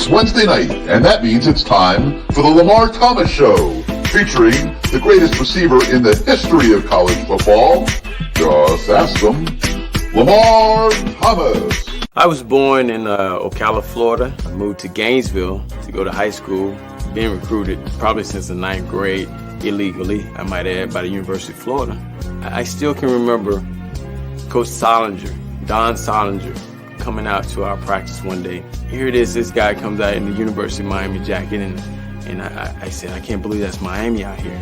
It's Wednesday night, and that means it's time for the Lamar Thomas Show, featuring the greatest receiver in the history of college football. Just ask them, Lamar Thomas. I was born in Ocala, Florida. I moved to Gainesville to go to high school. Been recruited probably since the 9th grade, illegally, I might add, by the University of Florida. I still can remember Coach Solinger, Don Solinger, coming out to our practice one day. Here it is, this guy comes out in the University of Miami jacket, and I said, I can't believe that's Miami out here.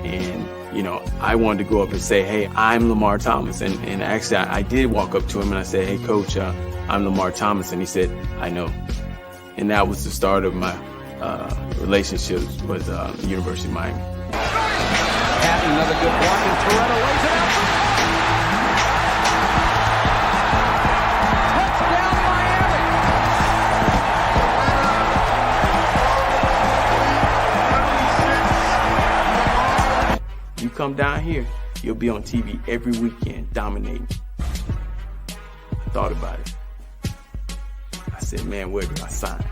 And, you know, I wanted to go up and say, hey, I'm Lamar Thomas. And actually, I did walk up to him and I said, hey, Coach, I'm Lamar Thomas. And he said, I know. And that was the start of my relationship with the University of Miami. Another good block, and Toretto lays it out. Touchdown, Miami. You come down here, you'll be on TV every weekend, dominating. I thought about it. I said, man, where do I sign?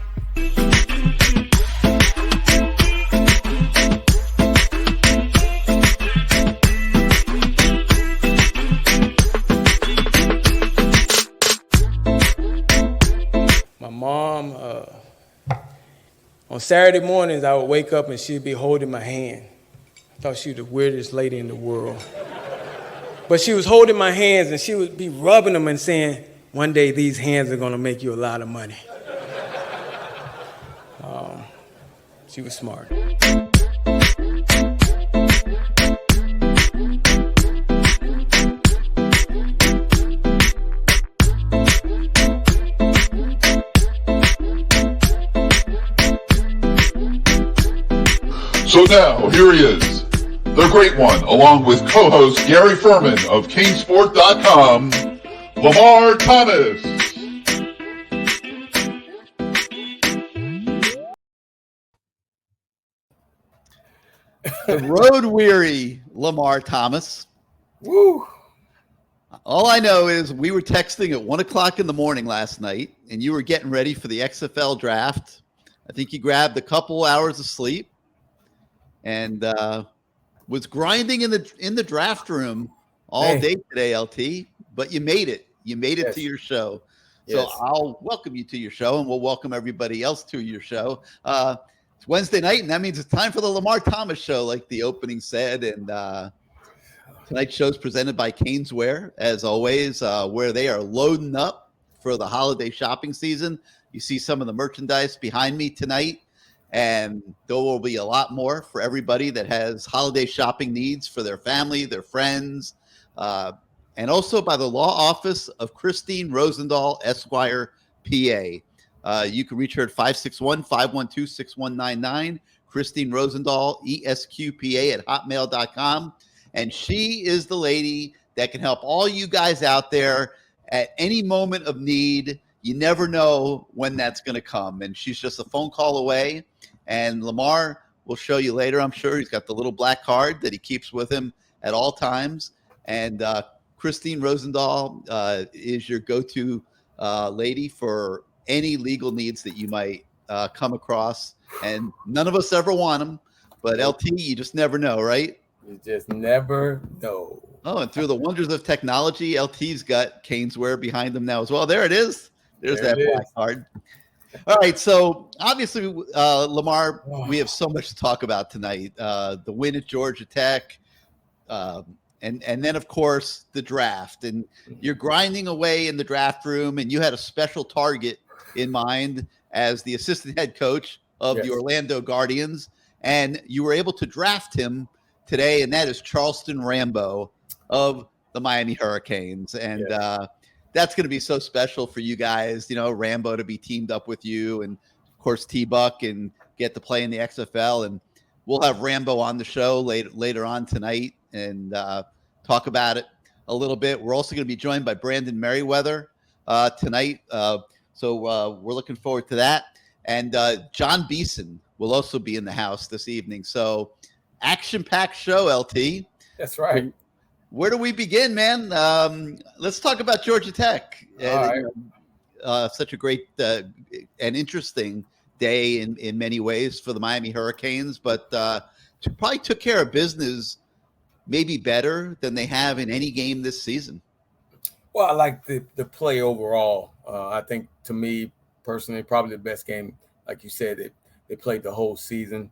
My mom, on Saturday mornings, I would wake up and she'd be holding my hand. I thought she was the weirdest lady in the world. But she was holding my hands and she would be rubbing them and saying, one day these hands are gonna make you a lot of money. She was smart. So now, here he is, the great one, along with co-host Gary Ferman of CaneSport.com, Lamar Thomas. The road-weary Lamar Thomas. Woo! All I know is we were texting at 1 o'clock in the morning last night, and you were getting ready for the XFL draft. I think you grabbed a couple hours of sleep and was grinding in the draft room all day today, LT. But you made it. You made it to your show. So I'll welcome you to your show, and we'll welcome everybody else to your show. It's Wednesday night, and that means it's time for the Lamar Thomas Show, like the opening said. And tonight's show is presented by Caneswear, as always, where they are loading up for the holiday shopping season. You see some of the merchandise behind me tonight, and there will be a lot more for everybody that has holiday shopping needs for their family, their friends, and also by the law office of Christine Rosendahl, Esquire, PA. You can reach her at 561-512-6199, Christine Rosendahl, ESQPA at hotmail.com. And she is the lady that can help all you guys out there at any moment of need. You never know when that's going to come. And she's just a phone call away. And Lamar will show you later, I'm sure. He's got the little black card that he keeps with him at all times. And Christine Rosendahl is your go-to lady for any legal needs that you might come across. And none of us ever want them. But LT, you just never know, right? You just never know. Oh, and through the wonders of technology, LT's got Caneswear behind him now as well. There it is. There's that black card. All right, so obviously, Lamar, we have so much to talk about tonight. The win at Georgia Tech, and then, of course, the draft. And you're grinding away in the draft room, and you had a special target in mind as the assistant head coach of the Orlando Guardians, and you were able to draft him today, and that is Charleston Rambo of the Miami Hurricanes. And that's going to be so special for you guys, you know, Rambo to be teamed up with you, and of course T-Buck, and get to play in the XFL. And we'll have Rambo on the show later on tonight and talk about it a little bit. We're also going to be joined by Brandon Merriweather tonight. So we're looking forward to that. And John Beeson will also be in the house this evening. So action-packed show, LT. That's right. Where do we begin, man? Let's talk about Georgia Tech. All right. Such a great and interesting day in many ways for the Miami Hurricanes, but probably took care of business maybe better than they have in any game this season. Well, I like the play overall. I think, to me personally, probably the best game. Like you said, they played the whole season.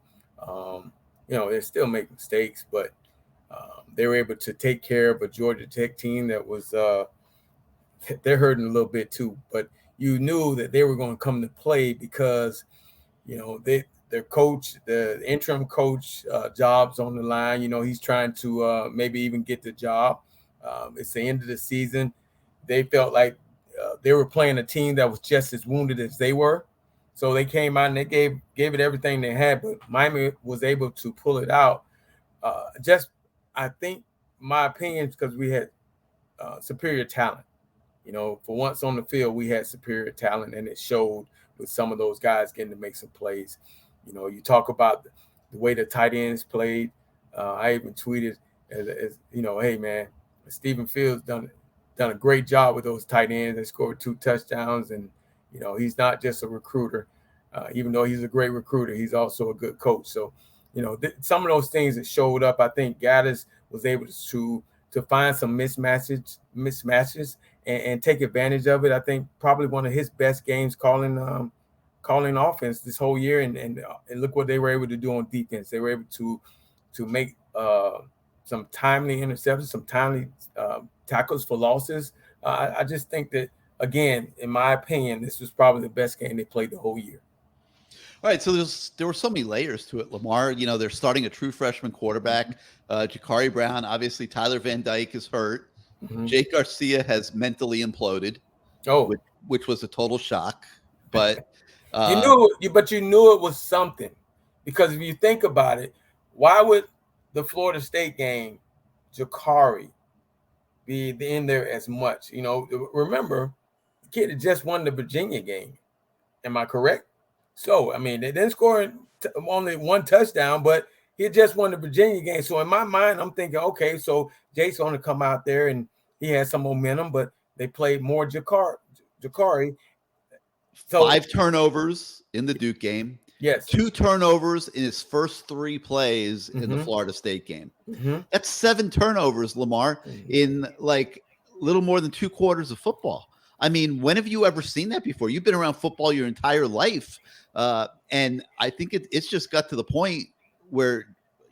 They still make mistakes, but they were able to take care of a Georgia Tech team that was they're hurting a little bit too. But you knew that they were going to come to play because their coach, the interim coach, job's on the line. He's trying to maybe even get the job. It's the end of the season. They felt like they were playing a team that was just as wounded as they were. So they came out and they gave it everything they had, but Miami was able to pull it out. I think, my opinion, because we had superior talent. For once on the field, we had superior talent, and it showed with some of those guys getting to make some plays. You talk about the way the tight ends played. I even tweeted, as hey, man, Stephen Fields done a great job with those tight ends. They scored 2 touchdowns, and he's not just a recruiter. Even though he's a great recruiter, he's also a good coach. So, some of those things that showed up, I think Gaddis was able to find some mismatches and take advantage of it. I think probably one of his best games calling offense this whole year, and look what they were able to do on defense. They were able to make some timely interceptions, some timely tackles for losses. I just think that, again, in my opinion, this was probably the best game they played the whole year. All right, so there were so many layers to it, Lamar. They're starting a true freshman quarterback, Ja'Carri Brown. Obviously, Tyler Van Dyke is hurt. Mm-hmm. Jake Garcia has mentally imploded, which was a total shock. But you knew it was something, because if you think about it, why would the Florida State game, Ja'Carri, be in there as much? Remember, the kid had just won the Virginia game. Am I correct? So, they didn't score only 1 touchdown, but he had just won the Virginia game. So, in my mind, I'm thinking, okay, so Jake's going to come out there and he has some momentum, but they played more Ja'Carri. So, 5 turnovers in the Duke game. Yes. 2 turnovers in his first 3 plays in the Florida State game. Mm-hmm. That's 7 turnovers, Lamar, in like little more than 2 quarters of football. When have you ever seen that before? You've been around football your entire life. And I think it's just got to the point where,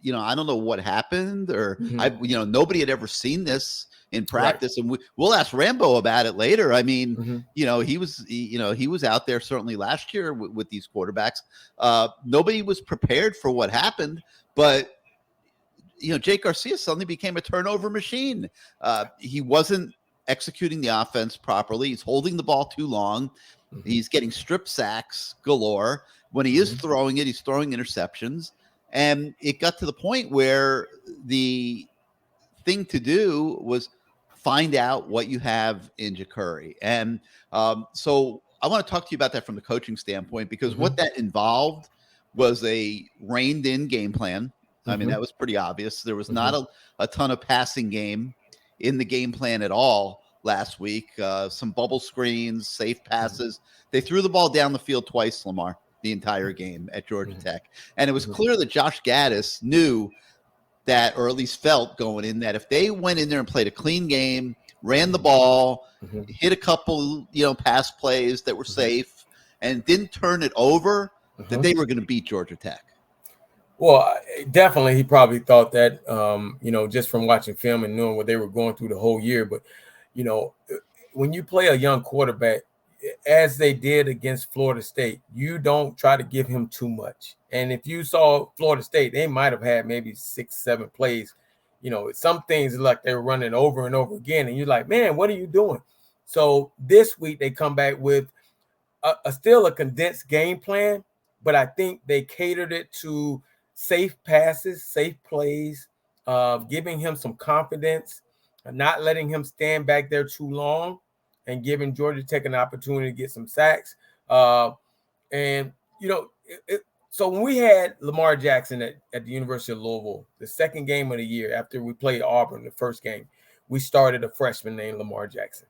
I don't know what happened, or nobody had ever seen this in practice. Right. And we'll ask Rambo about it later. He was out there certainly last year with these quarterbacks. Nobody was prepared for what happened, but Jake Garcia suddenly became a turnover machine. He wasn't executing the offense properly. He's holding the ball too long. Mm-hmm. He's getting strip sacks galore. When he is throwing it, he's throwing interceptions. And it got to the point where the thing to do was find out what you have in Ja'Carri. And so I want to talk to you about that from the coaching standpoint, because what that involved was a reined-in game plan. That was pretty obvious. There was not a ton of passing game in the game plan at all last week. Some bubble screens, safe passes. They threw the ball down the field twice, Lamar, the entire game at Georgia Tech. And it was clear that Josh Gaddis knew that, or at least felt going in, that if they went in there and played a clean game, ran the ball, hit a couple, pass plays that were safe, and didn't turn it over, that they were going to beat Georgia Tech. Well, definitely, he probably thought that, just from watching film and knowing what they were going through the whole year. But, when you play a young quarterback, as they did against Florida State, you don't try to give him too much. And if you saw Florida State, they might have had maybe 6, 7 plays. Some things like they were running over and over again. And you're like, man, what are you doing? So this week they come back with still a condensed game plan, but I think they catered it to safe passes, safe plays, giving him some confidence, not letting him stand back there too long, and giving Georgia Tech an opportunity to get some sacks. So when we had Lamar Jackson at the University of Louisville, the second game of the year after we played Auburn, the first game, we started a freshman named Lamar Jackson,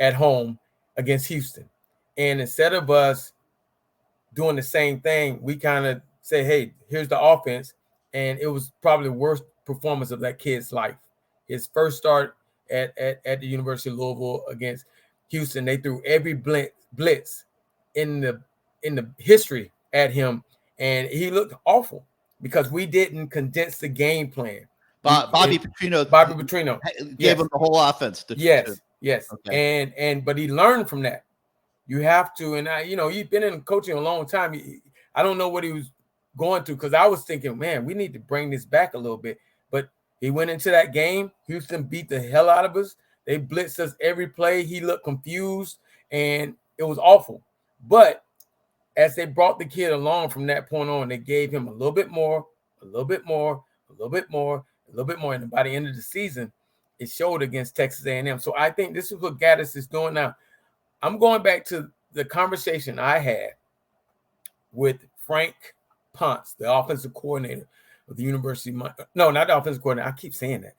at home against Houston. And instead of us doing the same thing, we kind of say, hey, here's the offense. And it was probably the worst performance of that kid's life. His first start at the University of Louisville against Houston, they threw every blitz in the history at him, and he looked awful because we didn't condense the game plan. Bobby Petrino gave him the whole offense. Yes. Okay. But he learned from that. You have to, and you've been in coaching a long time. I don't know what he was going through, because I was thinking, man, we need to bring this back a little bit. But he went into that game. Houston beat the hell out of us. They blitzed us every play. He looked confused, and it was awful. But as they brought the kid along from that point on, they gave him a little bit more, and by the end of the season, it showed against Texas A&M. So I think this is what Gaddis is doing now. I'm going back to the conversation I had with Frank Ponce, the offensive coordinator of the University of no, not the offensive coordinator. I keep saying that.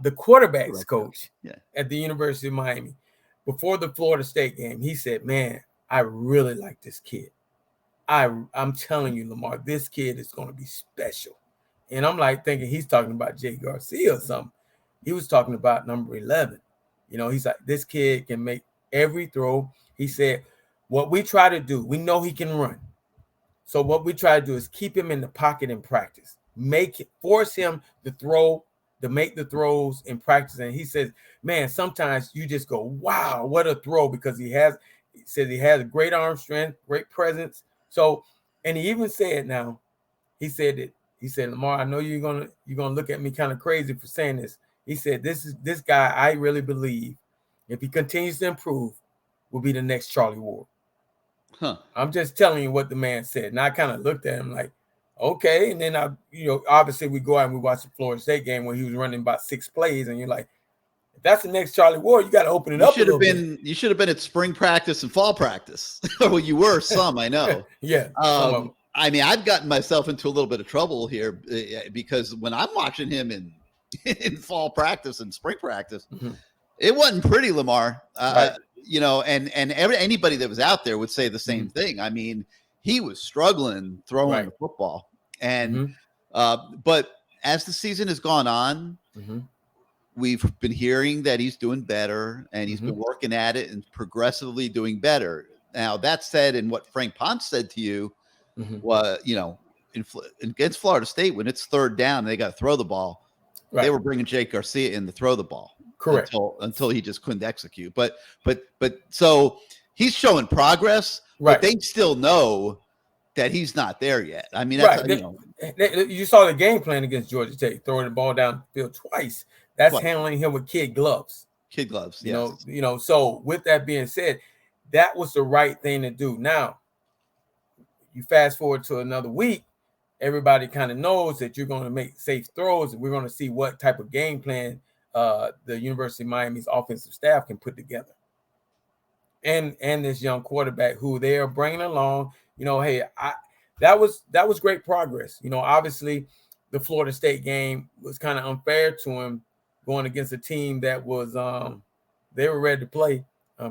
The quarterbacks coach at the University of Miami before the Florida State game. He said, man, I really like this kid. I'm telling you, Lamar, this kid is going to be special. And I'm like thinking he's talking about Jay Garcia or something. He was talking about number 11. He's like, this kid can make every throw. He said, what we try to do, we know he can run. So what we try to do is keep him in the pocket in practice. Force him to make the throws in practice. And he says, man, sometimes you just go, wow, what a throw, because he has a great arm strength, great presence. So, and he even said now, he said, Lamar, I know you're gonna look at me kind of crazy for saying this. He said, this guy, I really believe, if he continues to improve, will be the next Charlie Ward. I'm just telling you what the man said. And I kind of looked at him like, okay. And then obviously we go out and we watch the Florida State game where he was running about 6 plays, and you're like, if that's the next Charlie Ward, you got to open it up. You should have been at spring practice and fall practice. Well, you were some, I know. Yeah. I mean, I've gotten myself into a little bit of trouble here because when I'm watching him in fall practice and spring practice, it wasn't pretty, Lamar. Right. Anybody that was out there would say the same thing. I mean, he was struggling throwing the football, and but as the season has gone on, we've been hearing that he's doing better, and he's been working at it and progressively doing better. Now, that said, and what Frank Ponce said to you was, against Florida State, when it's third down and they got to throw the ball, they were bringing Jake Garcia in to throw the ball. Correct. Until he just couldn't execute. But so he's showing progress, but they still know that he's not there yet. I mean, that's, you saw the game plan against Georgia Tech, throwing the ball down the field twice. That's handling him with kid gloves. So with that being said, that was the right thing to do. Now, you fast forward to another week, everybody kind of knows that you're going to make safe throws, and we're going to see what type of game plan the University of Miami's offensive staff can put together. And this young quarterback who they are bringing along, that was great progress. Obviously the Florida State game was kind of unfair to him, going against a team that was they were ready to play,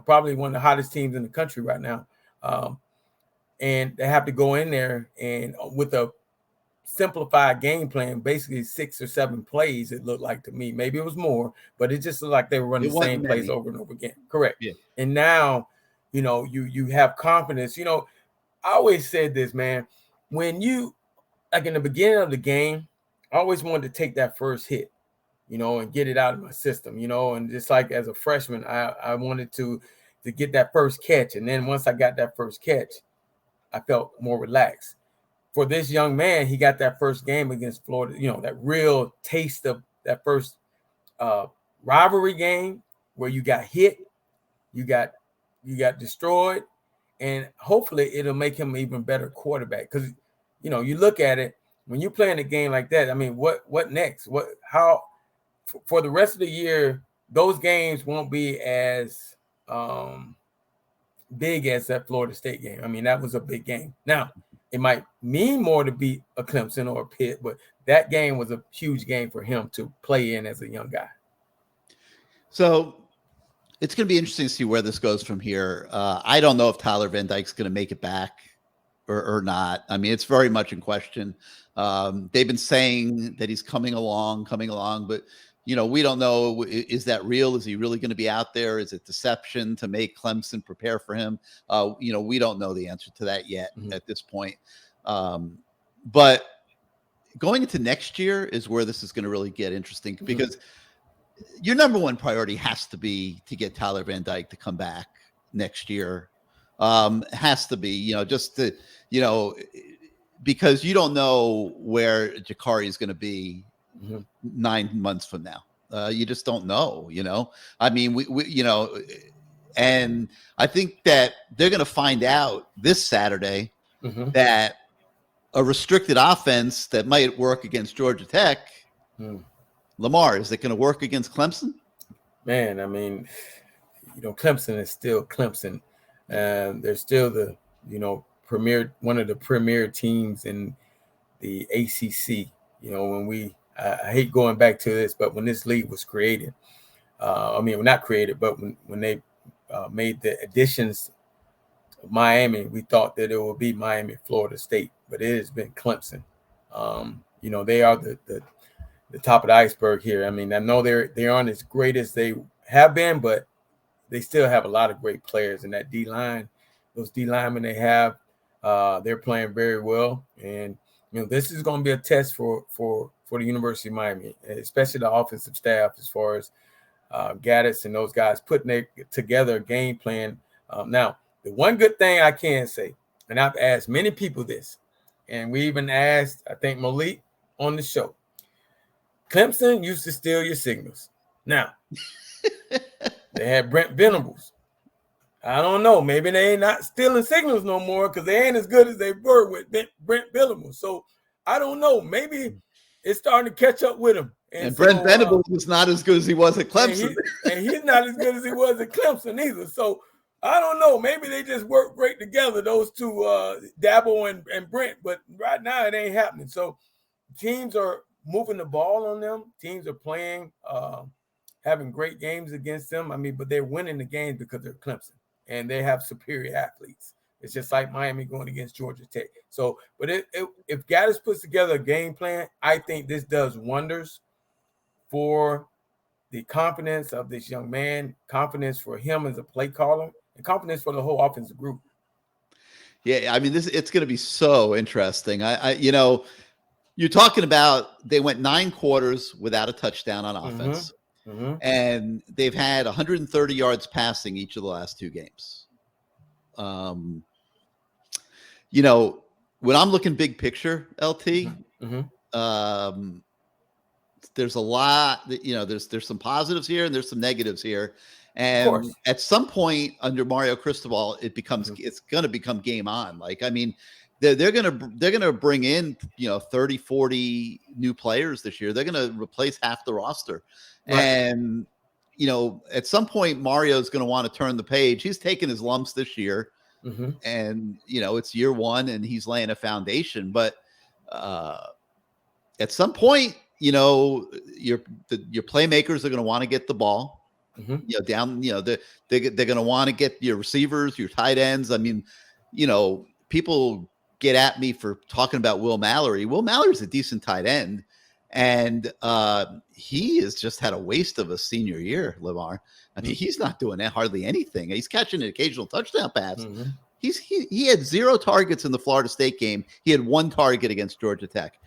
probably one of the hottest teams in the country right now. And they have to go in there and with a simplified game plan, basically 6 or 7 plays, it looked like to me. Maybe it was more, but it just looked like they were running the same plays over and over again. Correct. Yeah. And now, you have confidence. I always said this, man, when you, like in the beginning of the game, I always wanted to take that first hit, and get it out of my system, and just like as a freshman, I wanted to get that first catch. And then once I got that first catch, I felt more relaxed. For this young man, he got that first game against Florida, that real taste of that first rivalry game where you got hit, you got destroyed, and hopefully it'll make him an even better quarterback. Because, you look at it, when you're playing a game like that, I mean, what next? How for the rest of the year, those games won't be as big as that Florida State game. I mean, that was a big game. Now, it might mean more to beat a Clemson or a Pitt, but that game was a huge game for him to play in as a young guy. So it's going to be interesting to see where this goes from here. I don't know if Tyler Van Dyke's going to make it back or not. I mean, it's very much in question. They've been saying that he's coming along, but we don't know. Is that real? Is he really going to be out there? Is it deception to make Clemson prepare for him? We don't know the answer to that yet at this point. But going into next year is where this is going to really get interesting, because your number one priority has to be to get Tyler Van Dyke to come back next year. Has to be, just to, because you don't know where Jakari is going to be 9 months from now. You just don't know, I mean, we and I think that they're going to find out this Saturday that a restricted offense that might work against Georgia Tech, Lamar, is it going to work against Clemson? Man, I mean, Clemson is still Clemson. They're still the, one of the premier teams in the ACC. When I hate going back to this, but when this league was created, not created, but when they made the additions of Miami, we thought that it would be Miami, Florida State, but it has been Clemson. They are the top of the iceberg here. I mean, I know they aren't as great as they have been, but they still have a lot of great players in that D line. Those D linemen they have, they're playing very well. And this is going to be a test for the University of Miami, especially the offensive staff, as far as Gaddis and those guys putting together a game plan. Now, the one good thing I can say, and I've asked many people this, and we even asked, I think, Malik on the show. Clemson used to steal your signals. Now, they had Brent Venables. I don't know. Maybe they ain't not stealing signals no more, because they ain't as good as they were with Brent Venables. So I don't know. Maybe it's starting to catch up with him. And Brent Venables was not as good as he was at Clemson. And he's not as good as he was at Clemson either. So I don't know. Maybe they just work great together, those two, Dabo and Brent. But right now it ain't happening. So teams are moving the ball on them. Teams are playing, having great games against them. I mean, but they're winning the games because they're Clemson and they have superior athletes. It's just like Miami going against Georgia Tech. So, but if Gaddis puts together a game plan, I think this does wonders for the confidence of this young man, confidence for him as a play caller, and confidence for the whole offensive group. Yeah, I mean, it's going to be so interesting. You're talking about they went 9 quarters without a touchdown on offense. And they've had 130 yards passing each of the last 2 games. When I'm looking big picture, LT, there's a lot that, there's some positives here and there's some negatives here. And at some point under Mario Cristobal, it's going to become game on. Like, I mean, they're going to bring in, 30, 40 new players this year. They're going to replace half the roster. Right. And, at some point, Mario's going to want to turn the page. He's taken his lumps this year. And, it's year 1 and he's laying a foundation. But at some point, your playmakers are going to want to get the ball. Down, they're going to want to get your receivers, your tight ends. I mean, people get at me for talking about Will Mallory. Will Mallory's a decent tight end, and he has just had a waste of a senior year, Lamar. I mean, he's not doing hardly anything. He's catching an occasional touchdown pass. He had 0 targets in the Florida State game. He had 1 target against Georgia Tech.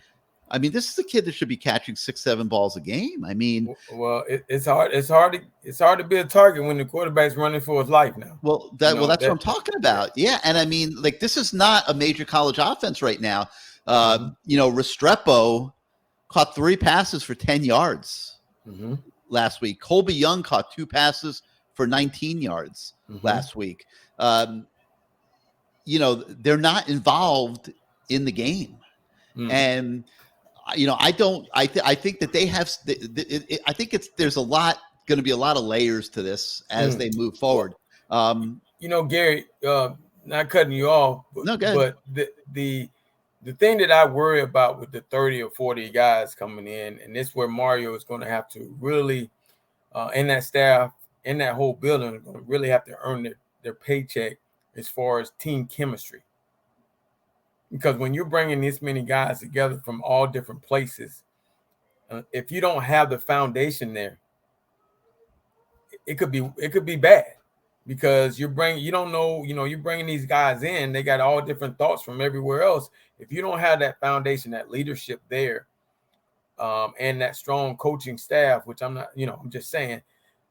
I mean, this is a kid that should be catching 6-7 balls a game. I mean, well, it's hard to be a target when the quarterback's running for his life now. Well, that's what I'm talking about. Yeah, and I mean, like, this is not a major college offense right now. Restrepo caught 3 passes for 10 yards last week. Colby Young caught 2 passes for 19 yards last week. They're not involved in the game, and. I think that they have. I think there's going to be a lot of layers to this as they move forward. Gary, not cutting you off, but the thing that I worry about with the 30 or 40 guys coming in, and this is where Mario is going to have to really, and that staff, in that whole building, are going to really have to earn their paycheck as far as team chemistry. Because when you're bringing this many guys together from all different places, if you don't have the foundation there, it could be bad. Because you're bringing these guys in, they got all different thoughts from everywhere else. If you don't have that foundation, that leadership there, and that strong coaching staff, which I'm not, I'm just saying,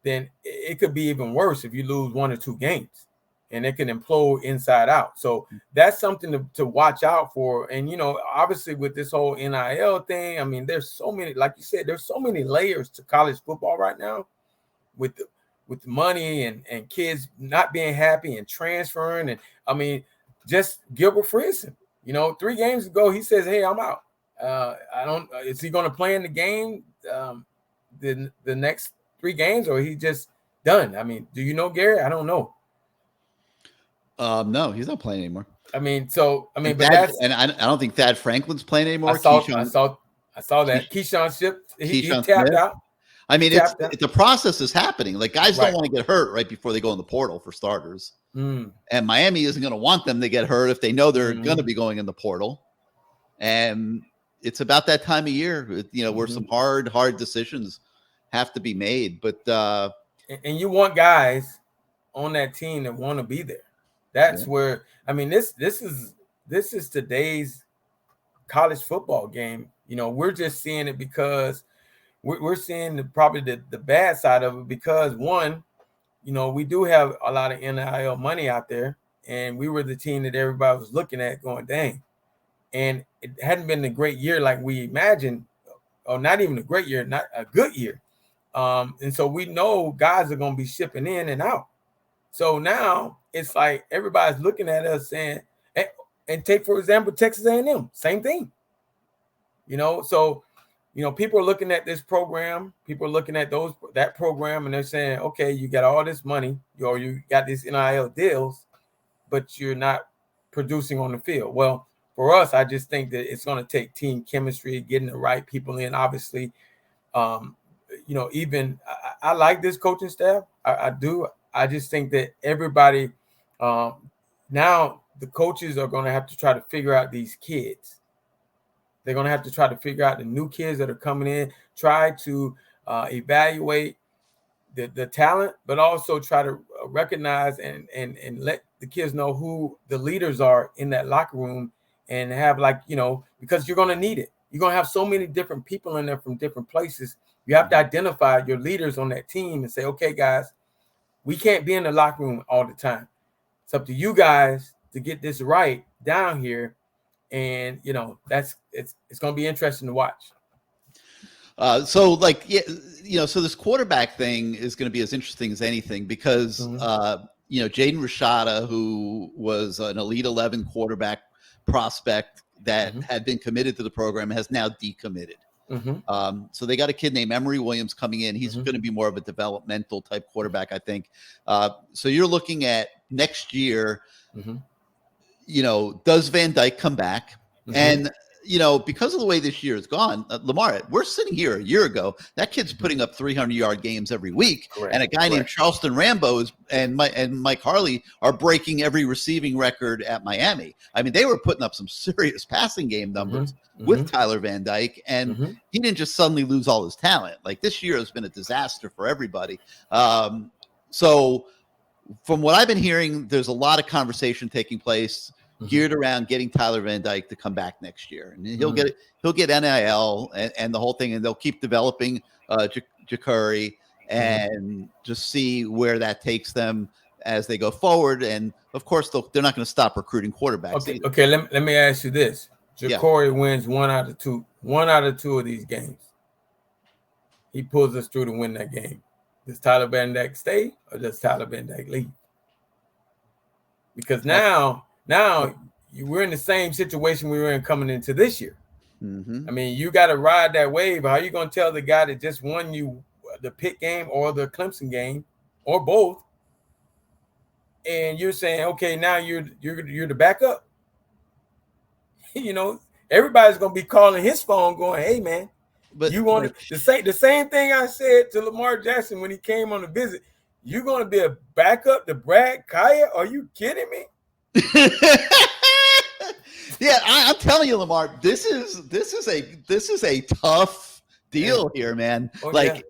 then it could be even worse if you lose 1 or 2 games, and it can implode inside out. So that's something to watch out for. And, obviously with this whole NIL thing, I mean, there's so many, like you said, there's so many layers to college football right now with the money and kids not being happy and transferring. And I mean, just Gilbert Friesen, 3 games ago, he says, "Hey, I'm out." Is he going to play in the game the next 3 games, or he just done? I mean, do you know, Gary? I don't know. No, he's not playing anymore. I mean, but I don't think Thad Franklin's playing anymore. I saw that. Keyshawn Shipp, he tapped out. I mean, the process is happening. Like, guys don't want to get hurt right before they go in the portal, for starters. And Miami isn't going to want them to get hurt if they know they're going to be going in the portal. And it's about that time of year, where some hard decisions have to be made. But and you want guys on that team that want to be there. That's where, I mean, this is today's college football game. We're just seeing it because we're seeing probably the bad side of it, because one, we do have a lot of NIL money out there, and we were the team that everybody was looking at going, dang. And it hadn't been a great year like we imagined, or not even a great year, not a good year. And so we know guys are going to be shipping in and out. So now it's like everybody's looking at us saying, and take, for example, Texas A&M, same thing. So people are looking at this program, people are looking at that program, and they're saying, okay, you got all this money, or you got these NIL deals, but you're not producing on the field. Well, for us, I just think that it's going to take team chemistry, getting the right people in. Obviously, even I like this coaching staff. I do. I just think that everybody now, the coaches are going to have to try to figure out these kids. They're going to have to try to figure out the new kids that are coming in, try to evaluate the talent, but also try to recognize and let the kids know who the leaders are in that locker room, and have, because you're going to need it. You're going to have so many different people in there from different places. You have to identify your leaders on that team and say, okay, guys, we can't be in the locker room all the time. It's up to you guys to get this right down here. And, it's going to be interesting to watch. So this quarterback thing is going to be as interesting as anything, because, Jaden Rashada, who was an Elite 11 quarterback prospect that had been committed to the program, has now decommitted. So they got a kid named Emory Williams coming in. He's going to be more of a developmental type quarterback, I think. So you're looking at next year, does Van Dyke come back? And, because of the way this year has gone, Lamar, we're sitting here a year ago, that kid's putting up 300-yard games every week. Correct. And a guy named Charleston Rambo and Mike Harley are breaking every receiving record at Miami. I mean, they were putting up some serious passing game numbers with Tyler Van Dyke, and he didn't just suddenly lose all his talent. Like, this year has been a disaster for everybody. So from what I've been hearing, there's a lot of conversation taking place geared around getting Tyler Van Dyke to come back next year, and he'll get NIL and the whole thing, and they'll keep developing Ja'Cory and just see where that takes them as they go forward. And of course, they're not going to stop recruiting quarterbacks. Okay. Let me ask you this: Ja'Cory wins one out of two of these games. He pulls us through to win that game. Does Tyler Van Dyke stay, or does Tyler Van Dyke leave? Because now we're in the same situation we were in coming into this year. I mean, you got to ride that wave. How are you going to tell the guy that just won you the Pitt game or the Clemson game or both, and you're saying, okay, now you're the backup? Everybody's going to be calling his phone going, hey, man, but you want to say the same thing I said to Lamar Jackson when he came on the visit. You're going to be a backup to Brad Kaya? Are you kidding me? Yeah, I'm telling you, Lamar, this is a tough deal here, man. Oh, like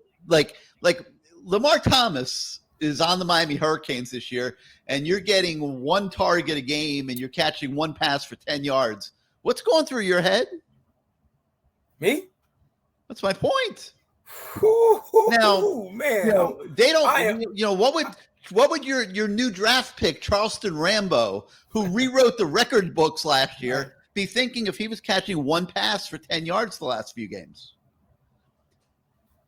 Lamar Thomas is on the Miami Hurricanes this year, and you're getting one target a game, and you're catching one pass for 10 yards. What's going through your head? Me? That's my point. Now, man, they don't. What would your new draft pick, Charleston Rambo, who rewrote the record books last year, be thinking if he was catching one pass for 10 yards the last few games?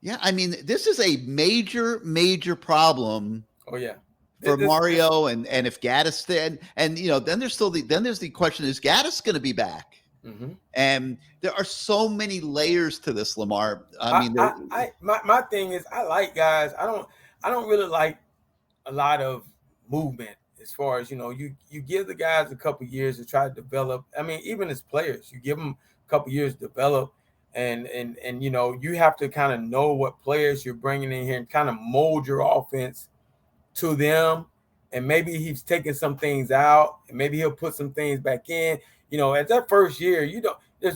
Yeah, I mean, this is a major problem. Oh yeah, for Mario and if Gaddis then there's the question: is Gaddis going to be back? Mm-hmm. And there are so many layers to this, Lamar. My thing is, I like guys. I don't really like a lot of movement as far as you give the guys a couple years to try to develop. I mean, even as players, you give them a couple years to develop, and you have to kind of know what players you're bringing in here and kind of mold your offense to them. And maybe he's taking some things out, and maybe he'll put some things back in. At that first year,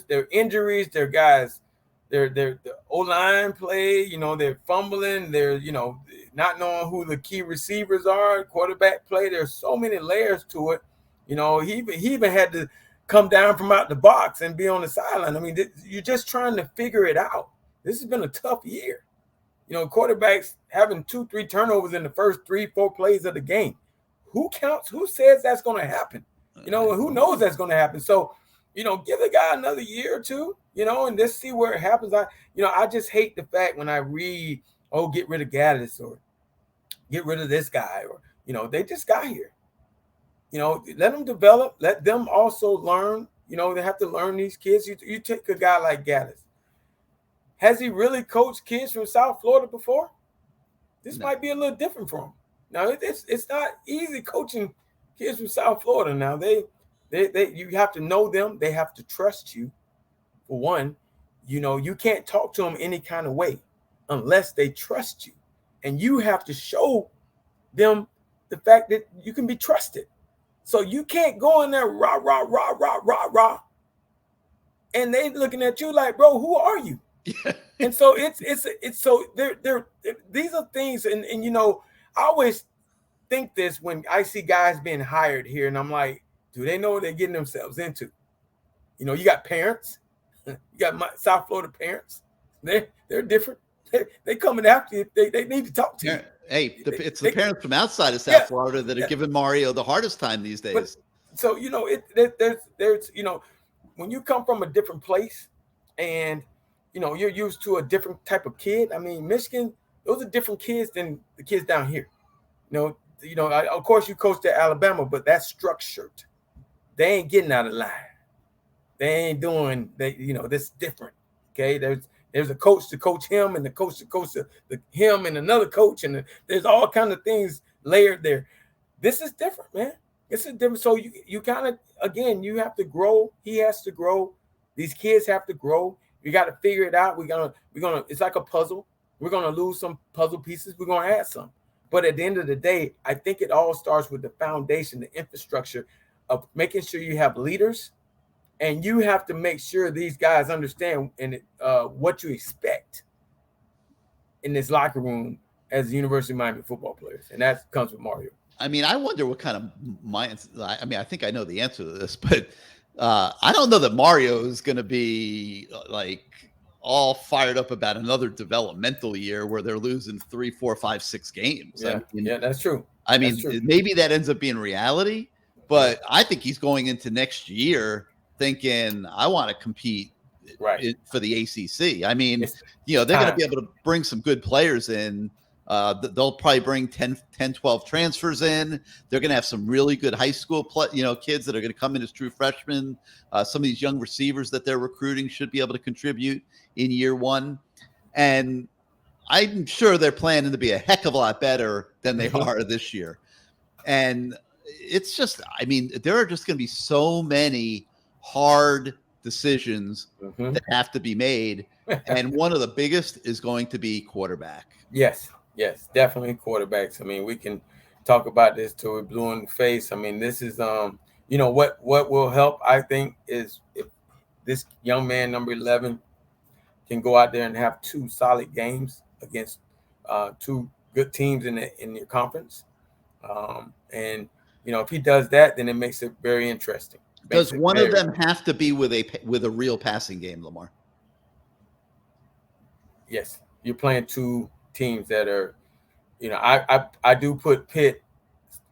their injuries, their guys, their O-line play, they're fumbling, they're not knowing who the key receivers are, quarterback play. There's so many layers to it. He even had to come down from out the box and be on the sideline. I mean, you're just trying to figure it out. This has been a tough year. Quarterbacks having 2-3 turnovers in the first 3-4 plays of the game. Who counts? Who says that's going to happen? Who knows that's going to happen? So, give the guy another year or two, and just see where it happens. I just hate the fact when I read, get rid of Gaddis or get rid of this guy, or, they just got here. Let them develop. Let them also learn. They have to learn these kids. You take a guy like Gaddis. Has he really coached kids from South Florida before? This might be a little different for him. Now, it's not easy coaching kids from South Florida. Now, you have to know them. They have to trust you. For one, you can't talk to them any kind of way unless they trust you. And you have to show them the fact that you can be trusted. So you can't go in there rah, rah, rah, rah, rah, rah. And they looking at you like, bro, who are you? Yeah. And so it's so these are things, and I always think this when I see guys being hired here, and I'm like, do they know what they're getting themselves into? You got parents, you got my South Florida parents. They're different. They coming after you. They need to talk to you. Hey, it's the parents from outside of South Florida that are giving Mario the hardest time these days. But, so there's when you come from a different place, and you're used to a different type of kid. I mean, Michigan, those are different kids than the kids down here. Of course you coached at Alabama, but that's structured. They ain't getting out of line. They ain't doing that. That's different. Okay, there's a coach to coach him, and the coach to coach him, and another coach, and there's all kinds of things layered there. This is different, man. This is different. So you kind of, again, you have to grow. He has to grow. These kids have to grow. You got to figure it out. We're gonna. It's like a puzzle. We're gonna lose some puzzle pieces. We're gonna add some. But at the end of the day, I think it all starts with the foundation, the infrastructure of making sure you have leaders, and you have to make sure these guys understand what you expect in this locker room as University of Miami football players, and that comes with Mario. I mean, I wonder what kind of I think I know the answer to this, but I don't know that Mario is going to be like all fired up about another developmental year where they're losing 3, 4, 5, 6 games. Yeah, that's true. I mean, maybe that ends up being reality, but I think he's going into next year thinking, I want to compete for the ACC. I mean, they're going to be able to bring some good players in. They'll probably bring 10, 12 transfers in. They're going to have some really good high school kids that are going to come in as true freshmen. Some of these young receivers that they're recruiting should be able to contribute in year one. And I'm sure they're planning to be a heck of a lot better than they are this year. And it's just, I mean, there are just going to be so many hard decisions that have to be made. And one of the biggest is going to be quarterback. Yes, definitely quarterbacks. I mean, we can talk about this till we're blue in the face. I mean, this is, what will help, I think, is if this young man, number 11, can go out there and have 2 solid games against 2 good teams in your conference. And if he does that, then it makes it very interesting. Does one of them have to be with a real passing game, Lamar? Yes, you're playing 2 teams that are, I do put Pitt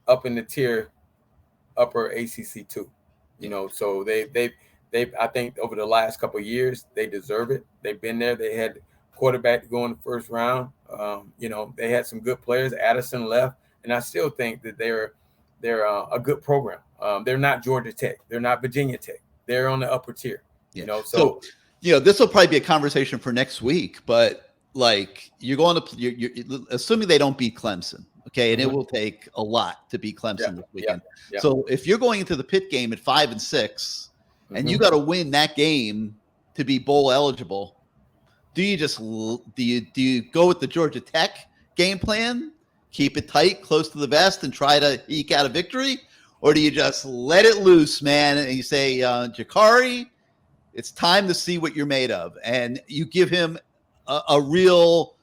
up in the tier upper ACC too. So they I think over the last couple of years they deserve it. They've been there. They had quarterback to go in the first round. They had some good players. Addison left, and I still think that they're a good program. They're not Georgia Tech. They're not Virginia Tech. They're on the upper tier. So this will probably be a conversation for next week. But like you're going to, you're assuming they don't beat Clemson, okay, and it will take a lot to beat Clemson this weekend. Yeah. So if you're going into the Pitt game at 5-6, and you got to win that game to be bowl eligible, do you go with the Georgia Tech game plan? Keep it tight, close to the vest, and try to eke out a victory? Or do you just let it loose, man, and you say, Jakari, it's time to see what you're made of, and you give him a real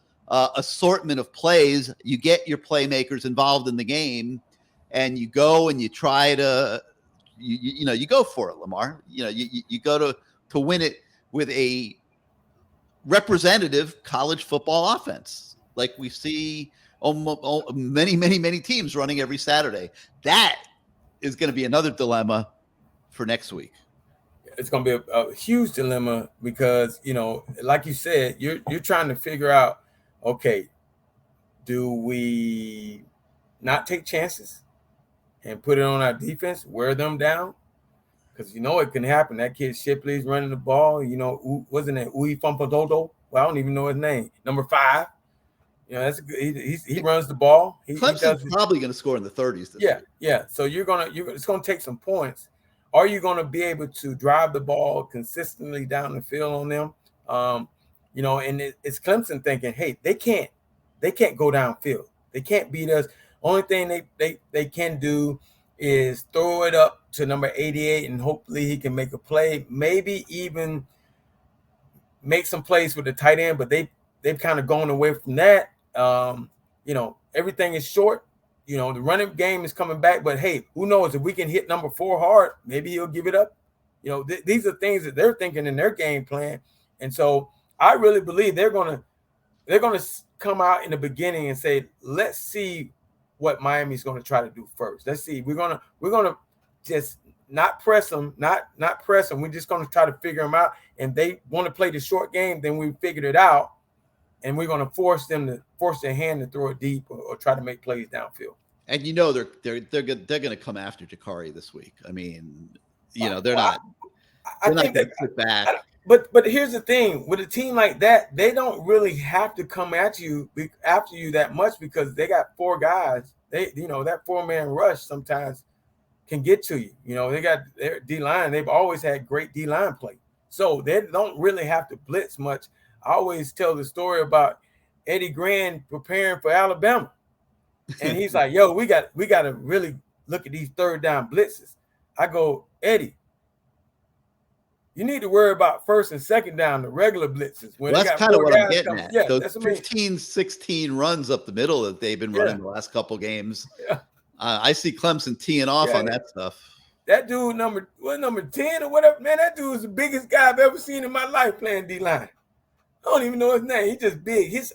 assortment of plays. You get your playmakers involved in the game, and you go and you try to, you go for it, Lamar. You go to win it with a representative college football offense, like we see many teams running every Saturday. That is going to be another dilemma for next week. It's going to be a huge dilemma because, like you said, you're trying to figure out, okay, do we not take chances and put it on our defense, wear them down? Because it can happen. That kid Shipley's running the ball. Wasn't it Ui Fumpododo? Well, I don't even know his name. Number 5. That's he runs the ball. Clemson's probably going to score in the 30s. Yeah. So it's going to take some points. Are you going to be able to drive the ball consistently down the field on them? And it's Clemson thinking, hey, they can't go downfield. They can't beat us. Only thing they can do is throw it up to number 88, and hopefully he can make a play. Maybe even make some plays with the tight end, but they've kind of gone away from that. Everything is short. The running game is coming back, but hey, who knows if we can hit number 4 hard, maybe he'll give it up. These are things that they're thinking in their game plan. And so I really believe they're going to come out in the beginning and say, let's see what Miami's going to try to do first. Let's see. We're going to just not press them, not press them. We're just going to try to figure them out. And they want to play the short game, then we figured it out. And we're going to force their hand to throw it deep or try to make plays downfield. And they're going to come after Jakari this week. I mean, they're not going to sit back. But here's the thing: with a team like that, they don't really have to come after you that much because they got 4 guys. That 4-man rush sometimes can get to you. They got their D-line. They've always had great D-line play, so they don't really have to blitz much. I always tell the story about Eddie Grand preparing for Alabama. And he's like, yo, we got to really look at these 3rd down blitzes. I go, Eddie, you need to worry about 1st and 2nd down, the regular blitzes. Well, that's kind of what I'm getting at. Yeah, those 15, 16 runs up the middle that they've been running the last couple games. Yeah. I see Clemson teeing off on that stuff. That dude, number 10 or whatever, man, that dude is the biggest guy I've ever seen in my life playing D-line. I don't even know his name. He's just big.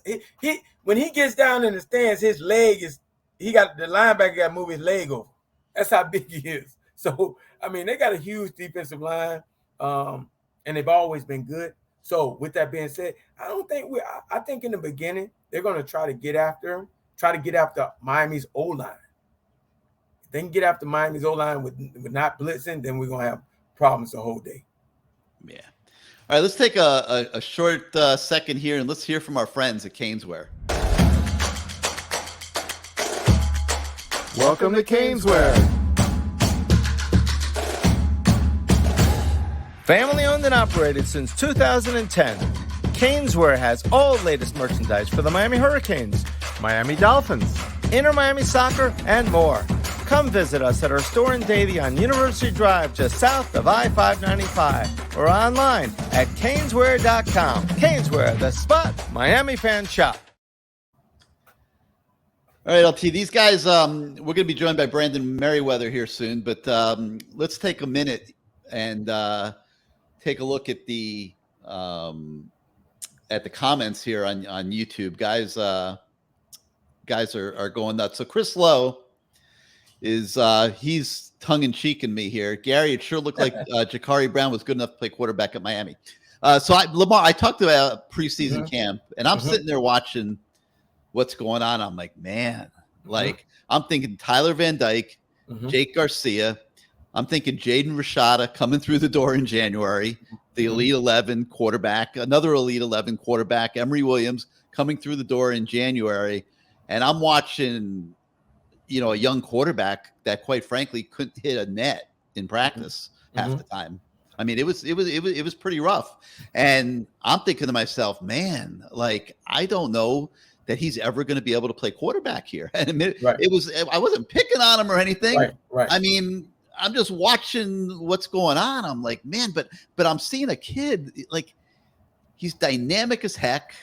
He when he gets down in the stands, his leg is the linebacker got to move his leg over. That's how big he is. So I mean, they got a huge defensive line, and they've always been good. So with that being said, I think in the beginning they're going to try to get after him, try to get after Miami's O-line. If they can get after Miami's O-line with not blitzing, then we're going to have problems the whole day. Yeah. All right, let's take a short second here, and let's hear from our friends at CaneSport. Welcome to CaneSport. Family owned and operated since 2010, CaneSport has all latest merchandise for the Miami Hurricanes, Miami Dolphins, Inter Miami Soccer, and more. Come visit us at our store in Davie on University Drive, just south of I-595, or online at caneswear.com. Caneswear, the spot Miami fans shop. All right, LT, these guys, we're going to be joined by Brandon Merriweather here soon, but let's take a minute and take a look at the comments here on YouTube. Guys are going nuts. So Chris Lowe is he's tongue-in-cheek in me here. Gary, it sure looked like Jakari Brown was good enough to play quarterback at Miami. Lamar, I talked about preseason camp, and I'm sitting there watching what's going on. I'm like, man, I'm thinking Tyler Van Dyke, Jake Garcia. I'm thinking Jaden Rashada coming through the door in January, the Elite 11 quarterback, another Elite 11 quarterback, Emory Williams coming through the door in January. And I'm watching, a young quarterback that, quite frankly, couldn't hit a net in practice half the time. I mean, it was pretty rough. And I'm thinking to myself, man, I don't know that he's ever going to be able to play quarterback here. And I wasn't picking on him or anything. Right. I mean, I'm just watching what's going on. I'm like, man, but I'm seeing a kid, he's dynamic as heck,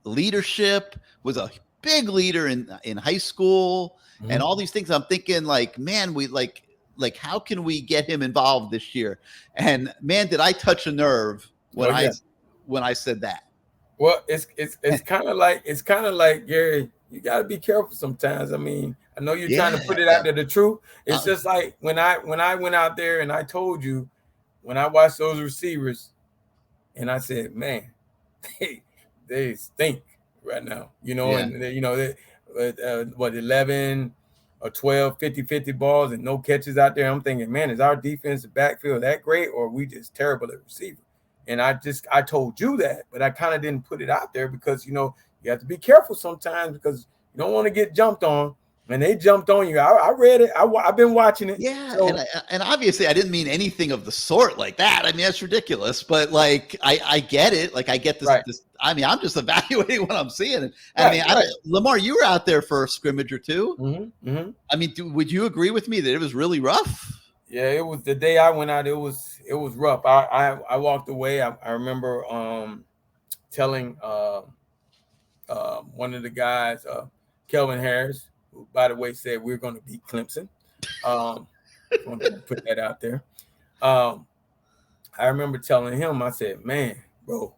leadership, was a big leader in high school and all these things. I'm thinking man, we how can we get him involved this year? And man, did I touch a nerve when I said that. Well, it's kind of like Gary, you got to be careful sometimes. I mean, I know you're trying to put it out there, the truth. It's just like when I went out there and I told you, when I watched those receivers and I said, man, they stink right now, and they, 11 or 12 50-50 balls and no catches out there. I'm thinking, man, is our defensive backfield that great, or are we just terrible at receiver? And I told you that, but I kind of didn't put it out there because, you have to be careful sometimes because you don't want to get jumped on. And they jumped on you. I read it. I've been watching it. Yeah, so, and obviously I didn't mean anything of the sort like that. I mean, that's ridiculous. But I get it. I get this. Right. I mean, I'm just evaluating what I'm seeing. Lamar, you were out there for a scrimmage or two. I mean, would you agree with me that it was really rough? Yeah, it was the day I went out. It was rough. I walked away. I remember telling one of the guys, Kelvin Harris, who, by the way, said we're going to beat Clemson. I want to put that out there. I remember telling him, I said, man, bro,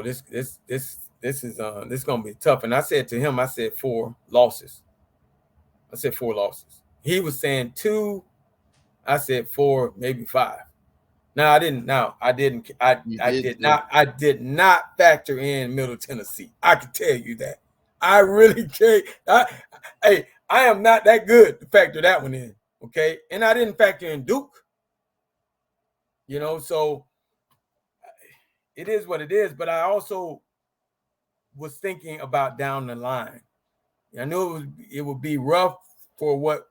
this is going to be tough. And I said to him, I said 4 losses. He was saying 2. I said 4, maybe 5. I did not factor in Middle Tennessee. I can tell you that. I really can't. I am not that good to factor that one in. Okay. And I didn't factor in Duke. So it is what it is. But I also was thinking about down the line. I knew it would be rough for what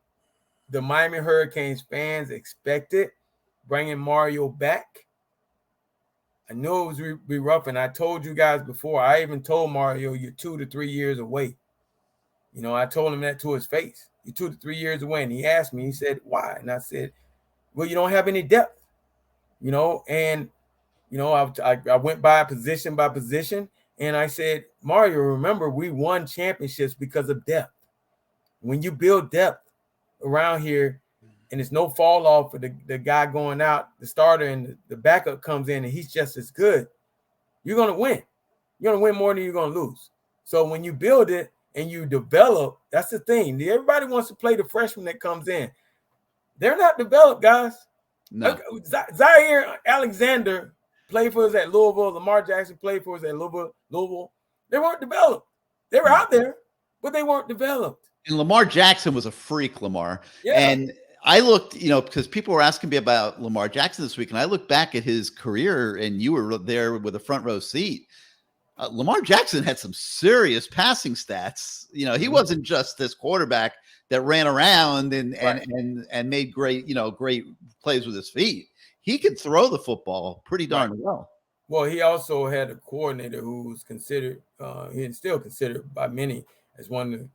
the Miami Hurricanes fans expected, bringing Mario back. I knew it would be rough, and I told you guys before. I even told Mario, you're 2 to 3 years away. I told him that to his face. You're 2 to 3 years away, and he asked me. He said, "Why?" And I said, "Well, you don't have any depth." And I went by position, and I said, "Mario, remember, we won championships because of depth. When you build depth around here, and it's no fall off for the guy going out, the starter, and the backup comes in and he's just as good, you're going to win. You're going to win more than you're going to lose. So when you build it and you develop, that's the thing. Everybody wants to play the freshman that comes in. They're not developed, guys. No. Zaire Alexander played for us at Louisville. Lamar Jackson played for us at Louisville. They weren't developed. They were out there, but they weren't developed. And Lamar Jackson was a freak, Lamar. Yeah. And I looked, because people were asking me about Lamar Jackson this week, and I looked back at his career, and you were there with a front row seat. Lamar Jackson had some serious passing stats. He wasn't just this quarterback that ran around and made great plays with his feet. He could throw the football pretty darn well. Well, he also had a coordinator who was considered, he is still considered by many as one of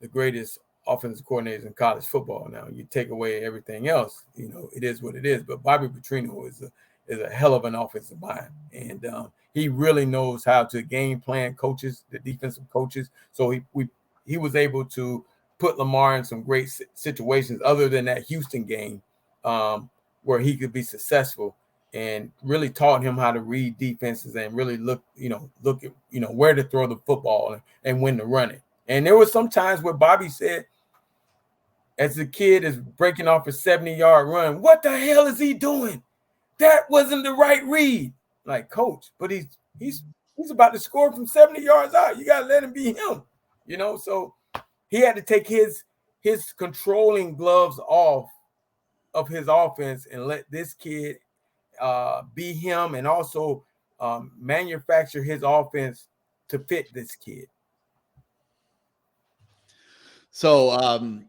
the greatest offensive coordinators in college football. Now you take away everything else, it is what it is. But Bobby Petrino is a hell of an offensive mind, and he really knows how to game plan coaches, the defensive coaches. So he was able to put Lamar in some great situations, other than that Houston game, where he could be successful, and really taught him how to read defenses and really look at where to throw the football and when to run it. And there was some times where Bobby said, as the kid is breaking off a 70-yard run, what the hell is he doing? That wasn't the right read. Like, coach, but he's about to score from 70 yards out. You got to let him be him, So he had to take his controlling gloves off of his offense and let this kid be him, and also manufacture his offense to fit this kid. So,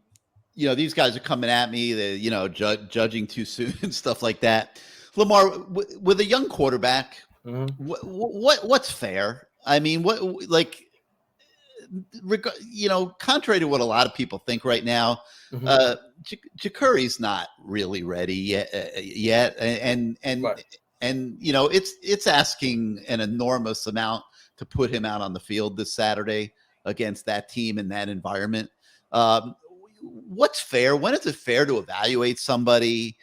these guys are coming at me, they're, judging too soon and stuff like that. Lamar, with a young quarterback, what's fair? I mean, contrary to what a lot of people think right now, Jacurri's not really ready yet, and right. It's asking an enormous amount to put him out on the field this Saturday against that team in that environment. What's fair? When is it fair to evaluate somebody?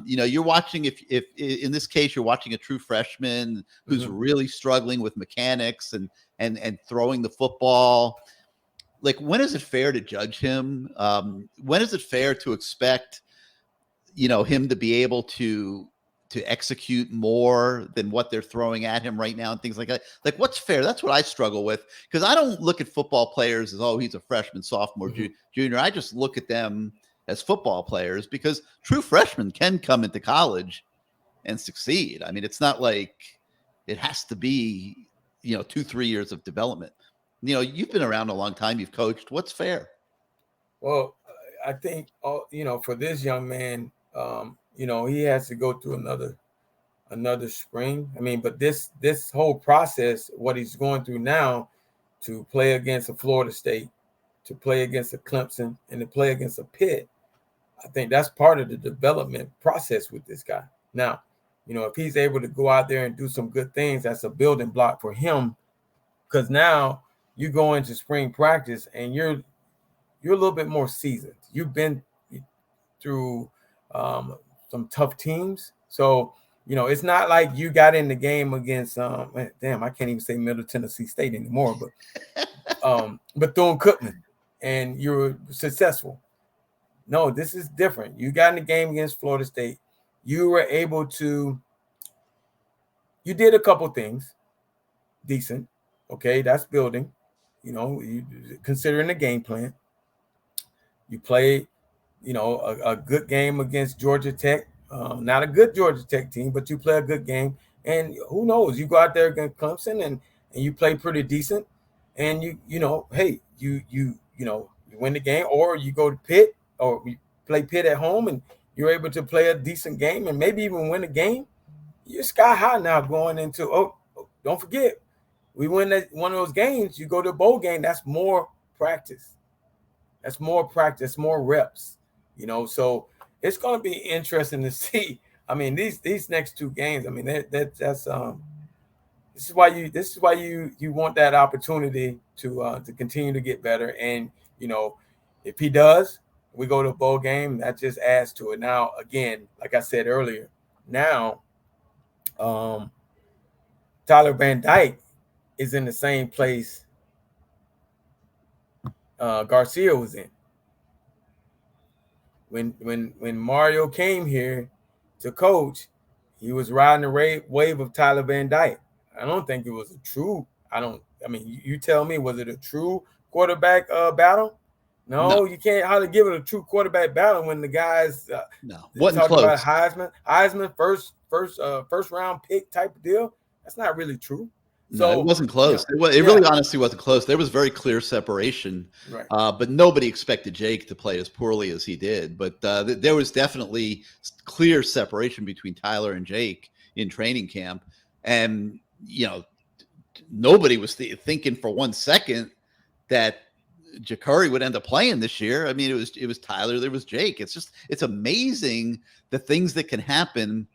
You're watching, if in this case, you're watching a true freshman who's really struggling with mechanics and throwing the football. Like, when is it fair to judge him? When is it fair to expect, him to be able to execute more than what they're throwing at him right now and things like that? Like, what's fair? That's what I struggle with, because I don't look at football players as, oh, he's a freshman, sophomore, junior. I just look at them as football players, because true freshmen can come into college and succeed. I mean, it's not like it has to be, 2-3 years of development. You've been around a long time. You've coached. What's fair? Well, I think, for this young man, he has to go through another spring. I mean, but this whole process, what he's going through now, to play against a Florida State, to play against a Clemson, and to play against a Pitt, I think that's part of the development process with this guy. Now, if he's able to go out there and do some good things, that's a building block for him, because now you go into spring practice and you're a little bit more seasoned. You've been through some tough teams. So, it's not like you got in the game against, I can't even say Middle Tennessee State anymore, but Bethune-Cookman, and you're successful. No, this is different. You got in the game against Florida State. You were able to, you did a couple things decent. Okay, that's building. You considering the game plan. You played, a good game against Georgia Tech. Not a good Georgia Tech team, but you play a good game. And who knows? You go out there against Clemson and you play pretty decent. And you win the game, or you go to Pitt, or you play Pitt at home and you're able to play a decent game and maybe even win a game. You're sky high now going into, don't forget, we win one of those games, you go to a bowl game, that's more practice. That's more practice, more reps, so it's going to be interesting to see. I mean, these next two games, I mean, that's this is why you want that opportunity to continue to get better. And, if he does, we go to a bowl game, that just adds to it. Now, again, like I said earlier, now Tyler Van Dyke is in the same place Garcia was in. When Mario came here to coach, he was riding the wave of Tyler Van Dyke. I don't think it was a true. You tell me, was it a true quarterback battle? No, you can't hardly give it a true quarterback battle when the guys wasn't close. About Heisman first round pick type of deal. That's not really true. So it wasn't close. It really honestly wasn't close. There was very clear separation, right. But nobody expected Jake to play as poorly as he did. But there was definitely clear separation between Tyler and Jake in training camp. And, nobody was thinking for 1 second that Ja'Cory would end up playing this year. I mean, it was Tyler, there was Jake. It's amazing the things that can happen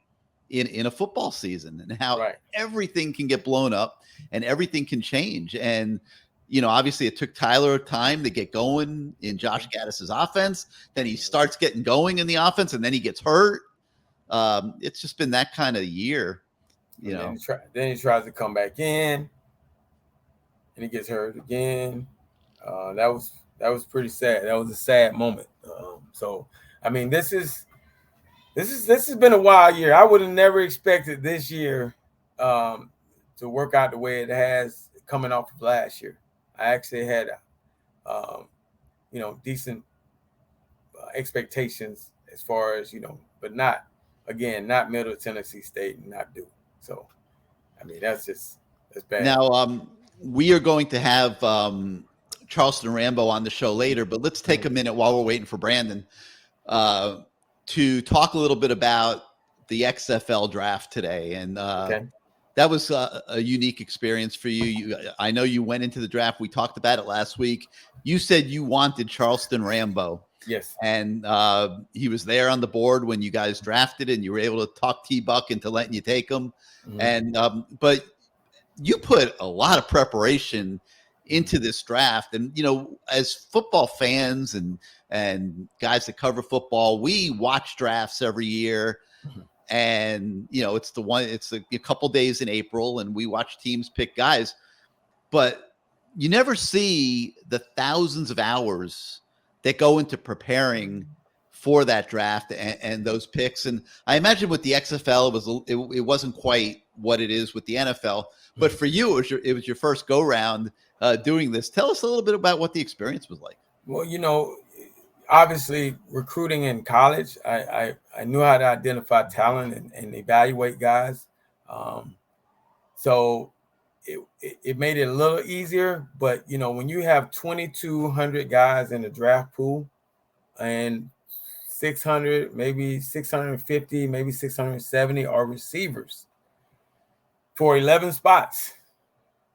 in a football season and how everything can get blown up and everything can change. And, obviously it took Tyler time to get going in Josh Gaddis's offense. Then he starts getting going in the offense and then he gets hurt. It's just been that kind of year, Then he tries to come back in and he gets hurt again. That was pretty sad. That was a sad moment. So, I mean, this has been a wild year. I would have never expected this year to work out the way it has coming off of last year. I actually had, decent expectations as far as, but not Middle Tennessee State and not Duke. So, I mean, that's bad. Now, we are going to have Charleston Rambo on the show later, but let's take a minute while we're waiting for Brandon to talk a little bit about the XFL draft today. And that was a unique experience for you. I know you went into the draft. We talked about it last week. You said you wanted Charleston Rambo. Yes. And he was there on the board when you guys drafted, and you were able to talk T-Buck into letting you take him. Mm-hmm. And but you put a lot of preparation into this draft. And, as football fans and guys that cover football, we watch drafts every year. Mm-hmm. And, it's a couple days in April and we watch teams pick guys, but you never see the thousands of hours that go into preparing for that draft and those picks. And I imagine with the XFL, it wasn't quite what it is with the NFL, but for you, it was your first go round doing this. Tell us a little bit about what the experience was like. Well, obviously recruiting in college, I knew how to identify talent and evaluate guys. So it made it a little easier, but when you have 2,200 guys in the draft pool and 600, maybe 650, maybe 670 are receivers for 11 spots,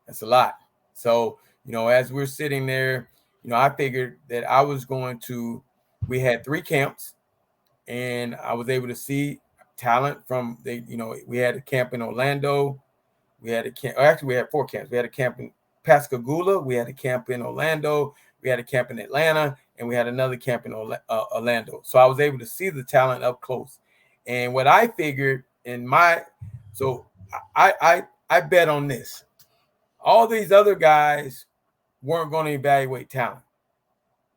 that's a lot. So, as we're sitting there, I figured that we had 3 camps and I was able to see talent from we had a camp in Orlando. We had we had 4 camps. We had a camp in Pascagoula. We had a camp in Orlando. We had a camp in Atlanta, and we had another camp in Orlando. So I was able to see the talent up close. And what I figured I bet on this. All these other guys weren't going to evaluate talent.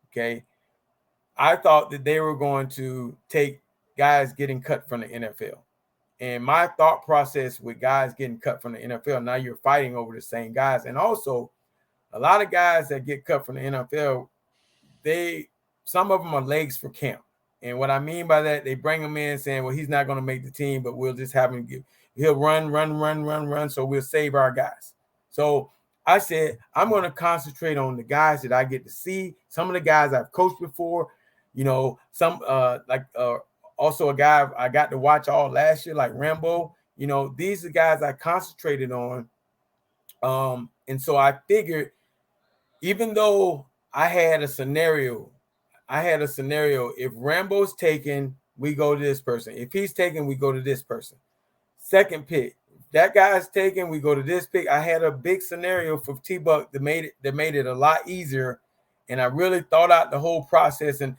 Okay. I thought that they were going to take guys getting cut from the NFL. And my thought process with guys getting cut from the NFL, now you're fighting over the same guys. And also, a lot of guys that get cut from the NFL, some of them are legs for camp. And what I mean by that, they bring him in saying, well, he's not going to make the team, but we'll just have him he'll run, so we'll save our guys. So I said, I'm going to concentrate on the guys that I get to see. Some of the guys I've coached before, some also a guy I got to watch all last year, like Rambo. These are guys I concentrated on. And so I figured, even though I had a scenario, if Rambo's taken, we go to this person. If he's taken, we go to this person. Second pick, that guy's taken, we go to this pick. I had a big scenario for T-Buck that made it a lot easier. And I really thought out the whole process. And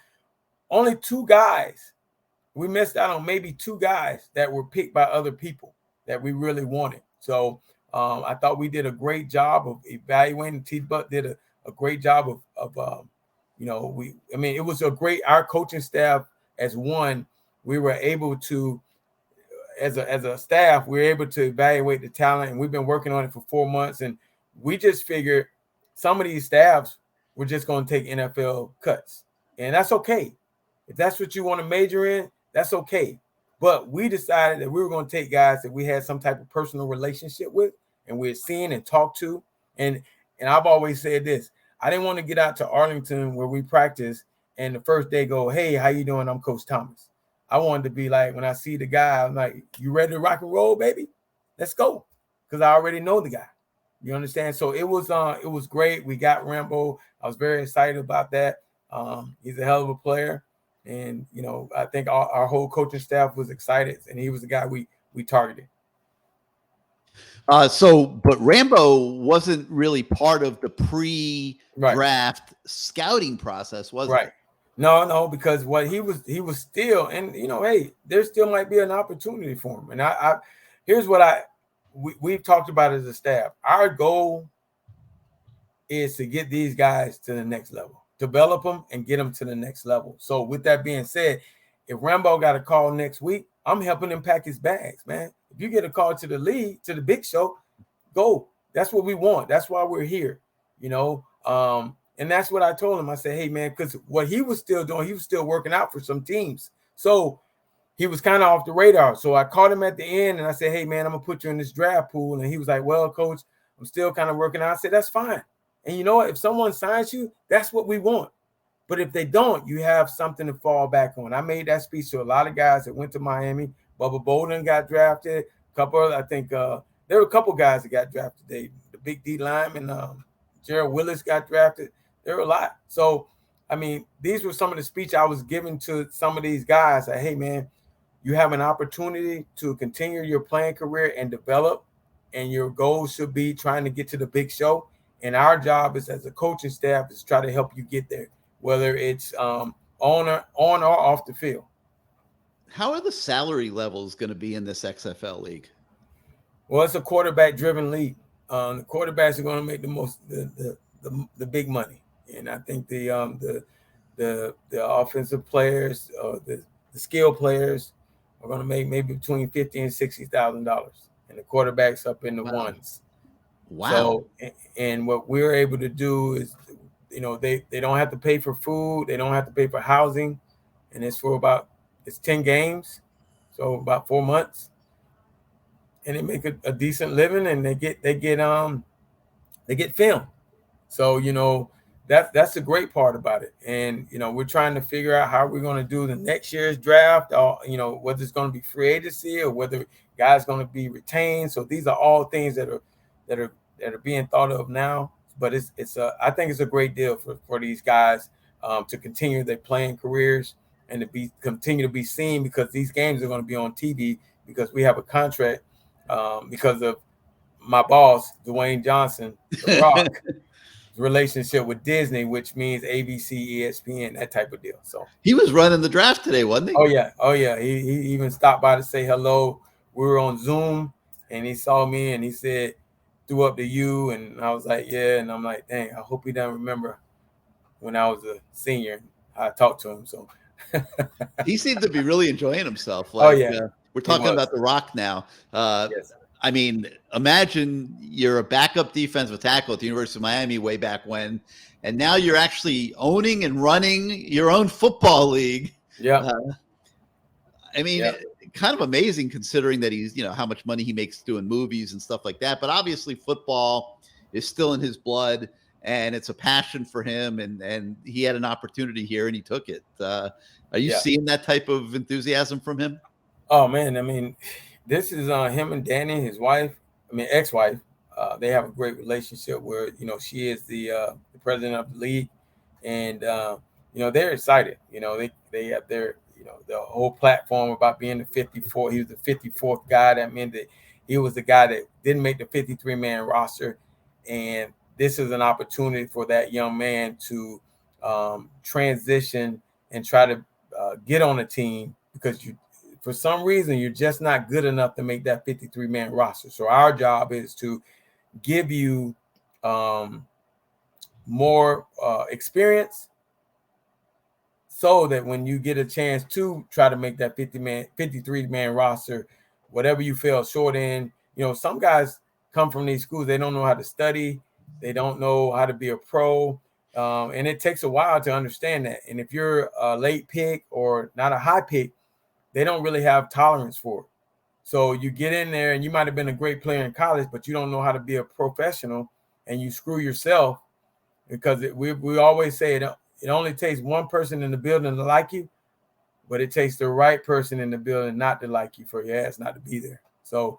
only 2 guys, we missed out on maybe 2 guys that were picked by other people that we really wanted. So I thought we did a great job of evaluating. T-Buck did a great job of it was a great, our coaching staff as one, we were able to, as a staff, we were able to evaluate the talent, and we've been working on it for 4 months. And we just figured some of these staffs were just going to take NFL cuts, and that's okay. If that's what you want to major in, that's okay. But we decided that we were going to take guys that we had some type of personal relationship with and we're seeing and talk to. And I've always said this, I didn't want to get out to Arlington where we practice and the first day go, hey, how you doing? I'm Coach Thomas. I wanted to be like, when I see the guy, I'm like, you ready to rock and roll, baby? Let's go. Because I already know the guy. You understand? So it was great. We got Rambo. I was very excited about that. He's a hell of a player. And, I think our whole coaching staff was excited, and he was the guy we targeted. But Rambo wasn't really part of the pre-draft scouting process, was it? No, because what he was still, and hey, there still might be an opportunity for him. And here's what we've talked about as a staff. Our goal is to get these guys to the next level, develop them and get them to the next level. So with that being said, if Rambo got a call next week, I'm helping him pack his bags, man. If you get a call to the league, to the big show, go. That's what we want. That's why we're here, and that's what I told him. I said, hey, man, because what he was still doing, he was still working out for some teams. So he was kind of off the radar. So I called him at the end and I said, hey, man, I'm going to put you in this draft pool. And he was like, well, coach, I'm still kind of working out. I said, that's fine. And you know what? If someone signs you, that's what we want. But if they don't, you have something to fall back on. I made that speech to a lot of guys that went to Miami. Bubba Bolden got drafted. I think there were a couple guys that got drafted. The big D lineman, Gerald Willis got drafted. There were a lot. So, I mean, these were some of the speech I was giving to some of these guys. Like, hey, man, you have an opportunity to continue your playing career and develop, and your goal should be trying to get to the big show. And our job is, as a coaching staff, is to try to help you get there, whether it's on or off the field. How are the salary levels going to be in this XFL league? Well, it's a quarterback-driven league. The quarterbacks are going to make the most the big money. And I think the offensive players, the skill players, are going to make maybe between $50,000 and $60,000, and the quarterbacks up in the ones. Wow! So, and what we're able to do is, they don't have to pay for food, they don't have to pay for housing, and it's 10 games, so about 4 months, and they make a decent living, and they get film. So, that's the great part about it. And, we're trying to figure out how we're going to do the next year's draft, or, whether it's going to be free agency or whether guys going to be retained. So these are all things that are being thought of now. But I think it's a great deal for these guys to continue their playing careers and to continue to be seen, because these games are going to be on TV, because we have a contract because of my boss, Dwayne Johnson, The Rock. Relationship with Disney, which means ABC, ESPN, that type of deal. So he was running the draft today, wasn't he? Oh yeah. He even stopped by to say hello. We were on Zoom, and he saw me and he said, "Threw up to you," and I was like, "Yeah." And I'm like, "Dang, I hope he doesn't remember when I was a senior. I talked to him." So he seemed to be really enjoying himself. We're talking about The Rock now. Yes. I mean, imagine you're a backup defensive tackle at the University of Miami way back when, and now you're actually owning and running your own football league. Yeah. Kind of amazing considering that he's, how much money he makes doing movies and stuff like that. But obviously football is still in his blood, and it's a passion for him, and he had an opportunity here and he took it. Are you seeing that type of enthusiasm from him? Oh, man. This is him and Danny, his wife, ex-wife. They have a great relationship where, she is the president of the league, and, they're excited. They have their, the whole platform about being the 54. He was the 54th guy. That meant that he was the guy that didn't make the 53-man roster. And this is an opportunity for that young man to transition and try to get on a team, because for some reason, you're just not good enough to make that 53-man roster. So our job is to give you more experience, so that when you get a chance to try to make that 53-man roster, whatever you fell short in, some guys come from these schools, they don't know how to study, they don't know how to be a pro, and it takes a while to understand that. And if you're a late pick or not a high pick, they don't really have tolerance for it. So you get in there and you might have been a great player in college, but you don't know how to be a professional, and you screw yourself, because we always say it only takes one person in the building to like you, but it takes the right person in the building not to like you for your ass not to be there. So,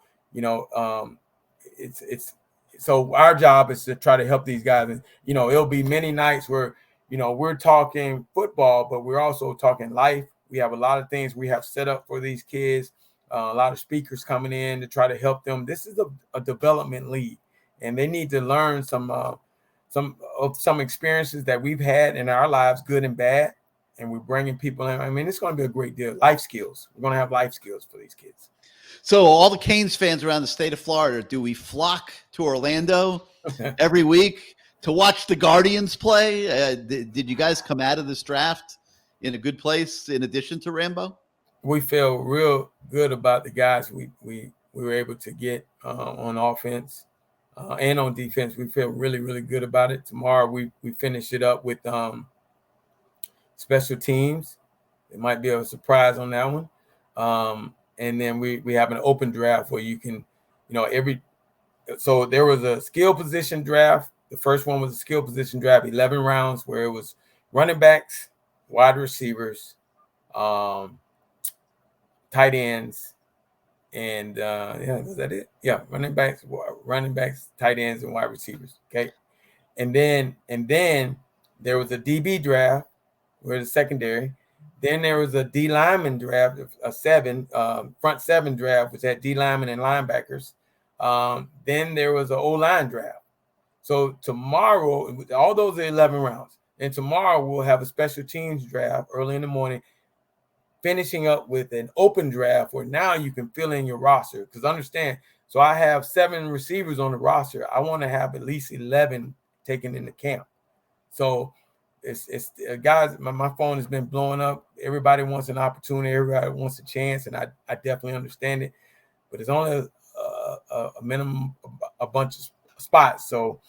it's so our job is to try to help these guys. And, it'll be many nights where, we're talking football, but we're also talking life. We have a lot of things we have set up for these kids, a lot of speakers coming in to try to help them. This is a development league, and they need to learn some experiences that we've had in our lives, good and bad. And we're bringing people in. I mean, it's going to be a great deal. Life skills. We're going to have life skills for these kids. So all the Canes fans around the state of Florida, do we flock to Orlando every week to watch the Guardians play? Did you guys come out of this draft in a good place in addition to Rambo? We feel real good about the guys we were able to get on offense and on defense. We feel really, really good about it. Tomorrow we finish it up with special teams. It might be a surprise on that one. And then we have an open draft where you can, so there was a skill position draft. The first one was a skill position draft, 11 rounds, where it was running backs, wide receivers, tight ends, and was that it? Yeah, running backs, tight ends, and wide receivers. Okay. And then there was a DB draft, where the secondary. Then there was a D lineman draft, a front seven draft, which had D linemen and linebackers. Then there was an O-line draft. So tomorrow, all those are 11 rounds. And tomorrow we'll have a special teams draft early in the morning, finishing up with an open draft where now you can fill in your roster. Because understand, so I have 7 receivers on the roster. I want to have at least 11 taken into camp. So it's guys, my phone has been blowing up. Everybody wants an opportunity. Everybody wants a chance, and I definitely understand it. But it's only a minimum, a bunch of spots. So,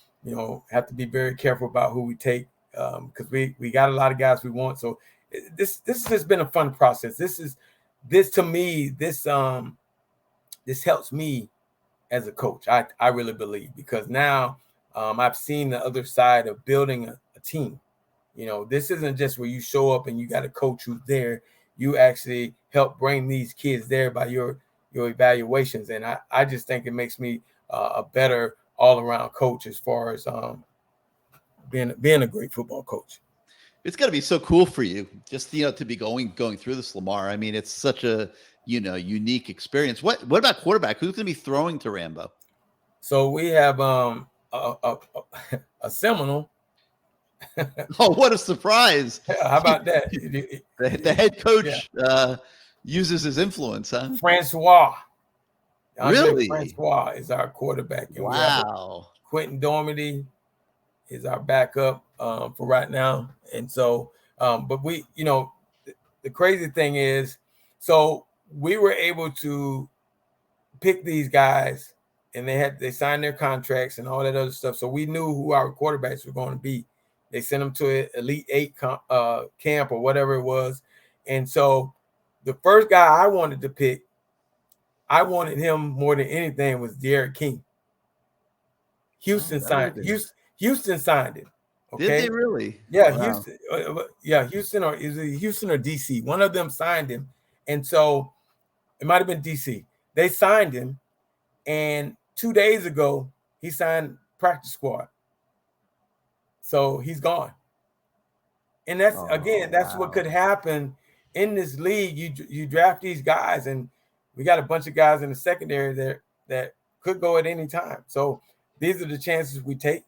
have to be very careful about who we take because we got a lot of guys we want. So this has been a fun process. This to me, this helps me as a coach. I really believe, because now I've seen the other side of building a team. This isn't just where you show up and you got a coach who's there. You actually help bring these kids there by your evaluations. And I just think it makes me a better all-around coach as far as being a great football coach. It's got to be so cool for you just, to be going through this, Lamar. I mean, it's such a, unique experience. What about quarterback? Who's going to be throwing to Rambo? So we have a Seminole. Oh, what a surprise. How about that? The head coach uses his influence, huh? Francois. Really? Francois is our quarterback. And wow. Quentin Dormady is our backup for right now. And so, but we, the crazy thing is, so we were able to pick these guys, and they signed their contracts and all that other stuff. So we knew who our quarterbacks were going to be. They sent them to an Elite 8 camp or whatever it was. And so the first guy I wanted to pick, I wanted him more than anything, was Derek King. Houston signed him. Okay? Did they really? Yeah, wow. Houston or is it Houston or DC? One of them signed him. And so it might have been DC. They signed him, and 2 days ago he signed practice squad. So he's gone. And that's what could happen in this league. You draft these guys, and we got a bunch of guys in the secondary that could go at any time. So these are the chances we take.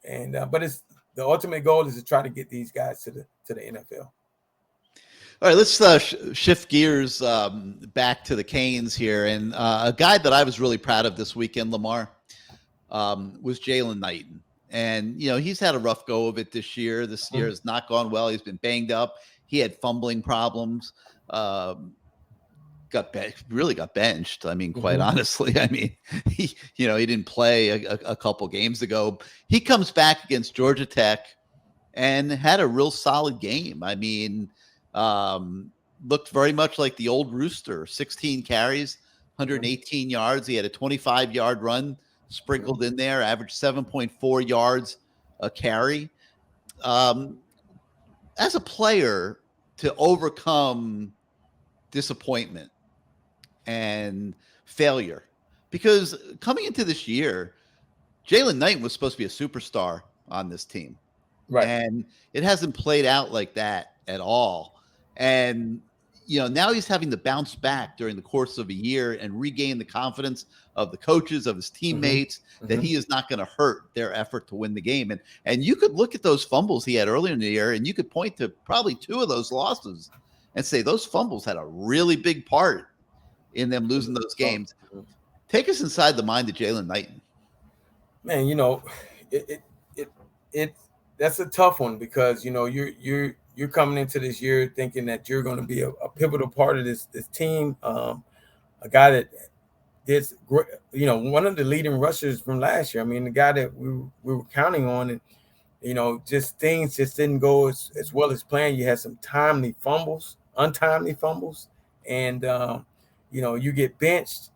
And but it's the ultimate goal is to try to get these guys to the NFL. All right, let's shift gears back to the Canes here. And a guy that I was really proud of this weekend, Lamar, was Jalen Knighton. And, he's had a rough go of it this year. This year has not gone well. He's been banged up. He had fumbling problems. Really got benched. I mean, quite honestly, I mean, he didn't play a couple games ago. He comes back against Georgia Tech and had a real solid game. I mean, looked very much like the old Rooster. 16 carries, 118 yards. He had a 25-yard run sprinkled in there, averaged 7.4 yards a carry. As a player, to overcome disappointment and failure, because coming into this year, Jalen Knighton was supposed to be a superstar on this team. Right. And it hasn't played out like that at all. And, now he's having to bounce back during the course of a year and regain the confidence of the coaches, of his teammates, that he is not going to hurt their effort to win the game. And you could look at those fumbles he had earlier in the year, and you could point to probably 2 of those losses and say those fumbles had a really big part in them losing those games. Take us inside the mind of Jalen Knighton. Man, that's a tough one because you're coming into this year thinking that you're going to be a pivotal part of this team. A guy that did great, one of the leading rushers from last year. I mean, the guy that we were counting on, and just things just didn't go as well as planned. You had some untimely fumbles, and you get benched.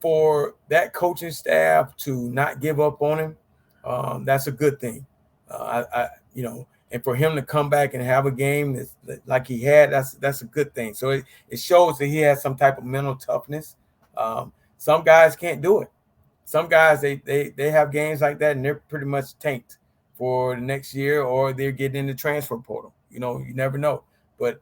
For that coaching staff to not give up on him, that's a good thing. And for him to come back and have a game like he had, that's a good thing. So it shows that he has some type of mental toughness. Some guys can't do it. Some guys they have games like that and they're pretty much tanked for the next year, or they're getting in the transfer portal. You never know. But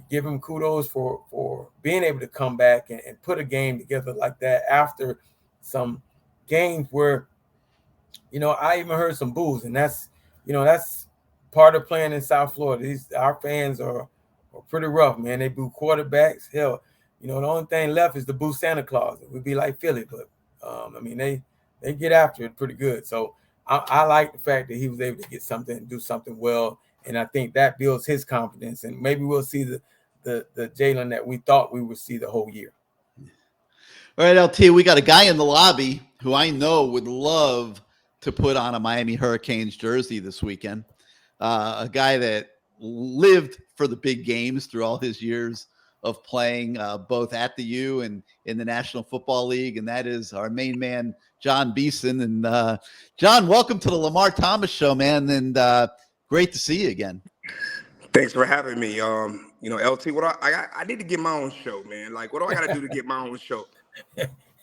give him kudos for being able to come back and put a game together like that after some games where, I even heard some boos, and that's part of playing in South Florida. Our fans are pretty rough, man. They boo quarterbacks. Hell, the only thing left is to boo Santa Claus. It would be like Philly, but they get after it pretty good. So I like the fact that he was able to get something, do something well. And I think that builds his confidence, and maybe we'll see the Jalen that we thought we would see the whole year. All right, LT, we got a guy in the lobby who I know would love to put on a Miami Hurricanes jersey this weekend. A guy that lived for the big games through all his years of playing both at the U and in the National Football League, and that is our main man, John Beeson. And John, welcome to the Lamar Thomas Show, man, and great to see you again. Thanks for having me. LT, I need to get my own show, man. Like, what do I got to do to get my own show?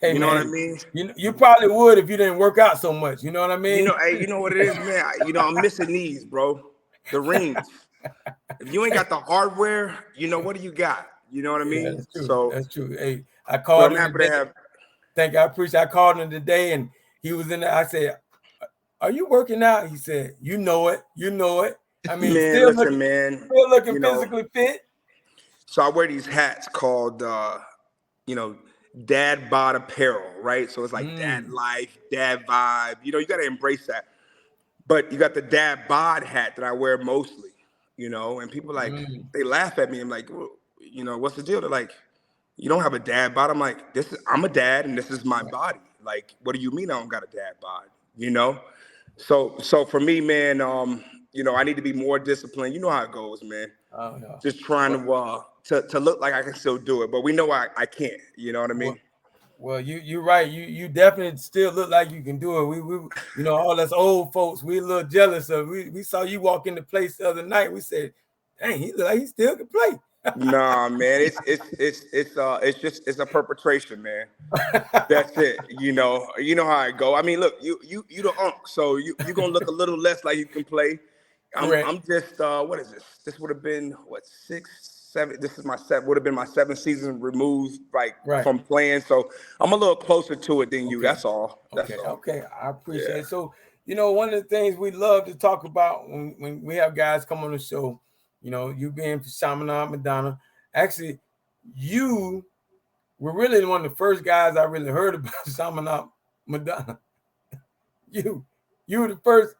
Hey, know man, what I mean? You probably would if you didn't work out so much. You know what I mean? You know what it is, man. I'm missing these, bro. The rings. If you ain't got the hardware, what do you got? You know what I mean? Yeah, that's true. So that's true. Hey, I called him today. Thank you. I appreciate. I called him today, and he was in there. I said, "Are you working out?" He said, "You know it. I mean, man, still looking physically fit." So I wear these hats called, dad bod apparel, right? So it's like dad life, dad vibe. You got to embrace that. But you got the dad bod hat that I wear mostly, and people they laugh at me. I'm like, well, what's the deal? They're like, you don't have a dad bod. I'm like, I'm a dad and this is my body. Like, what do you mean I don't got a dad bod? So for me, man, I need to be more disciplined. You know how it goes, man. Oh, no. Just trying to look like I can still do it, but we know I can't. You know what I mean? Well, you're right. You definitely still look like you can do it. We all us old folks, we a little jealous of. We saw you walk in the place the other night. We said, "Dang, he look like he still can play." Nah, man, it's a perpetration, man. That's it. You know how I go. I mean, look, you the unk, so you're gonna look a little less like you can play. I'm just what is this? This would have been 6, 7. This is would have been my 7th season removed from playing. So I'm a little closer to it than you. That's all. Okay. I appreciate it. So one of the things we love to talk about when we have guys come on the show, you being for Chaminade Madonna, actually you were really one of the first guys I really heard about Chaminade Madonna. You were the first.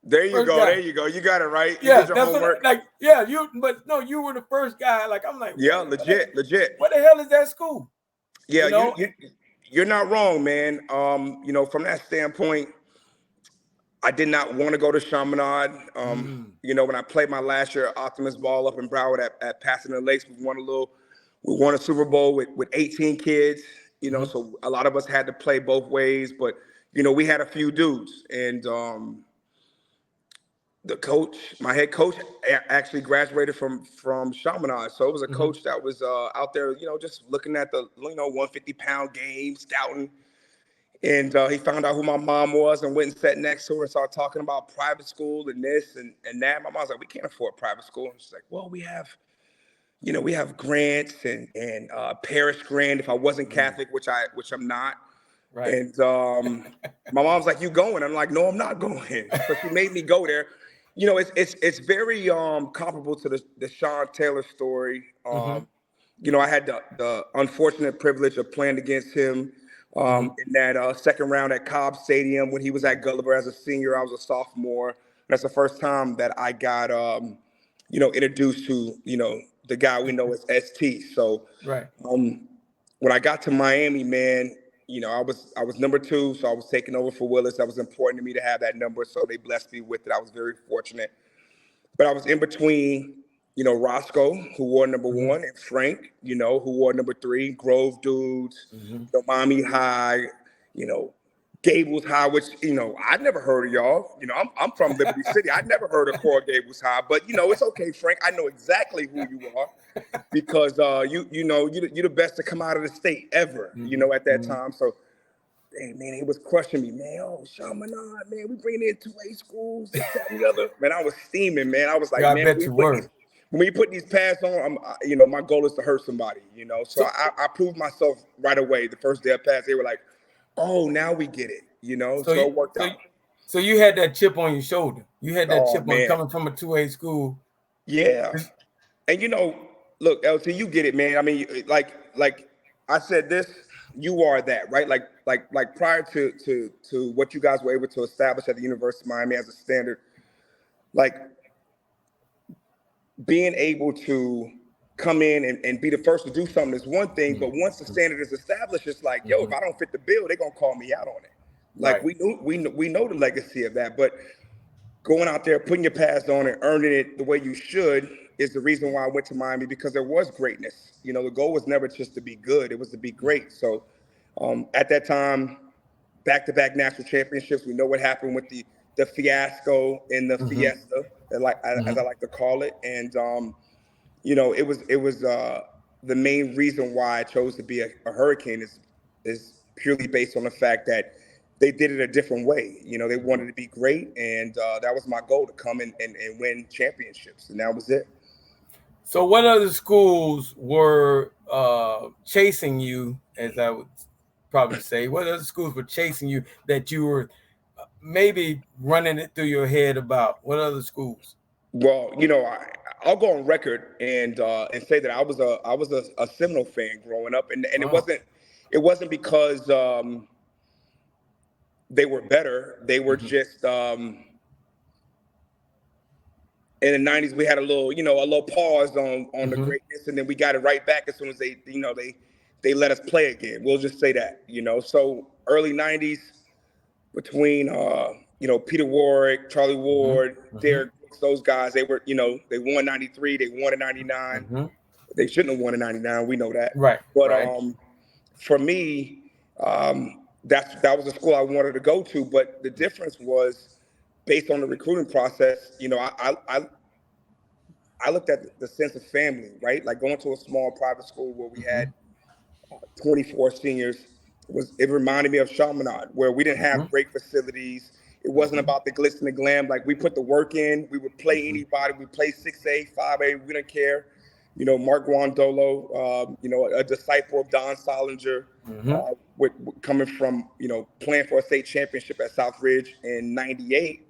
There you go. Guy. There you go. You got it right. Yeah, that's homework. You were the first guy. Like, I'm like, yeah, legit. What the hell is that school? Yeah, you're not wrong, man. From that standpoint, I did not want to go to Chaminade. When I played my last year Optimus Ball up in Broward at Pasadena Lakes, we won a Super Bowl with 18 kids. So a lot of us had to play both ways, but we had a few dudes, and my head coach actually graduated from Chaminade. So it was a coach that was out there, just looking at the 150-pound game, scouting. And he found out who my mom was and went and sat next to her and started talking about private school and this and that. My mom's like, we can't afford private school. And she's like, well, we have grants and parish grant if I wasn't Catholic, which I'm not. Right. And my mom's like, you going? I'm like, no, I'm not going. So she made me go there. It's very comparable to the Sean Taylor story. I had the unfortunate privilege of playing against him in that second round at Cobb Stadium when he was at Gulliver as a senior. I was a sophomore. That's the first time that I got introduced to the guy we know as ST. So right. When I got to Miami, man, I was number 2, so I was taking over for Willis. That was important to me to have that number, so they blessed me with it. I was very fortunate. But I was in between, Roscoe, who wore number 1, and Frank, who wore number 3, Grove dudes, Miami High, Gables High, which, I'd never heard of y'all. I'm from Liberty City. I'd never heard of Coral Gables High, but, it's okay, Frank. I know exactly who you are because, you're the best to come out of the state ever, at that time. So, hey, man, he was crushing me, man. Oh, Chaminade, man, we bringing in 2A schools, this, that, and the other. Man, I was steaming, man. I was like, man, when we put these pads on, my goal is to hurt somebody, So I proved myself right away. The first day of pads, they were like, oh, now we get it, So it worked out. So you had that chip on your shoulder. You had that chip on coming from a 2A school. Yeah. And, look, LT, you get it, man. I mean, like I said this, you are that, right? Like prior to what you guys were able to establish at the University of Miami as a standard, like being able to come in and be the first to do something is one thing, but once the standard is established, it's like, yo, if I don't fit the bill, they're gonna call me out on it. Like we know the legacy of that, but going out there, putting your pads on and earning it the way you should is the reason why I went to Miami, because there was greatness. The goal was never just to be good, it was to be great. So at that time, back-to-back national championships, we know what happened with the fiasco and the fiesta, as I like to call it. And it was the main reason why I chose to be a Hurricane is purely based on the fact that they did it a different way. They wanted to be great, and that was my goal, to come and win championships, and that was it. So what other schools were chasing you, as I would probably say? What other schools were chasing you that you were maybe running it through your head about? What other schools? Well, I'll go on record and say that I was a Seminole fan growing up, and it wasn't because they were better. They were just in the 90s, we had a little pause on the greatness, and then we got it right back as soon as they let us play again. We'll just say that, So early 90s, between Peter Warwick, Charlie Ward, Derek Brooks, those guys, they were they won 93, they won in 99. They shouldn't have won in 99. We know that, right? But for me, that was the school I wanted to go to. But the difference was, based on the recruiting process, I looked at the sense of family, right? Like going to a small private school where we had 24 seniors, it reminded me of Chaminade, where we didn't have great facilities. It wasn't about the glitz and the glam. Like, we put the work in. We would play anybody. We play 6A, 5A. We didn't care. Mark Guandolo, a disciple of Don Solinger, coming from, playing for a state championship at South Ridge in 98,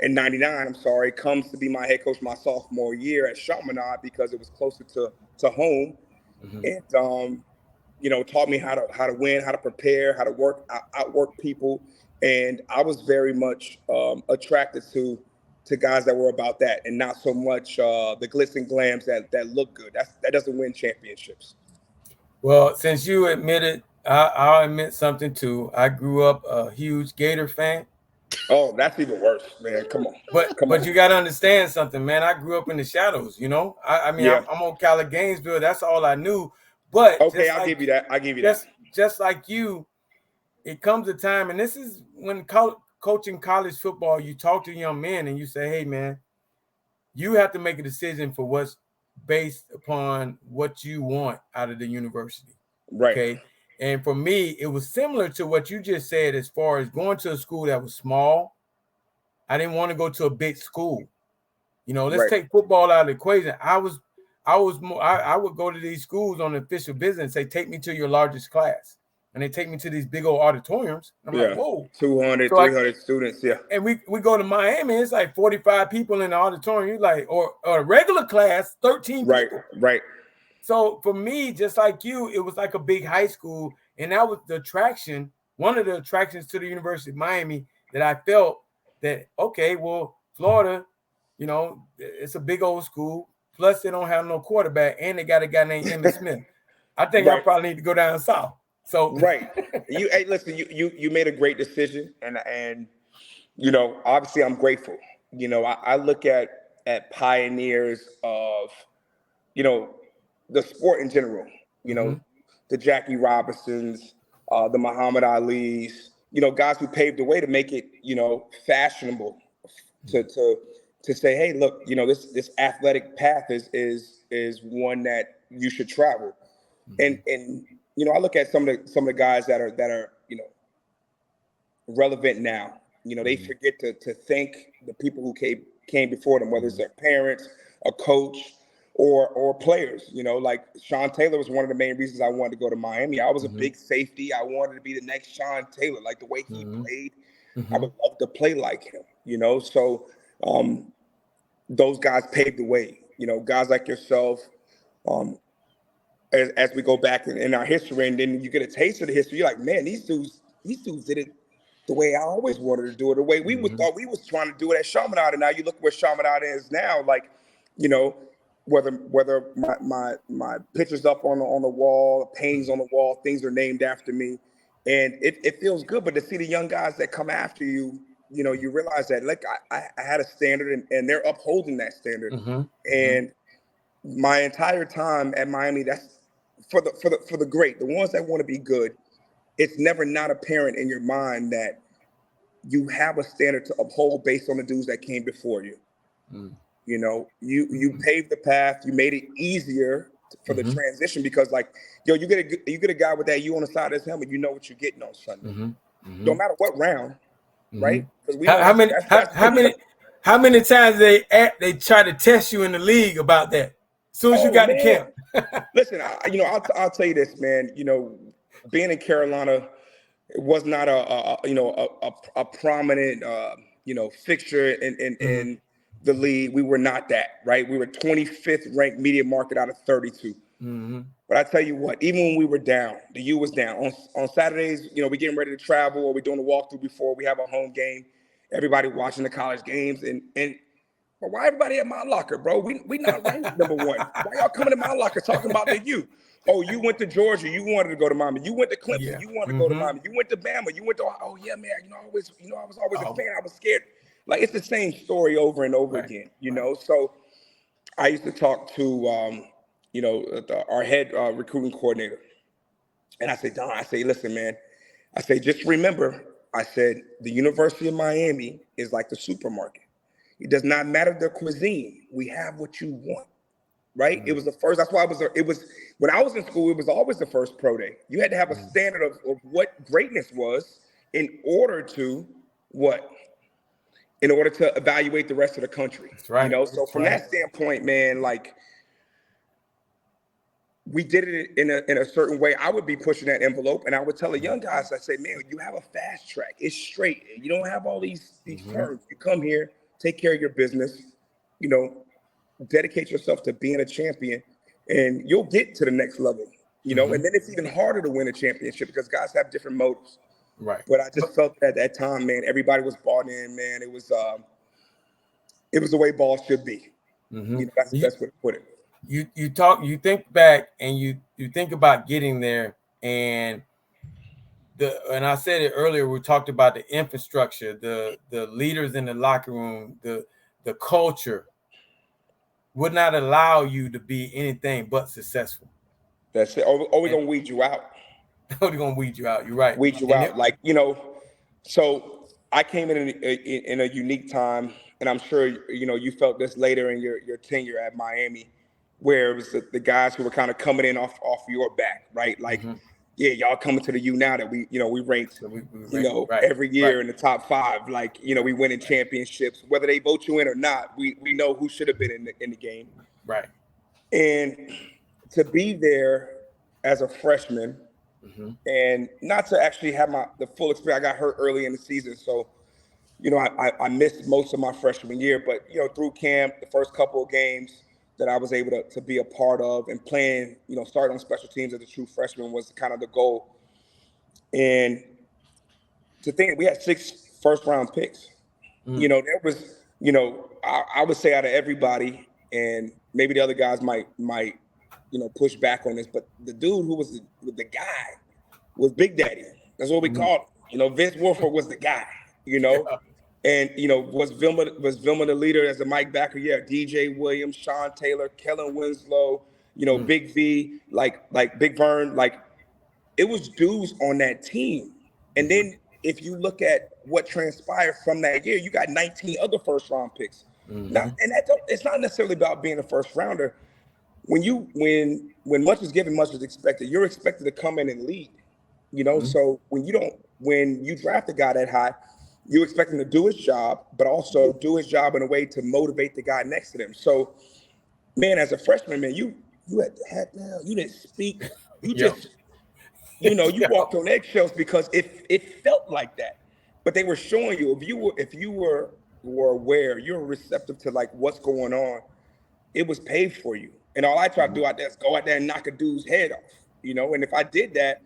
in 99, I'm sorry, comes to be my head coach my sophomore year at Chaminade because it was closer to home. And, taught me how to win, how to prepare, how to outwork people. And I was very much attracted to guys that were about that, and not so much the glitz and glams that look good. That doesn't win championships. Well, since you admitted, I'll admit something too. I grew up a huge Gator fan. Oh, that's even worse, man. Come on. But you got to understand something, man. I grew up in the shadows, I mean, I'm on Cali Gainesville. That's all I knew. But okay, I'll give you that. Just like you, it comes a time, and this is when coaching college football, you talk to young men and you say, hey, man, you have to make a decision for what's based upon what you want out of the university. Right. Okay. And for me, it was similar to what you just said as far as going to a school that was small. I didn't want to go to a big school. Let's take football out of the equation. I would go to these schools on the official visit and say, take me to your largest class. And they take me to these big old auditoriums. And I'm like, whoa. 200, 300 students, And we go to Miami, it's like 45 people in the auditorium. You're like, or a regular class, 13 people. Right. So for me, just like you, it was like a big high school. And that was the attraction, one of the attractions to the University of Miami that I felt that, okay, well, Florida, it's a big old school. Plus, they don't have no quarterback, and they got a guy named Emmitt Smith. I think I probably need to go down south. So Hey, listen, you made a great decision, and obviously I'm grateful. I look at pioneers of the sport in general. The Jackie Robinsons, the Muhammad Alis. Guys who paved the way to make it fashionable to say, hey, look, this athletic path is one that you should travel. And I look at some of the guys that are relevant now. They forget to thank the people who came before them, whether it's their parents, a coach, or players. Like Sean Taylor was one of the main reasons I wanted to go to Miami. I was a big safety. I wanted to be the next Sean Taylor, like the way he played. I would love to play like him. So those guys paved the way. Guys like yourself. As we go back in our history, and then you get a taste of the history, you're like, man, these dudes did it the way I always wanted to do it, the way we thought we was trying to do it at Chaminade. And now you look where Chaminade is now. Like, whether my picture's up on the wall, paintings on the wall, things are named after me, and it feels good. But to see the young guys that come after you, you realize that like I had a standard, and they're upholding that standard. And my entire time at Miami, that's for the great, the ones that want to be good. It's never not apparent in your mind that you have a standard to uphold based on the dudes that came before you. You paved the path. You made it easier for the transition, because like, you get a guy with that you on the side of his helmet, you know what you're getting on Sunday. No matter what round, right? How many times they try to test you in the league about that? As soon as you got to camp. Listen, I'll tell you this, man. Being in Carolina, it was not a prominent fixture in the league. We were not that, right? We were 25th ranked media market out of 32. But I tell you what, even when we were down, the U was down. On Saturdays, we getting ready to travel, or we're doing a walkthrough before we have a home game. Everybody watching the college games, and why everybody at my locker, bro? We not ranked number one. Why y'all coming to my locker talking about the U? Oh, you went to Georgia, you wanted to go to Miami. You went to Clemson, you wanted to go to Miami. You went to Bama, you went to I was always a fan. I was scared. Like, it's the same story over and over again, So I used to talk to our head recruiting coordinator, and I said, Don, listen, man, just remember, the University of Miami is like the supermarket. It does not matter the cuisine. We have what you want, right? It was the first. That's why it was when I was in school. It was always the first pro day. You had to have a standard of what greatness was in order to evaluate the rest of the country. That's right. So from that standpoint, man, like, we did it in a certain way. I would be pushing that envelope, and I would tell the young guys, I say, man, you have a fast track. It's straight. You don't have all these terms. You come here, take care of your business, dedicate yourself to being a champion, and you'll get to the next level, and then it's even harder to win a championship because guys have different motives. Right. But I just felt at that time, man, everybody was bought in, man. It was the way ball should be. That's the best way to put it. You think back and you think about getting there, and I said it earlier, we talked about the infrastructure, the leaders in the locker room, the culture would not allow you to be anything but successful. That's it. Or we're gonna weed you out. They're gonna weed you out. You're right. Weed you out. So I came in a unique time, and I'm sure you felt this later in your tenure at Miami, where it was the guys who were kind of coming in off your back, right? Like yeah, y'all coming to the U now that we ranked, every year in the top 5. Like, we winning championships. Whether they vote you in or not, we know who should have been in the game. Right. And to be there as a freshman, and not to actually have the full experience. I got hurt early in the season, so I missed most of my freshman year. But through camp, the first couple of games that I was able to be a part of and playing, starting on special teams as a true freshman was kind of the goal. And to think we had 6 first-round picks. There was, I would say out of everybody, and maybe the other guys might push back on this, but the dude who was the guy was Big Daddy. That's what we called him. Vince Wilfork was the guy, And was Vilma the leader as a Mike backer? Yeah, DJ Williams, Sean Taylor, Kellen Winslow, Big V, like Big Vern, like it was dudes on that team. And then if you look at what transpired from that year, you got 19 other first round picks. Now, and it's not necessarily about being a first rounder. When much is given, much is expected. You're expected to come in and lead. So when you draft a guy that high, you expect him to do his job, but also do his job in a way to motivate the guy next to him. So, man, as a freshman, man, you didn't speak. You just, you walked on eggshells because it felt like that. But they were showing you if you were aware, you're receptive to like what's going on. It was paid for you, and all I try to do out there is go out there and knock a dude's head off. And if I did that,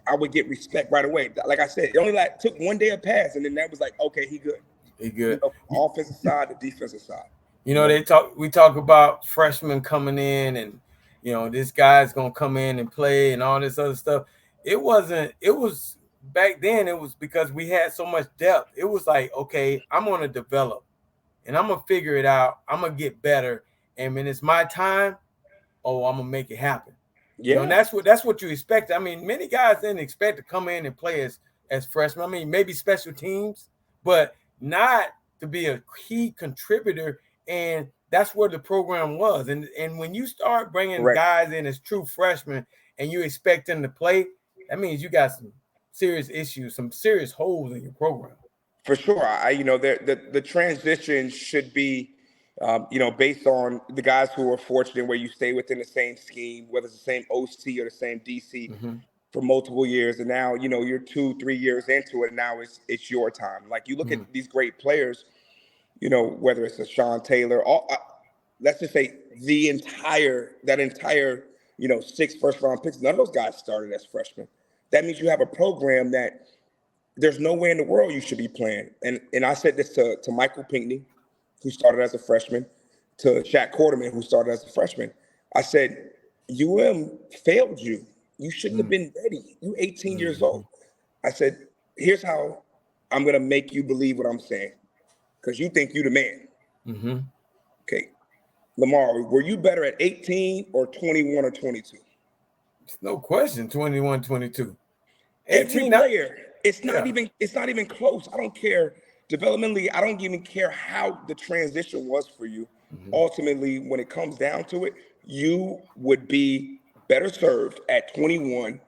I would get respect right away. Like I said, it only took one day of pass, and then that was like, okay, he good. He good. Offensive side, the defensive side. We talk about freshmen coming in, and this guy's gonna come in and play and all this other stuff. It was back then. It was because we had so much depth. It was like, okay, I'm gonna develop, and I'm gonna figure it out. I'm gonna get better, and when it's my time, I'm gonna make it happen. Yeah, and that's what you expect. I mean, many guys didn't expect to come in and play as freshmen. I mean, maybe special teams, but not to be a key contributor. And that's where the program was. And when you start bringing guys in as true freshmen and you expect them to play, that means you got some serious issues, some serious holes in your program. For sure. The transition should be based on the guys who are fortunate where you stay within the same scheme, whether it's the same OC or the same DC for multiple years. And now, you're 2-3 years into it. And now it's your time. Like you look at these great players, whether it's a Sean Taylor, let's just say that entire 6 first round picks, none of those guys started as freshmen. That means you have a program that there's no way in the world you should be playing. And I said this to Michael Pinckney, who started as a freshman, to Shaq Quarterman, who started as a freshman. I said, failed you. You shouldn't have been ready. You're 18 years old. I said, here's how I'm going to make you believe what I'm saying, because you think you're the man. Okay. Lamar, were you better at 18 or 21 or 22? No question, 21, 22. Every player, it's not even close. I don't care. Developmentally, I don't even care how the transition was for you. Ultimately, when it comes down to it, you would be better served at 21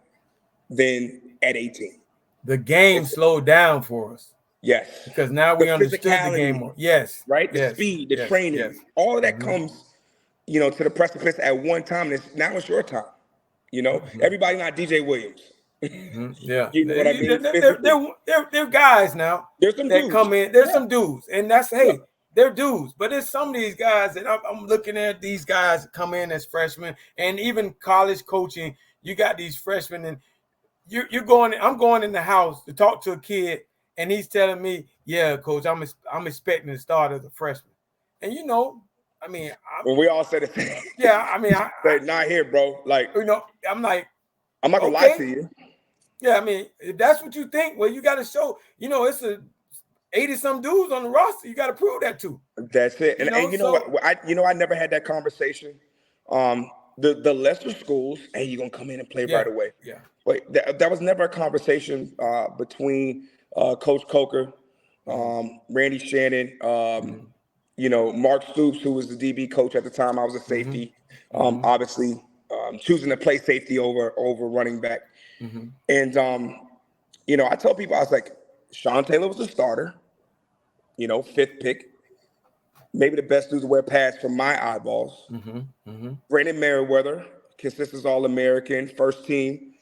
than at 18. The game slowed down for us. Yes. Because now we understood the game more. Yes. Right? The speed, the training, all of that comes, to the precipice at one time. Now it's your time. Everybody not DJ Williams. Yeah. You know what I mean? They're guys now. There's some dudes. Come in. There's some dudes. And that's, they're dudes. But there's some of these guys that I'm looking at, these guys come in as freshmen, and even college coaching, you got these freshmen, and I'm going in the house to talk to a kid, and he's telling me, yeah, coach, I'm expecting to start as a freshman. And when we all said it. Yeah, I mean, not here, bro. Like, I'm like, I'm not gonna lie to you. Yeah, I mean, if that's what you think, well, you got to show. It's a 80-some dudes on the roster. You got to prove that too. That's it. And what? I never had that conversation. The lesser schools, hey, you're gonna come in and play right away. Yeah. But that was never a conversation between Coach Coker, Randy Shannon, Mark Stoops, who was the DB coach at the time. I was a safety. Obviously, choosing to play safety over running back. Mm-hmm. And, I tell people, I was like, Sean Taylor was a starter, 5th pick, maybe the best dude to wear pads from my eyeballs. Mm-hmm. Mm-hmm. Brandon Merriweather, consistent All-American, first team,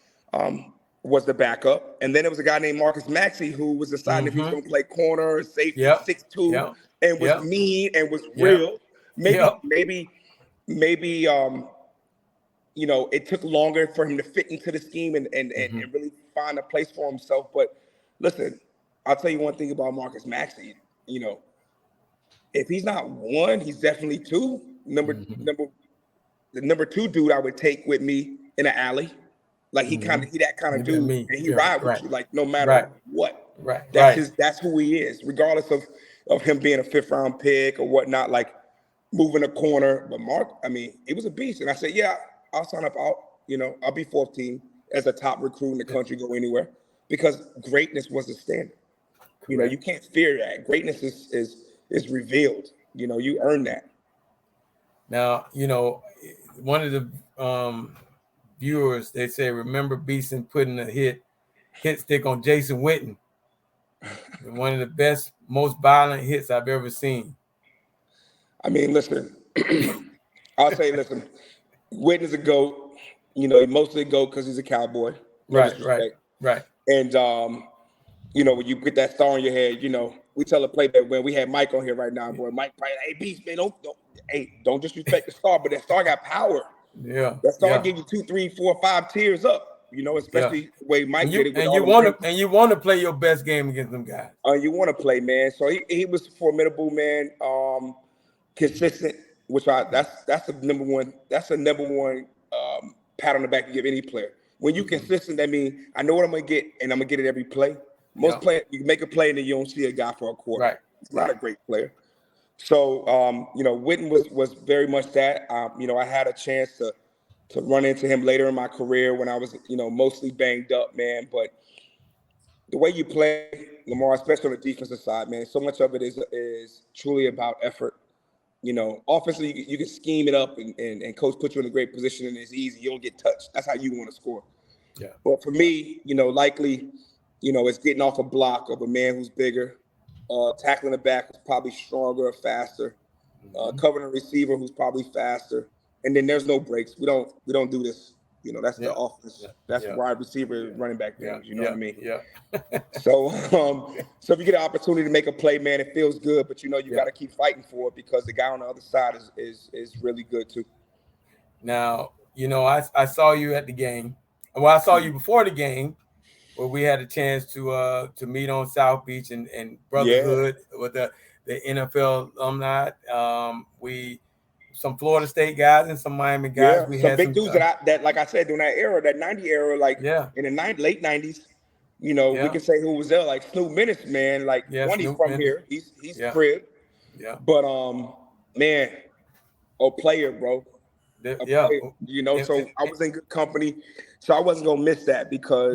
was the backup. And then there was a guy named Marcus Maxey who was deciding if he was going to play corner, safety, 6'2", and was mean and was real. Maybe, it took longer for him to fit into the scheme and really find a place for himself. But listen, I'll tell you one thing about Marcus Maxey. If he's not 1, he's definitely 2. The number 2 dude I would take with me in an alley. Like he that kind of dude, and he ride with you like no matter what. That's who he is, regardless of him being a 5th round pick or whatnot. Like moving a corner, but Mark, he was a beast, and I said, yeah, I'll sign up. I'll be 4th team as a top recruit in the country, go anywhere, because greatness was the standard. You can't fear that. Greatness is revealed. You earn that. Now, one of the viewers, they say, remember Beeson putting a hit stick on Jason Witten. One of the best, most violent hits I've ever seen. Listen, I'll say, Witten is a GOAT. He's mostly a GOAT because he's a Cowboy. Right. And, when you get that star on your head, we tell a play that when we had Mike on here right now, boy, Mike probably, hey, Beast, man, don't disrespect the star, but that star got power. Yeah. That star give you 2, 3, 4, 5 tiers up, especially the way Mike did it. And you want to play your best game against them guys. You want to play, man. So he was formidable, man. Consistent, which that's a number one pat on the back to give any player. When you consistent, that means I know what I'm gonna get, and I'm gonna get it every play. Most players, you can make a play and then you don't see a guy for a quarter. Right. He's not a great player. So Witten was very much that. I had a chance to run into him later in my career when I was, mostly banged up, man. But the way you play, Lamar, especially on the defensive side, man, so much of it is truly about effort. Offensively, you can scheme it up and coach put you in a great position and it's easy. You don't get touched. That's how you want to score. Yeah. But for me, likely, it's getting off a block of a man who's bigger, tackling the back who's probably stronger or faster, covering a receiver who's probably faster. And then there's no breaks. We don't do this. That's the offense. That's wide receiver, running back things. You know what I mean? Yeah. So if you get an opportunity to make a play, man, it feels good. But you got to keep fighting for it because the guy on the other side is really good too. Now, I saw you at the game. Well, I saw you before the game, where we had a chance to meet on South Beach and brotherhood with the NFL alumni. Some Florida State guys and some Miami guys. Yeah, we had big dudes that, like I said, during that era, that 90 era, in the late 90s, we can say who was there, like Snoop Menace, man. Like one, he's from here. He's crib. Yeah. But man, player, bro. Player, so I was in good company. So I wasn't gonna miss that because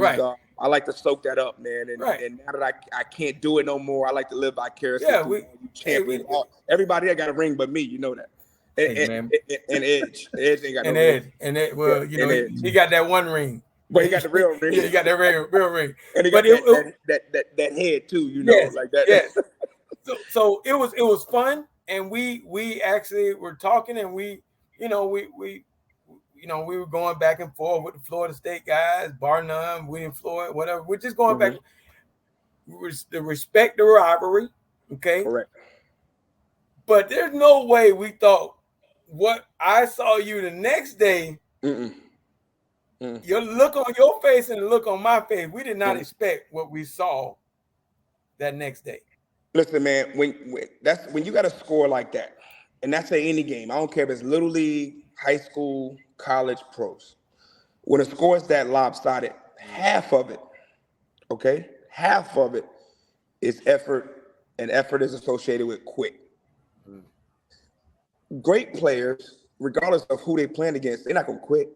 I like to soak that up, man. And now that I can't do it no more, I like to live vicariously. Yeah, everybody that got a ring but me, you know that. And Edge ain't got no ring. He got that one ring. But he got the real ring. He got that real ring. And he got that head too, like that. Yes. So it was fun, and we actually were talking, and we were going back and forth with the Florida State guys, bar none, William Floyd, whatever. We're just going back. To respect the rivalry, okay? Correct. But there's no way we thought what I saw you the next day. Your look on your face and the look on my face, we did not expect what we saw that next day. Listen, man, when you got a score like that, and that's any game. I don't care if it's little league, high school, college, pros. When a score is that lopsided, half of it is effort, and effort is associated with quick. Great players, regardless of who they playing against, they're not gonna quit.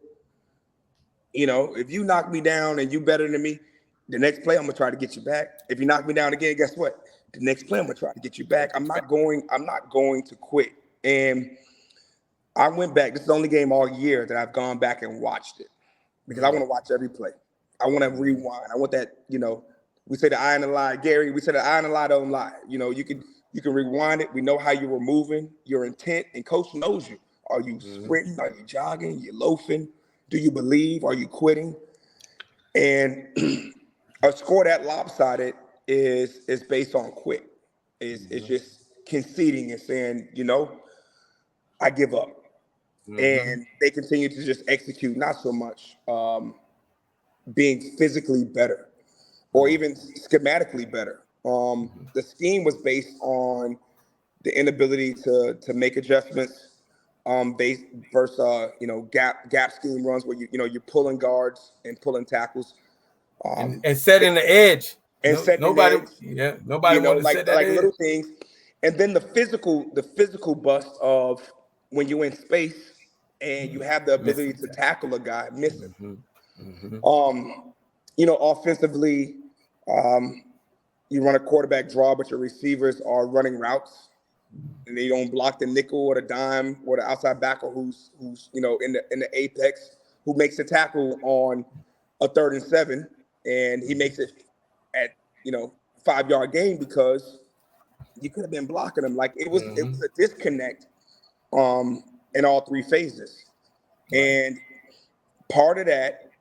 If you knock me down and you better than me, the next play I'm gonna try to get you back. If you knock me down again, guess what? The next play I'm gonna try to get you back. I'm not going to quit. And I went back. This is the only game all year that I've gone back and watched it because I want to watch every play. I want to rewind. I want that, we say the eye and the lie. Gary, we say the eye and the lie don't lie. You can rewind it. We know how you were moving, your intent, and coach knows you. Are you sprinting? Are you jogging? You loafing? Do you believe? Are you quitting? And a score that lopsided is based on quit. It's just conceding and saying, I give up. And they continue to just execute, not so much being physically better or even schematically better. The scheme was based on the inability to make adjustments based versus gap scheme runs where you're pulling guards and pulling tackles and setting the edge. And nobody wanted to set that edge. Little things. And then the physical bust of when you're in space and you have the ability to tackle a guy missing. Offensively, you run a quarterback draw, but your receivers are running routes, and they don't block the nickel or the dime or the outside backer who's in the apex, who makes the tackle on a 3rd and 7, and he makes it at 5-yard gain because you could have been blocking him. Like it was a disconnect in all 3 phases. And part of that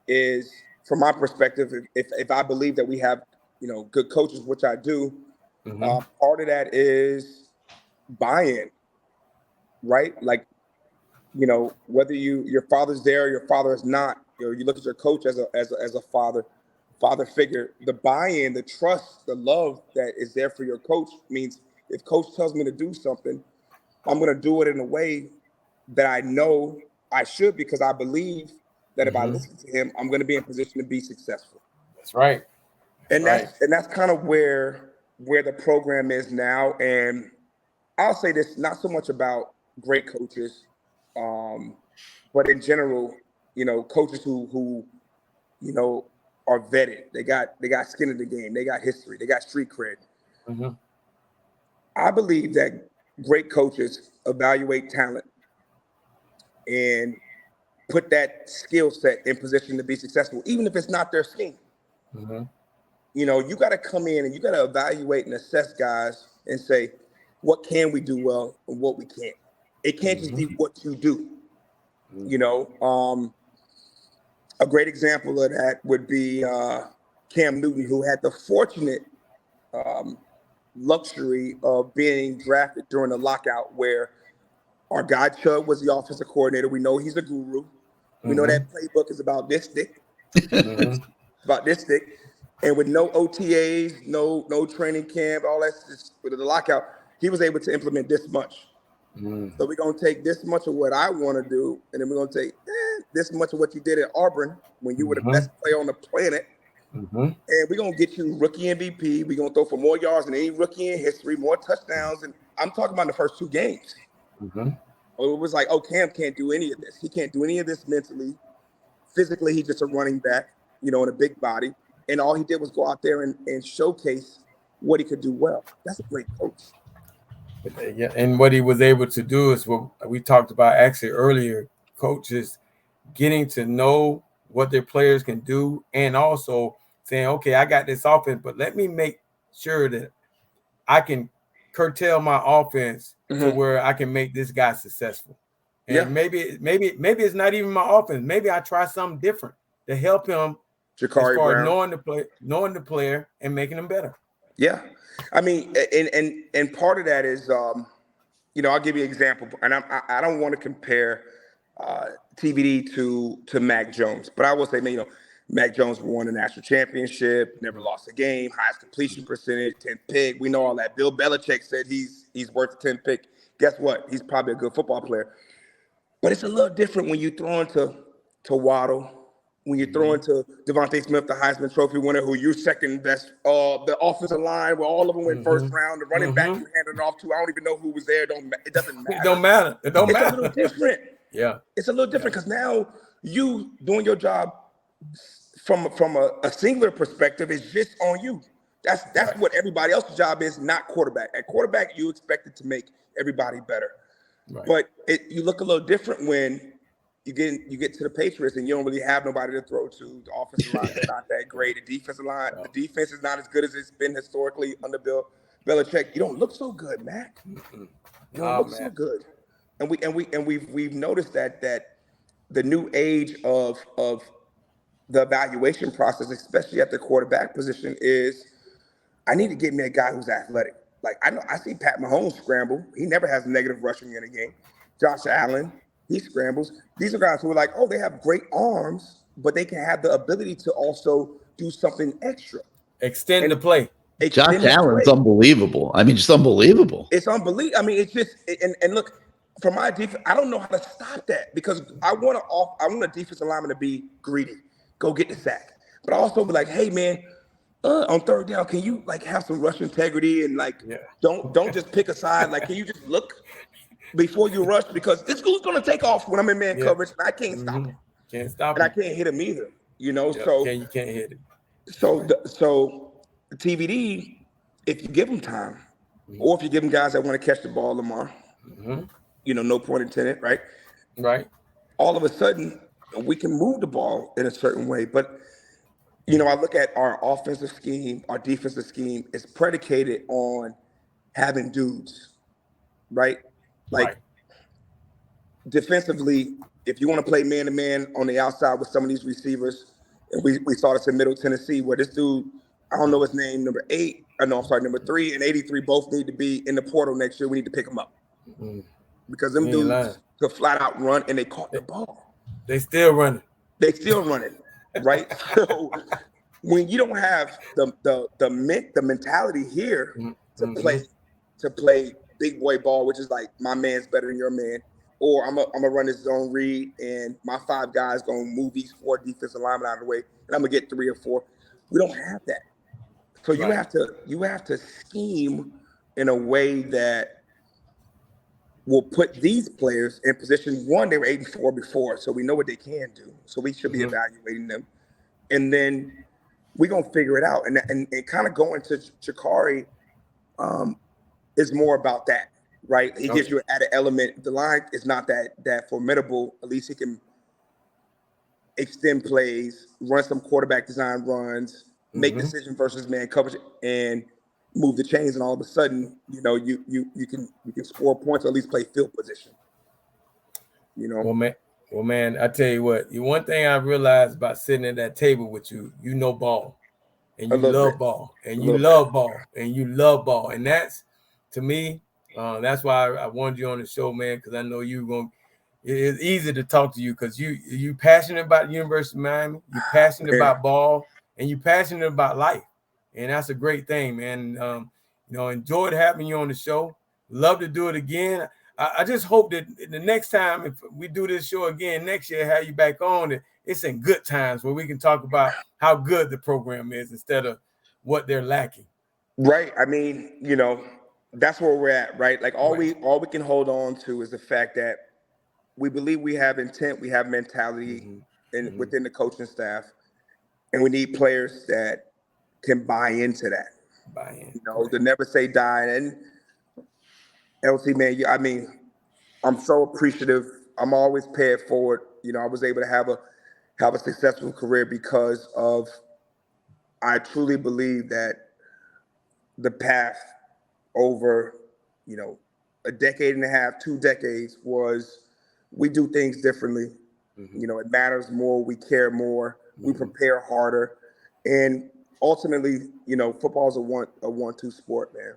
is, from my perspective, if I believe that we have, good coaches, which I do, part of that is buy-in, right? Like, whether your father's there or your father is not, you look at your coach as a father figure, the buy-in, the trust, the love that is there for your coach means if coach tells me to do something, I'm going to do it in a way that I know I should, because I believe that if I listen to him, I'm going to be in position to be successful. That's right. That's kind of where the program is now. And I'll say this, not so much about great coaches, but in general, coaches who are vetted. They got skin in the game. They got history. They got street cred. I believe that great coaches evaluate talent and put that skill set in position to be successful, even if it's not their scheme. You got to come in and you got to evaluate and assess guys and say, what can we do well and what we can't. It can't just be what you do. A great example of that would be Cam Newton, who had the fortunate luxury of being drafted during the lockout, where our guy Chubb was the offensive coordinator. We know he's a guru. We know that playbook is about this thick. About this thick. And with no OTAs, no training camp, all that, with the lockout, he was able to implement this much. So we're going to take this much of what I want to do, and then we're going to take this much of what you did at Auburn when you were the best player on the planet. And we're going to get you rookie MVP. We're going to throw for more yards than any rookie in history, more touchdowns. And I'm talking about the first 2 games. It was like, Cam can't do any of this. He can't do any of this mentally. Physically, he's just a running back, in a big body. And all he did was go out there and showcase what he could do well. That's a great coach. Yeah, and what he was able to do is what we talked about actually earlier, coaches getting to know what their players can do, and also saying, okay, I got this offense, but let me make sure that I can curtail my offense to where I can make this guy successful. And maybe it's not even my offense. Maybe I try something different to help him Jakari as far as Brown. knowing the player and making him better. Yeah. I mean, and part of that is, I'll give you an example, and I don't want to compare TVD to Mac Jones, but I will say, Mac Jones won a national championship, never lost a game, highest completion percentage, 10th pick. We know all that. Bill Belichick said he's worth a 10th pick. Guess what? He's probably a good football player. But it's a little different when you throw into Waddle, when you throw into Devontae Smith, the Heisman Trophy winner, who you're second best, the offensive line where all of them went first round, the running back you handed it off to, I don't even know who was there. It doesn't matter. It don't matter. It's a little different. Yeah. It's a little different because now you doing your job from a singular perspective is just on you. That's what everybody else's job is, not quarterback. At quarterback, you expect it to make everybody better. Right. But you look a little different when you get to the Patriots and you don't really have nobody to throw to. The offensive line is not that great. The defensive line, the defense is not as good as it's been historically under Bill Belichick. You don't look so good, Mac. You don't look so good. And we've noticed that the new age of the evaluation process, especially at the quarterback position, is I need to get me a guy who's athletic. Like I see Pat Mahomes scramble. He never has negative rushing in a game. Josh Allen, he scrambles. These are guys who are like, oh, they have great arms, but they can have the ability to also do something extra. Extend the play. Josh Allen's unbelievable. I mean, just unbelievable. It's unbelievable. I mean, it's just and look, for my defense, I don't know how to stop that because I want a defensive lineman to be greedy, go get the sack, but also be like, hey man, on third down, can you like have some rush integrity and like don't just pick a side. Like, can you just look before you rush because this dude's gonna take off when I'm in man coverage and I can't stop him. Can't stop and him. I can't hit him either. You know, so you can't hit it. So TVD, if you give them time, or if you give them guys that want to catch the ball, Lamar, you know, no point intended, right? Right. All of a sudden, we can move the ball in a certain way. But, you know, I look at our offensive scheme, our defensive scheme is predicated on having dudes, right? Like defensively, if you want to play man-to-man on the outside with some of these receivers, and we saw this in Middle Tennessee where this dude, I don't know his name, number 3 and 83 both need to be in the portal next year. We need to pick them up because them dudes could flat out run and they caught the ball. They still running. Right? So when you don't have the mentality here to play big boy ball, which is like my man's better than your man, or I'm gonna run this zone read and my 5 guys gonna move these 4 defensive linemen out of the way and I'm gonna get 3 or 4. We don't have that. So you have to scheme in a way that will put these players in position. One, they were 8-4 before, so we know what they can do. So we should be evaluating them. And then we're gonna figure it out. And kind of going to Chikari is more about that, right? He gives you an added element. The line is not that formidable. At least he can extend plays, run some quarterback design runs, make decision versus man coverage, and move the chains. And all of a sudden, you know, you can score points or at least play field position. You know. Well, man, I tell you what. One thing I realized about sitting at that table with you, you know ball, and you love ball, and you love ball, and you love ball, and that's to me. That's why I wanted you on the show, man, because I know you're going. It's easy to talk to you because you passionate about the University of Miami, you're passionate about ball, and you're passionate about life, and that's a great thing, man. You know, enjoyed having you on the show. Love to do it again. I just hope that the next time if we do this show again next year, have you back on, it's in good times where we can talk about how good the program is instead of what they're lacking. Right. I mean, you know, that's where we're at, right? Like all we can hold on to is the fact that we believe we have intent, we have mentality within the coaching staff, and we need players that can buy into that. You know, to never say die. And LC, man, I mean, I'm so appreciative. I'm always paying it forward. You know, I was able to have a successful career because of, I truly believe that the path over, you know, a decade and a half, 2 decades was we do things differently. You know, it matters more. We care more. We prepare harder. And ultimately, you know, football is a 1-2 sport, man.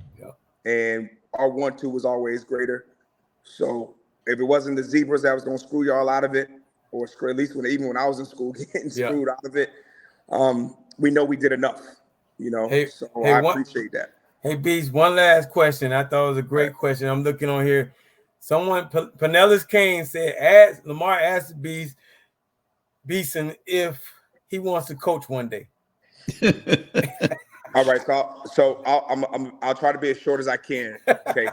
And our 1-2 was always greater. So if it wasn't the Zebras that was going to screw y'all out of it, or at least even when I was in school getting screwed out of it, we know we did enough, you know. I appreciate that. Hey, Beast, one last question. I thought it was a great question. I'm looking on here. Someone, Pinellas Kane said, Lamar asked Beeson if he wants to coach one day. All right, so I'll try to be as short as I can. Okay.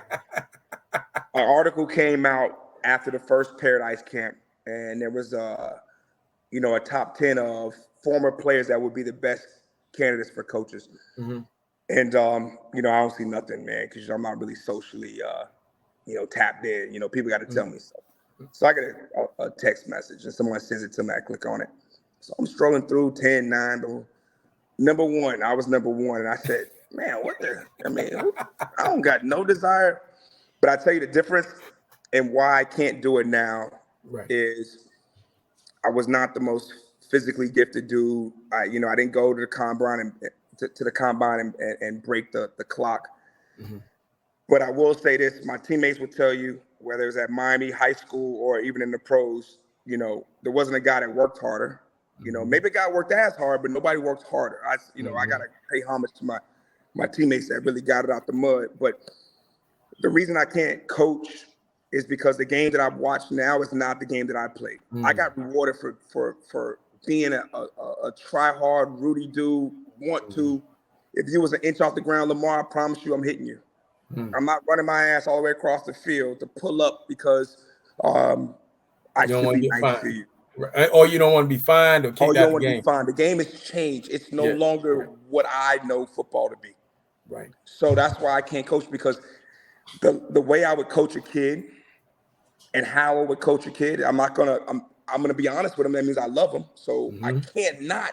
An article came out after the first Paradise Camp, and there was a top 10 of former players that would be the best candidates for coaches. And you know, I don't see nothing, man, because I'm not really socially tapped in. People got to tell me so. So I get a text message and someone sends it to me. I click on it. So I'm strolling through 10, 9, but number one. I was number one. And I said, man, I don't got no desire. But I tell you the difference and why I can't do it now is I was not the most physically gifted dude. I didn't go to the combine and break the clock. Mm-hmm. But I will say this, my teammates will tell you, whether it's at Miami, high school, or even in the pros, there wasn't a guy that worked harder. Maybe a guy worked as hard, but nobody worked harder. I got to pay homage to my teammates that really got it out the mud. But the reason I can't coach is because the game that I've watched now is not the game that I played. I got rewarded for being a try-hard, Rudy dude, if you was an inch off the ground, Lamar, I promise you I'm hitting you. I'm not running my ass all the way across the field to pull up because I should be nice to you. Right. Or you don't want to be fined or kicked out the game. You don't want to be fined. The game has changed. It's no longer what I know football to be. Right. So that's why I can't coach, because the way I would coach a kid and how I would coach a kid, I'm gonna be honest with him. That means I love him. So I can't not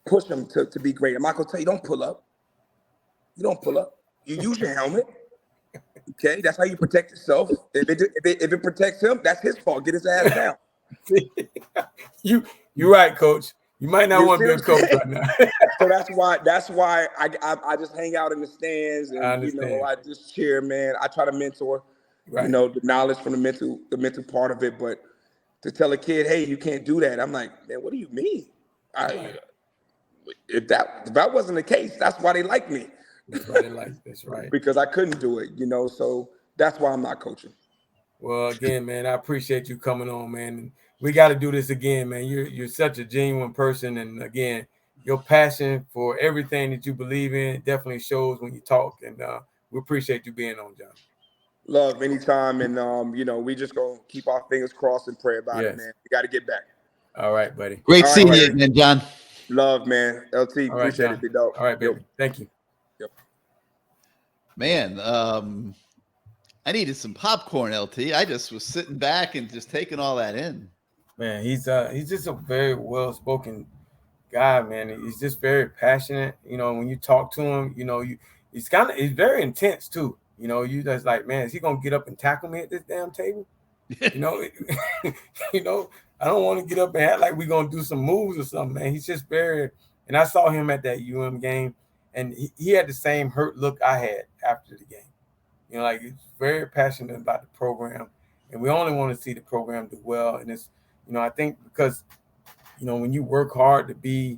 push him to be great. I'm not gonna tell you don't pull up. You don't pull up. You use your helmet. Okay, that's how you protect yourself. If it protects him, that's his fault. Get his ass down. You're right, Coach. You might not want to be a coach right now. So that's why I just hang out in the stands and I just cheer, man. I try to mentor, the knowledge from the mental part of it. But to tell a kid, hey, you can't do that, I'm like, man, what do you mean? If that wasn't the case, that's why they like me. That's why they like this, right? Because I couldn't do it, so that's why I'm not coaching. Well, again, man, I appreciate you coming on, man. We got to do this again, man. You're such a genuine person, and again, your passion for everything that you believe in definitely shows when you talk, and we appreciate you being on, John. Love anytime, and we just gonna keep our fingers crossed and pray about it, man. We got to get back. All right, buddy. Great seeing you again, John. Love, man. LT, all appreciate right, it, big dog. All right, baby. Thank you. Yep. Man, I needed some popcorn, LT. I just was sitting back and just taking all that in. Man, he's just a very well-spoken guy, man. He's just very passionate. When you talk to him, he's very intense too. You just like, man, is he gonna get up and tackle me at this damn table? I don't want to get up and act like we're gonna do some moves or something, man. He's just very. And I saw him at that game, and he had the same hurt look I had after the game. He's very passionate about the program, and we only want to see the program do well. And it's, I think because, when you work hard to be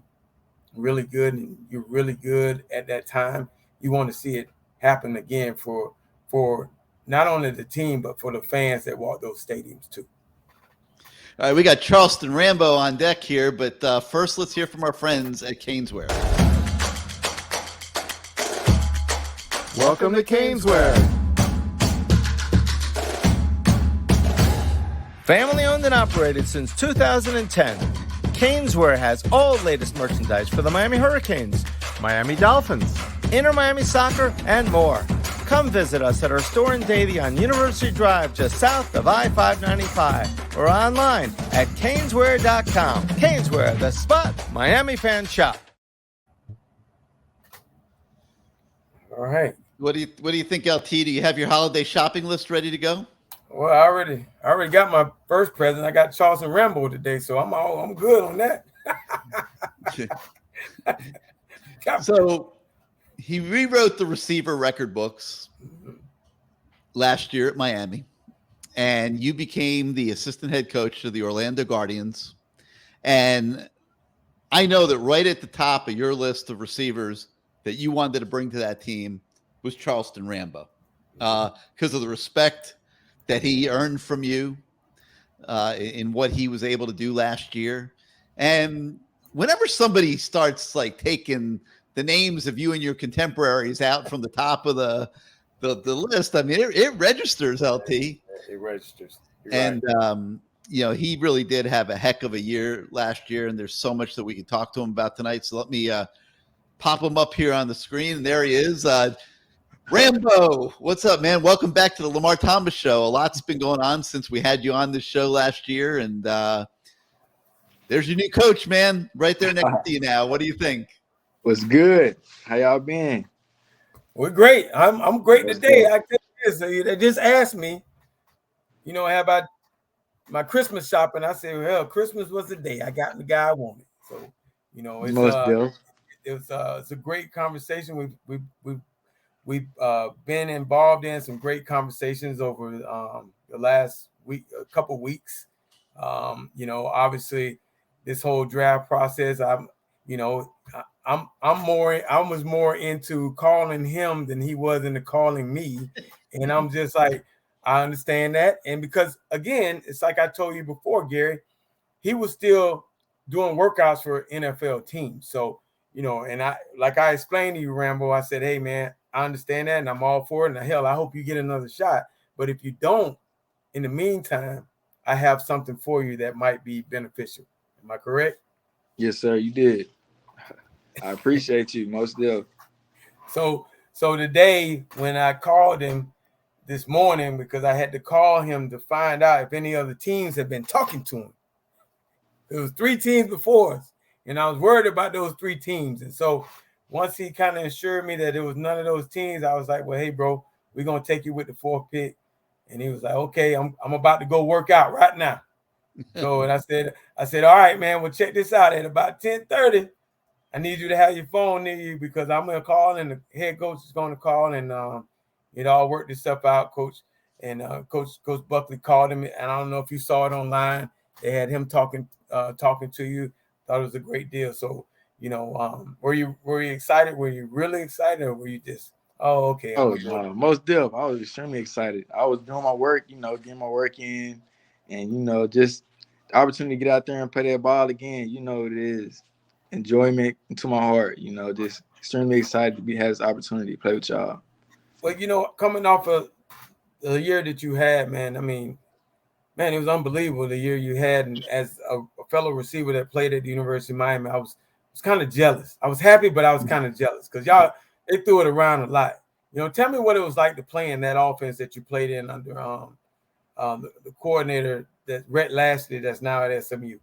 really good and you're really good at that time, you want to see it happen again for not only the team, but for the fans that walk those stadiums too. All right, we got Charleston Rambo on deck here, but first let's hear from our friends at CaneSport. Welcome to CaneSport. Family owned and operated since 2010, CaneSport has all latest merchandise for the Miami Hurricanes, Miami Dolphins, Inter Miami Soccer, and more. Come visit us at our store in Davie on University Drive, just south of I-595, or online at CaneSport.com. CaneSport, the spot Miami fans shop. All right. What do you think, LT? Do you have your holiday shopping list ready to go? Well, I already got my first present. I got Charleston Rambo today, so I'm good on that. So he rewrote the receiver record books last year at Miami, and you became the assistant head coach of the Orlando Guardians. And I know that right at the top of your list of receivers that you wanted to bring to that team was Charleston Rambo, because of the respect that he earned from you in what he was able to do last year. And whenever somebody starts like taking the names of you and your contemporaries out from the top of the list, I mean, it registers, LT. It registers. You're and right. He really did have a heck of a year last year, and there's so much that we can talk to him about tonight. So let me pop him up here on the screen. And there he is. Rambo, what's up, man? Welcome back to the Lamar Thomas Show. A lot's been going on since we had you on this show last year, and there's your new coach, man, right there next to you now. What do you think? What's good? How y'all been? We're great. I'm great today. I tell you this, they just asked me, how about my Christmas shopping? I said, well, Christmas was the day. I got the guy I wanted. So, it's a great conversation. We've been involved in some great conversations over the last week, a couple weeks. Obviously, this whole draft process, I was more into calling him than he was into calling me, and I'm just like, I understand that, and because again, it's like I told you before, Gary, he was still doing workouts for NFL teams, so and I explained to you, Rambo, I said, hey man, I understand that, and I'm all for it, and hell, I hope you get another shot, but if you don't, in the meantime, I have something for you that might be beneficial. Am I correct? Yes, sir, you did. I appreciate you, most definitely. So today when I called him this morning, because I had to call him to find out if any other teams had been talking to him. There was 3 teams before us, and I was worried about those 3 teams. And so once he kind of assured me that it was none of those teams, I was like, well, hey, bro, we're going to take you with the 4th pick. And he was like, okay, I'm about to go work out right now. So, and I said, all right, man, well, check this out. At about 10:30, I need you to have your phone near you because I'm going to call, and the head coach is going to call, and all work this stuff out, Coach. And Coach Buckley called him, and I don't know if you saw it online. They had him talking to you. Thought it was a great deal. So, were you excited? Were you really excited, or were you just, oh, okay? Oh, no, most definitely. I was extremely excited. I was doing my work, getting my work in, and just the opportunity to get out there and play that ball again. It is enjoyment to my heart. Just extremely excited to have this opportunity to play with y'all. Well, coming off of the year that you had, man, I mean, man, it was unbelievable the year you had. And as a fellow receiver that played at the University of Miami, I was kind of jealous. I was happy, but I was kind of jealous because y'all, they threw it around a lot. Tell me what it was like to play in that offense that you played in under the coordinator that Rhett Lashley that's now at SMU.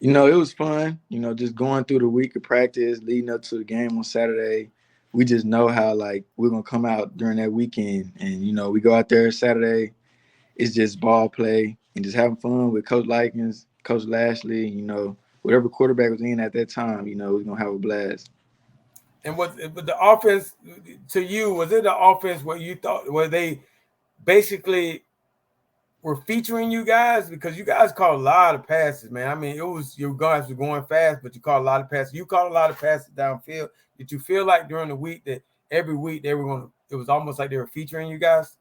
It was fun, just going through the week of practice, leading up to the game on Saturday. We just know how, we're going to come out during that weekend. And, we go out there Saturday. It's just ball play and just having fun with Coach Likens, Coach Lashley, whatever quarterback was in at that time, we're going to have a blast. And but the offense to you, was it the offense where they basically were featuring you guys? Because you guys caught a lot of passes, man. I mean, it was you guys were going fast, but you caught a lot of passes. You caught a lot of passes downfield. Did you feel like during the week that every week it was almost like they were featuring you guys?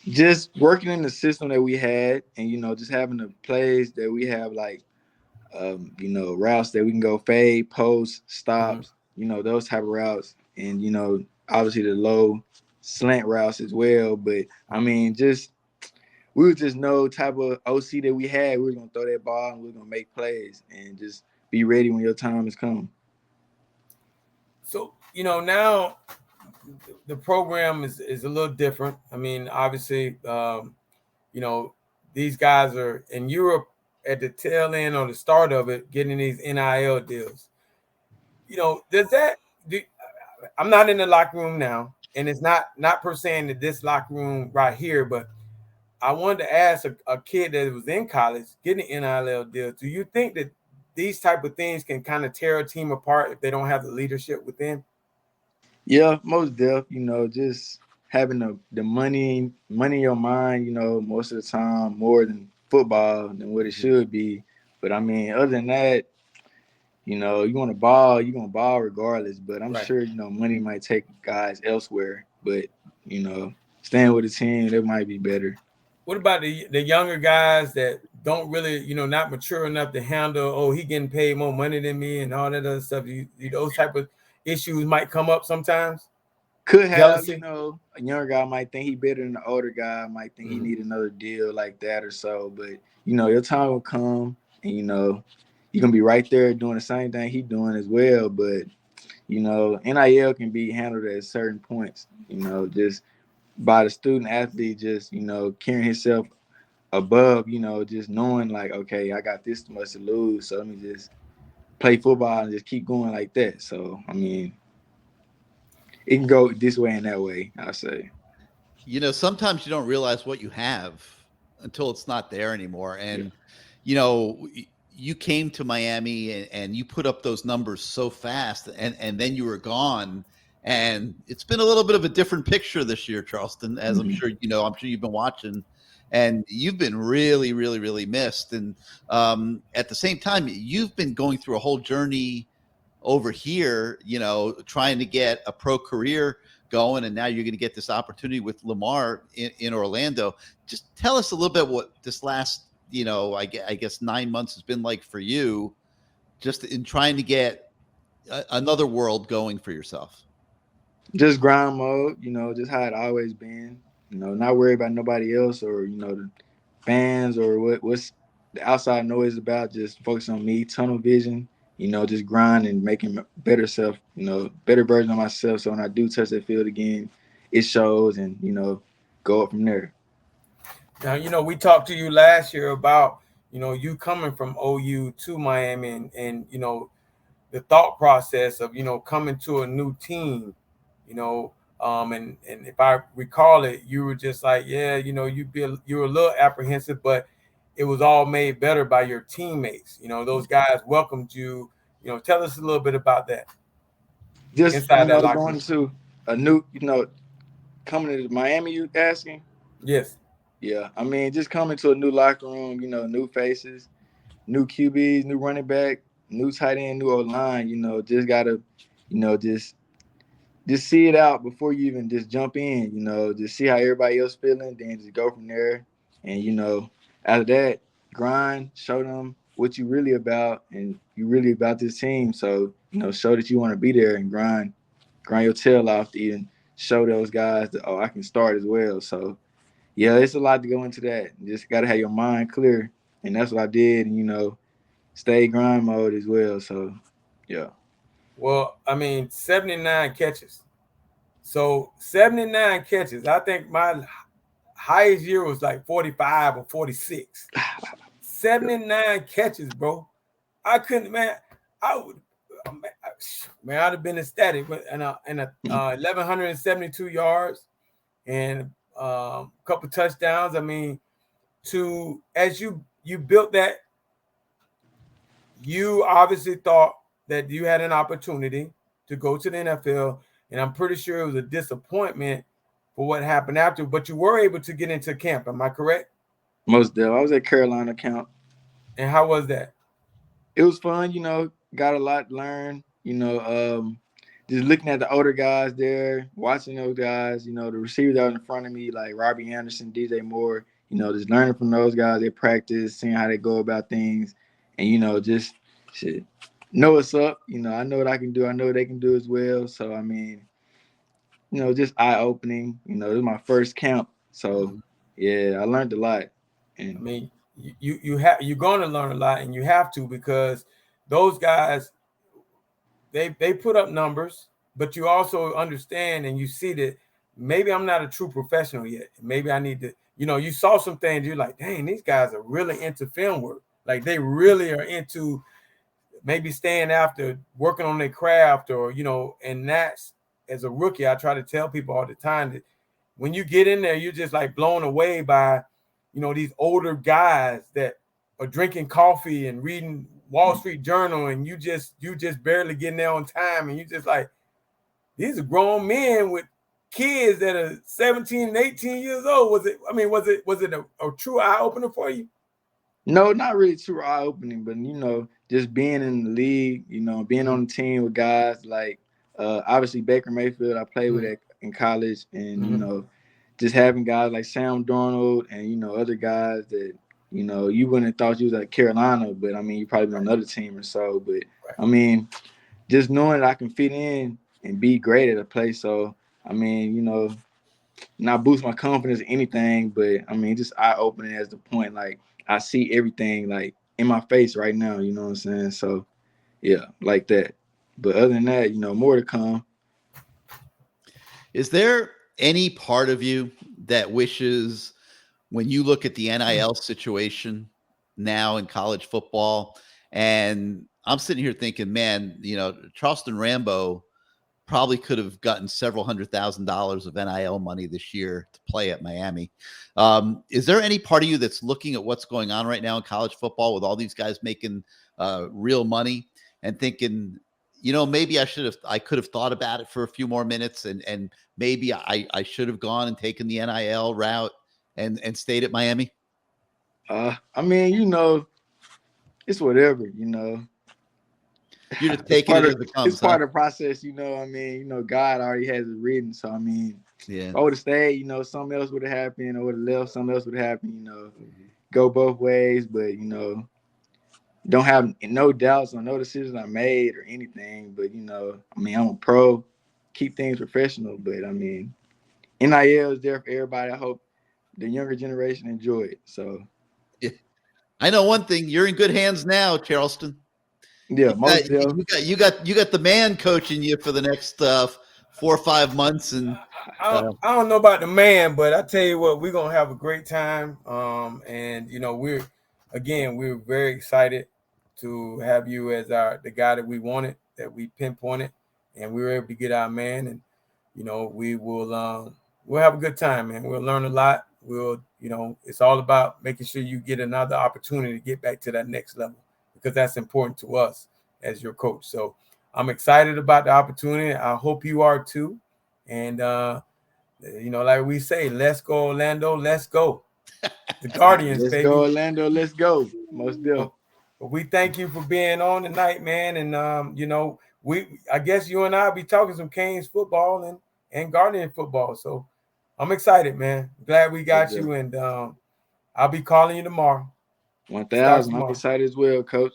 Just working in the system that we had, and just having the plays that we have, routes that we can go fade, post, stops, those type of routes, and obviously the low slant routes as well. But I mean, we would just know type of OC that we had. We were gonna throw that ball and we were gonna make plays and just be ready when your time is coming. So now the program is a little different. I mean, obviously, these guys are in Europe at the tail end or the start of it, getting these NIL deals. I'm not in the locker room now, and it's not per se in this locker room right here, but I wanted to ask a kid that was in college getting an NIL deal. Do you think that these type of things can kind of tear a team apart if they don't have the leadership within? Yeah, most def, just having the money in your mind, most of the time more than football than what it should be. But I mean, other than that, you want to ball, you're going to ball regardless. But I'm sure, money might take guys elsewhere. But, staying with the team, that might be better. What about the younger guys that don't really, not mature enough to handle, he getting paid more money than me and all that other stuff? Those type of issues might come up sometimes? Could have, a younger guy might think he better than the older guy, might think he need another deal like that or so. But, your time will come and, you're going to be right there doing the same thing he's doing as well. But NIL can be handled at certain points, just by the student athlete, just, carrying himself above, just knowing like, okay, I got this much to lose, so let me just play football and just keep going like that. So, I mean, it can go this way and that way, I'll say. Sometimes you don't realize what you have until it's not there anymore. And, you came to Miami and you put up those numbers so fast and then you were gone. And it's been a little bit of a different picture this year, Charleston, as I'm sure I'm sure you've been watching, and you've been really, really, really missed. And at the same time, you've been going through a whole journey over here, trying to get a pro career going, and now you're going to get this opportunity with Lamar in Orlando. Just tell us a little bit what this last, I guess 9 months has been like for you, just in trying to get another world going for yourself. Just grind mode, just how it always been. Not worry about nobody else or the fans or what's the outside noise about. Just focus on me, tunnel vision. Just grind and making better self, better version of myself. So when I do touch that field again, it shows, and go up from there. Now, we talked to you last year about, you coming from OU to Miami and the thought process of, coming to a new team, and if I recall it, you were just like, yeah, you were a little apprehensive, but it was all made better by your teammates. Those guys welcomed you. Tell us a little bit about that. Just, inside that locker going room. to a new, coming to Miami, you asking? Yes. Yeah, I mean, just coming to a new locker room, new faces, new QBs, new running back, new tight end, new O-line, just got to, just see it out before you even just jump in, just see how everybody else feeling, then just go from there. And, after that, grind, show them what you really about, and you really about this team. So, show that you want to be there and grind your tail off to even show those guys that, I can start as well. So, yeah, it's a lot to go into that. You just got to have your mind clear, and that's what I did, and, stay grind mode as well. So, yeah. Well, I mean, 79 catches. So 79 catches. I think my highest year was like 45 or 46. 79 catches, bro. I couldn't, man. I'd have been ecstatic. And 1,172 yards and a couple touchdowns. I mean, as you built that, you obviously thought that you had an opportunity to go to the NFL, and I'm pretty sure it was a disappointment for what happened after, but you were able to get into camp. Am I correct? Most definitely. I was at Carolina camp. And how was that? It was fun, got a lot to learn, just looking at the older guys there, watching those guys, the receivers out in front of me, like Robbie Anderson, DJ Moore, just learning from those guys, they practice, seeing how they go about things, and, just shit, know what's up. I know what I can do. I know what they can do as well. So, I mean, just eye-opening. It was my first camp. So, yeah, I learned a lot. And I mean, you're going to learn a lot, and you have to, because those guys, they put up numbers, but you also understand and you see that maybe I'm not a true professional yet. Maybe I need to, you saw some things, you're like, dang, these guys are really into film work. Like, they really are into maybe staying after working on their craft, or, and that's, as a rookie, I try to tell people all the time that when you get in there, you're just like blown away by, these older guys that are drinking coffee and reading Wall Street Journal, and you just barely getting there on time, and you just like, these are grown men with kids that are 17 and 18 years old. Was it a true eye opener for you? No, not really too eye-opening, but, just being in the league, being on the team with guys like, obviously Baker Mayfield, I played with in college, and, just having guys like Sam Darnold and, other guys that, you wouldn't have thought you was at Carolina, but, I mean, you probably on another team or so. But, I mean, just knowing that I can fit in and be great at a place. So, I mean, not boost my confidence or anything, but, I mean, just eye-opening as the point, like, I see everything like in my face right now, you know what I'm saying? So, yeah, like that. But other than that, more to come. Is there any part of you that wishes, when you look at the NIL situation now in college football, and I'm sitting here thinking, man, Charleston Rambo probably could have gotten several $100,000 of NIL money this year to play at Miami. Is there any part of you that's looking at what's going on right now in college football with all these guys making real money and thinking, maybe I could have thought about it for a few more minutes, and maybe I should have gone and taken the NIL route and stayed at Miami? I mean, it's whatever, You're just taking it as it comes. It's part of the process, I mean, God already has it written. So I mean, yeah. If I would have stayed, something else would have happened. I would have left, something else would have happened, Go both ways, but don't have no doubts on no decisions I made or anything. But I mean, I'm a pro, keep things professional, but I mean, NIL is there for everybody. I hope the younger generation enjoy it. So yeah. I know one thing, you're in good hands now, Charleston. Yeah, you got the man coaching you for the next 4 or 5 months, and I don't know about the man, but I tell you what, we're gonna have a great time. And we're very excited to have you as the guy that we wanted, that we pinpointed, and we were able to get our man. And we will we'll have a good time, man. We'll learn a lot. It's all about making sure you get another opportunity to get back to that next level, because that's important to us as your coach. So I'm excited about the opportunity. I hope you are too. And, like we say, let's go, Orlando, let's go. The Guardians, let's baby. Go, Orlando, let's go. Most definitely. But we thank you for being on tonight, man. And, I guess you and I will be talking some Canes football and Guardian football. So I'm excited, man. Glad we got you. And I'll be calling you tomorrow. 1,000. I'm excited as well, Coach.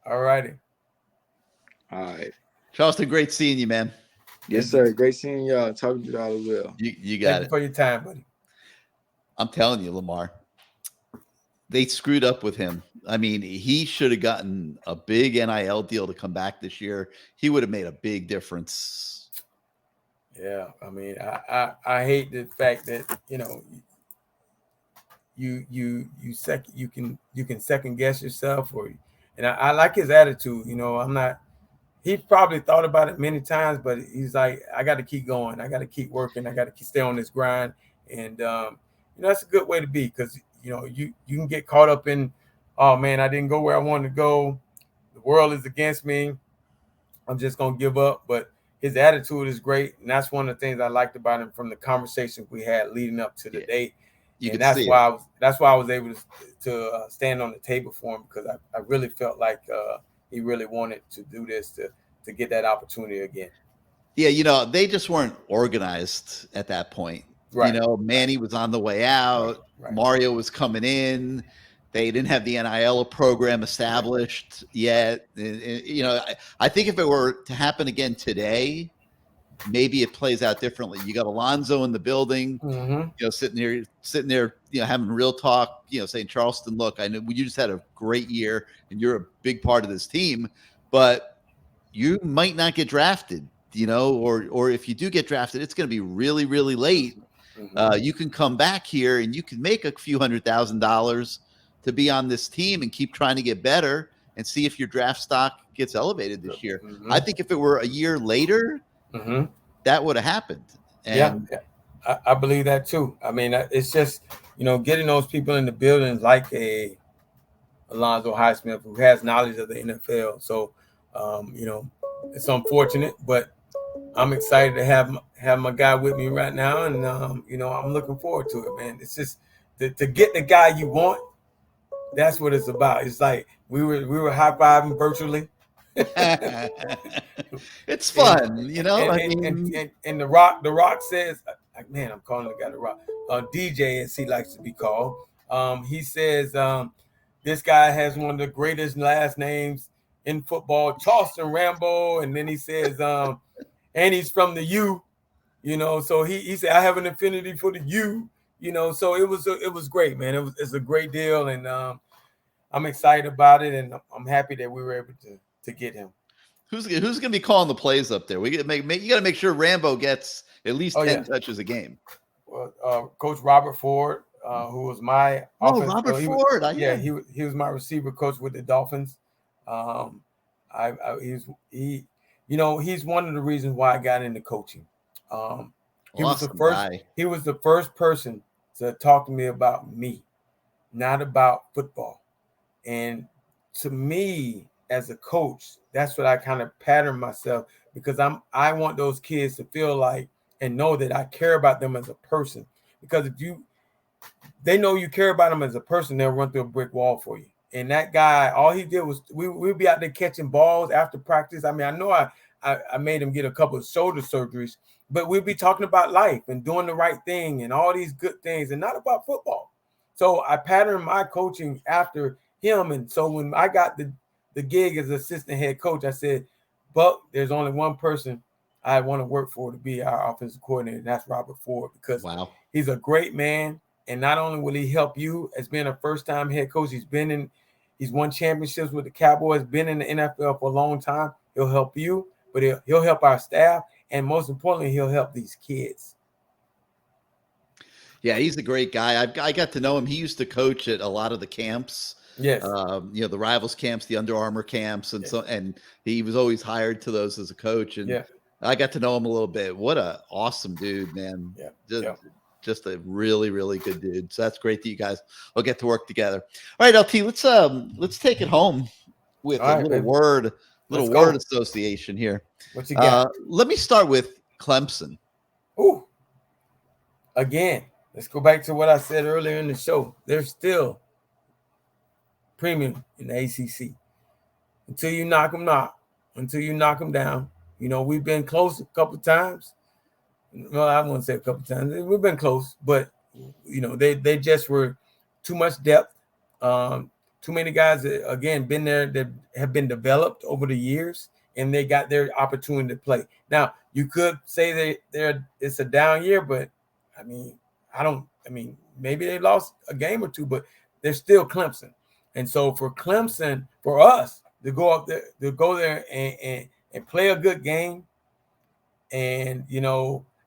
All righty. All right. Charleston, great seeing you, man. Yes, sir. Great seeing y'all. Talking to y'all as well. You got Thank you for your time, buddy. I'm telling you, Lamar, they screwed up with him. I mean, he should have gotten a big NIL deal to come back this year. He would have made a big difference. Yeah, I mean, I hate the fact that you can second guess yourself, and I like his attitude. He probably thought about it many times, but he's like, I got to keep going. I got to keep working. I got to stay on this grind. And, that's a good way to be, because, you can get caught up in, oh, man, I didn't go where I wanted to go. The world is against me. I'm just going to give up. But his attitude is great. And that's one of the things I liked about him from the conversations we had leading up to the date. And that's why I was able to stand on the table for him, because I really felt like he really wanted to do this to get that opportunity again. Yeah, they just weren't organized at that point. Right. Manny was on the way out. Right. Mario was coming in. They didn't have the NIL program established yet. I think if it were to happen again today, maybe it plays out differently. You got Alonzo in the building, sitting there, having real talk, saying, Charleston, look, I know you just had a great year and you're a big part of this team, but you might not get drafted, or if you do get drafted, it's going to be really, really late. You can come back here and you can make a few $100,000 to be on this team and keep trying to get better and see if your draft stock gets elevated this year. I think if it were a year later, that would have happened. And I believe that too. I mean, it's just, getting those people in the building like a Alonzo Highsmith who has knowledge of the NFL. So, it's unfortunate, but I'm excited to have my guy with me right now. And, I'm looking forward to it, man. It's just to get the guy you want. That's what it's about. It's like we were high-fiving virtually. It's fun, And the Rock says, man, I'm calling the guy the Rock. DJ, as he likes to be called. He says this guy has one of the greatest last names in football, Charleston Rambo, and then he says, and he's from the U, So he said, I have an affinity for the U, So it was great, man. It's a great deal, and I'm excited about it, and I'm happy that we were able to get him. Who's going to be calling the plays up there? We got to you got to make sure Rambo gets at least 10 touches a game. Well, Coach Robert Ford, who was my Robert Ford. He was my receiver coach with the Dolphins. He's one of the reasons why I got into coaching. He was the first person to talk to me about me, not about football. And to me, as a coach, that's what I kind of pattern myself, because I want those kids to feel like and know that I care about them as a person. Because if they know you care about them as a person, they'll run through a brick wall for you. And that guy, all he did was we'd be out there catching balls after practice. I mean, I know I made him get a couple of shoulder surgeries, but we'd be talking about life and doing the right thing and all these good things and not about football. So I patterned my coaching after him. And so when I got the gig as assistant head coach, I said, Buck, there's only one person I want to work for to be our offensive coordinator, and that's Robert Ford, because he's a great man. And not only will he help you as being a first-time head coach, he's won championships with the Cowboys, been in the NFL for a long time. He'll help you, but he'll help our staff, and most importantly, he'll help these kids. Yeah, he's a great guy. I got to know him. He used to coach at a lot of the camps. Yes. The Rivals camps, the Under Armour camps, and he was always hired to those as a coach. And I got to know him a little bit. What a awesome dude, man. Yeah. Just a really, really good dude. So that's great that you guys will get to work together. All right, LT, let's take it home with a little word association here. What you got? Let me start with Clemson. Ooh. Again, let's go back to what I said earlier in the show. They're still premium in the ACC. Until you knock them down. We've been close a couple times. Well, I won't say a couple times. We've been close, but they just were too much depth. Too many guys that, again, been there that have been developed over the years, and they got their opportunity to play. Now, you could say it's a down year, but maybe they lost a game or two, but they're still Clemson. And so for Clemson, for us to go there and play a good game, and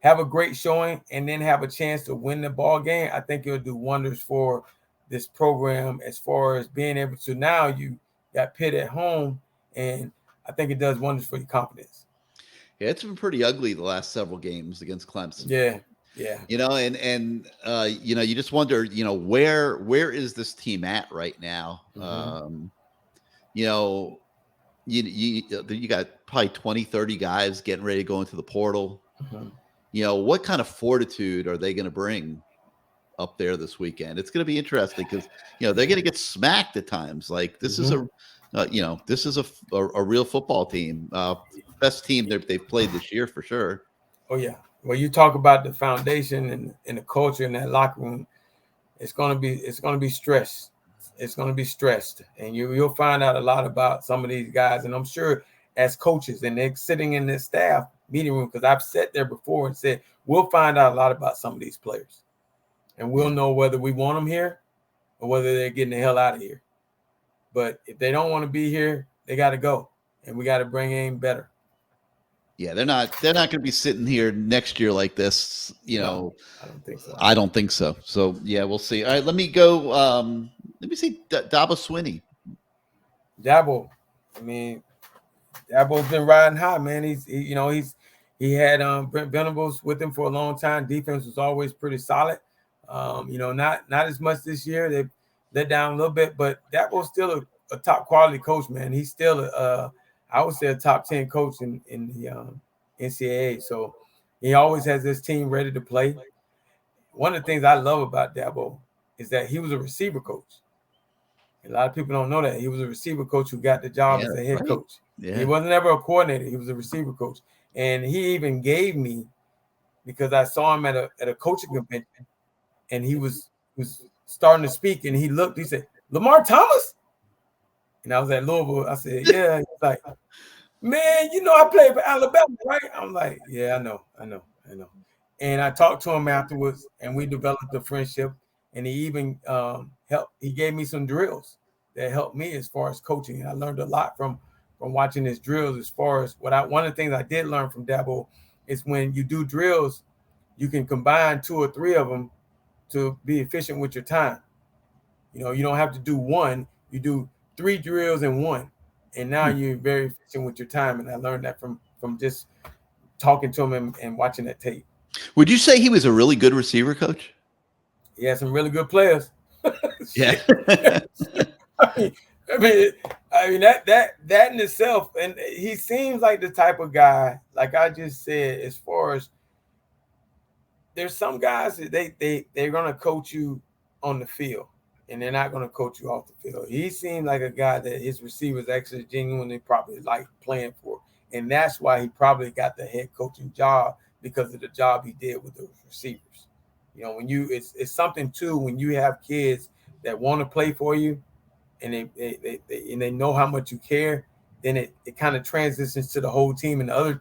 have a great showing, and then have a chance to win the ball game, I think it'll do wonders for this program as far as being able to, now you got Pitt at home, and I think it does wonders for your confidence. Yeah, it's been pretty ugly the last several games against Clemson. Yeah. You just wonder, where is this team at right now? Mm-hmm. You got probably 20, 30 guys getting ready to go into the portal. Mm-hmm. What kind of fortitude are they going to bring up there this weekend? It's going to be interesting because, they're going to get smacked at times. Like this is a real football team. Best team they've played this year for sure. Oh yeah. Well, you talk about the foundation and the culture in that locker room. It's going to be stressed. It's going to be stressed, and you'll find out a lot about some of these guys. And I'm sure as coaches, and they're sitting in this staff meeting room, because I've sat there before and said, we'll find out a lot about some of these players, and we'll know whether we want them here or whether they're getting the hell out of here. But if they don't want to be here, they got to go, and we got to bring in better. Yeah, they're not going to be sitting here next year like this. No, I don't think so. I don't think so. So yeah, we'll see. All right, let me go. Let me see Dabo Swinney. Dabo, Dabo's been riding high, man. He had Brent Venables with him for a long time. Defense was always pretty solid. Not as much this year. They let down a little bit, but Dabo's still a top quality coach, man. He's still I would say a top 10 coach in the NCAA. So he always has this team ready to play. One of the things I love about Dabo is that he was a receiver coach. A lot of people don't know that. He was a receiver coach who got the job as a head coach. Yeah. He wasn't ever a coordinator. He was a receiver coach. And he even gave me, because I saw him at a coaching convention, and he was starting to speak, and he looked, he said, Lamar Thomas? And I was at Louisville. I said, yeah. He's like, man, I played for Alabama, right? I'm like, yeah, I know. And I talked to him afterwards, and we developed a friendship. And he even helped. He gave me some drills that helped me as far as coaching. And I learned a lot from from watching his drills. As far as one of the things I did learn from Dabo is when you do drills, you can combine 2 or 3 of them to be efficient with your time. You know, you don't have to do one. You do 3 drills in one, and now you're very efficient with your time. And I learned that from just talking to him and watching that tape. Would you say he was a really good receiver coach? He had some really good players. Yeah. I mean that in itself, and he seems like the type of guy, like I just said, as far as there's some guys that they're gonna coach you on the field, and they're not gonna coach you off the field. He seemed like a guy that his receivers actually genuinely probably like playing for, and that's why he probably got the head coaching job, because of the job he did with those receivers. You know, when it's something too when you have kids that want to play for you, and they know how much you care, then it kind of transitions to the whole team, and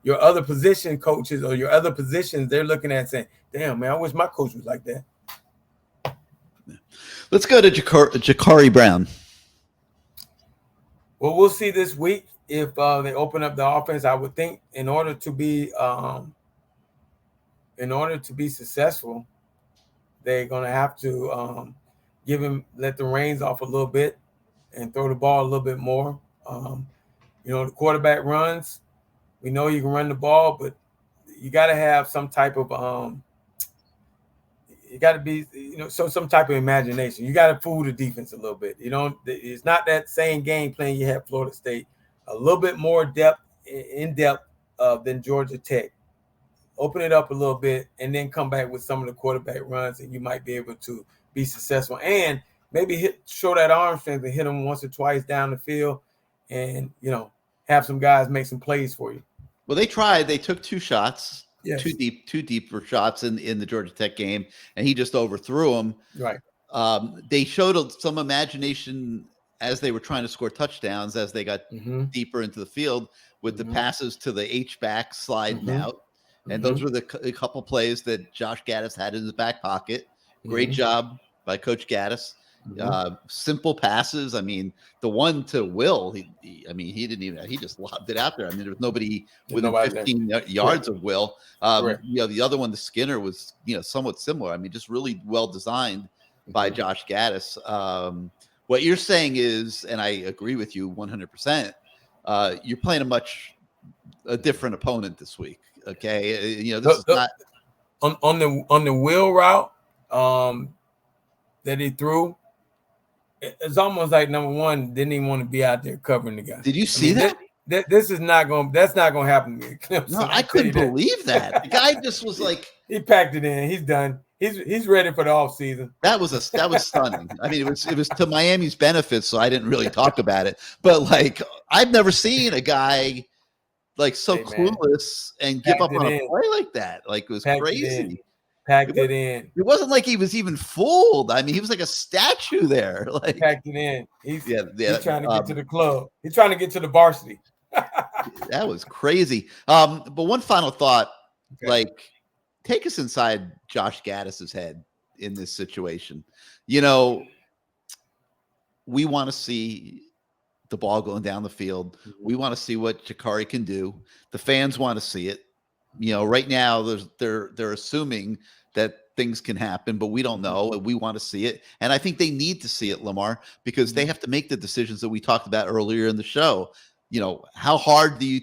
your other position coaches or your other positions, they're looking at saying, damn, man, I wish my coach was like that. Let's go to Ja'Cory Brown. Well, we'll see this week if they open up the offense. I would think in order to be successful, they're going to have to let the reins off a little bit and throw the ball a little bit more. The quarterback runs. We know you can run the ball, but you got to have some type of some type of imagination. You got to fool the defense a little bit. It's not that same game plan you had Florida State. A little bit more in depth than Georgia Tech. Open it up a little bit and then come back with some of the quarterback runs, and you might be able to be successful. And maybe show that arm strength and hit them once or twice down the field, and have some guys make some plays for you. Well, they tried. They took 2 shots, yes. two deeper shots in the Georgia Tech game, and he just overthrew them. Right. They showed some imagination as they were trying to score touchdowns as they got deeper into the field with the passes to the H-back sliding out. And those were a couple plays that Josh Gaddis had in his back pocket. Great job by Coach Gaddis. Simple passes. I mean, the one to Will, he just lobbed it out there. I mean, there was nobody within 15 yards of Will. The other one, the Skinner, was somewhat similar. I mean, just really well designed by Josh Gaddis. What you're saying is, and I agree with you 100%. You're playing a different opponent this week. Okay, this is not on the wheel route that he threw. It's almost like number one didn't even want to be out there covering the guy. Did you see that? This is not going. That's not going to happen to me. No, I couldn't believe that. The guy just was like, he packed it in. He's done. He's ready for the offseason. That was stunning. I mean, it was to Miami's benefit, so I didn't really talk about it. But like, I've never seen a guy like so clueless and give up on a play like that. Like, it was crazy. Packed it in. It wasn't like he was even fooled. I mean, he was like a statue there. Like, packed it in. He's trying to get to the club. He's trying to get to the varsity. That was crazy. But one final thought, like, take us inside Josh Gaddis's head in this situation. We want to see the ball going down the field. We want to see what Ja'Cory can do. The fans want to see it. Right now they're assuming that things can happen, but we don't know. We want to see it. And I think they need to see it, Lamar, because they have to make the decisions that we talked about earlier in the show. How hard do you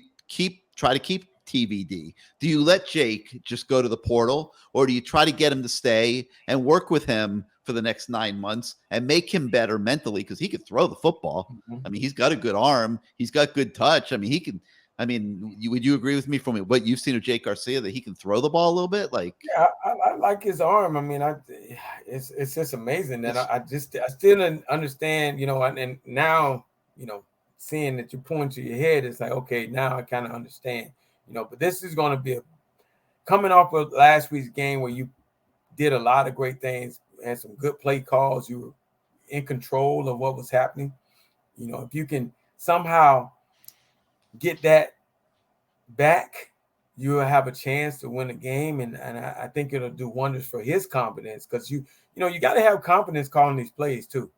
try to keep TBD? Do you let Jake just go to the portal, or do you try to get him to stay and work with him for the next 9 months and make him better mentally? Because he could throw the football. I mean, he's got a good arm. He's got good touch. I mean, he can. I mean, would you agree with me from what you've seen of Jake Garcia that he can throw the ball a little bit? Like, yeah, I like his arm. I mean, it's just amazing that I still didn't understand, and now, seeing that you point to your head, it's like, okay, now I kind of understand, but this is going to be coming off of last week's game where you did a lot of great things, had some good play calls. You were in control of what was happening. If you can somehow get that back, you will have a chance to win a game, and I think it'll do wonders for his confidence, because you got to have confidence calling these plays too.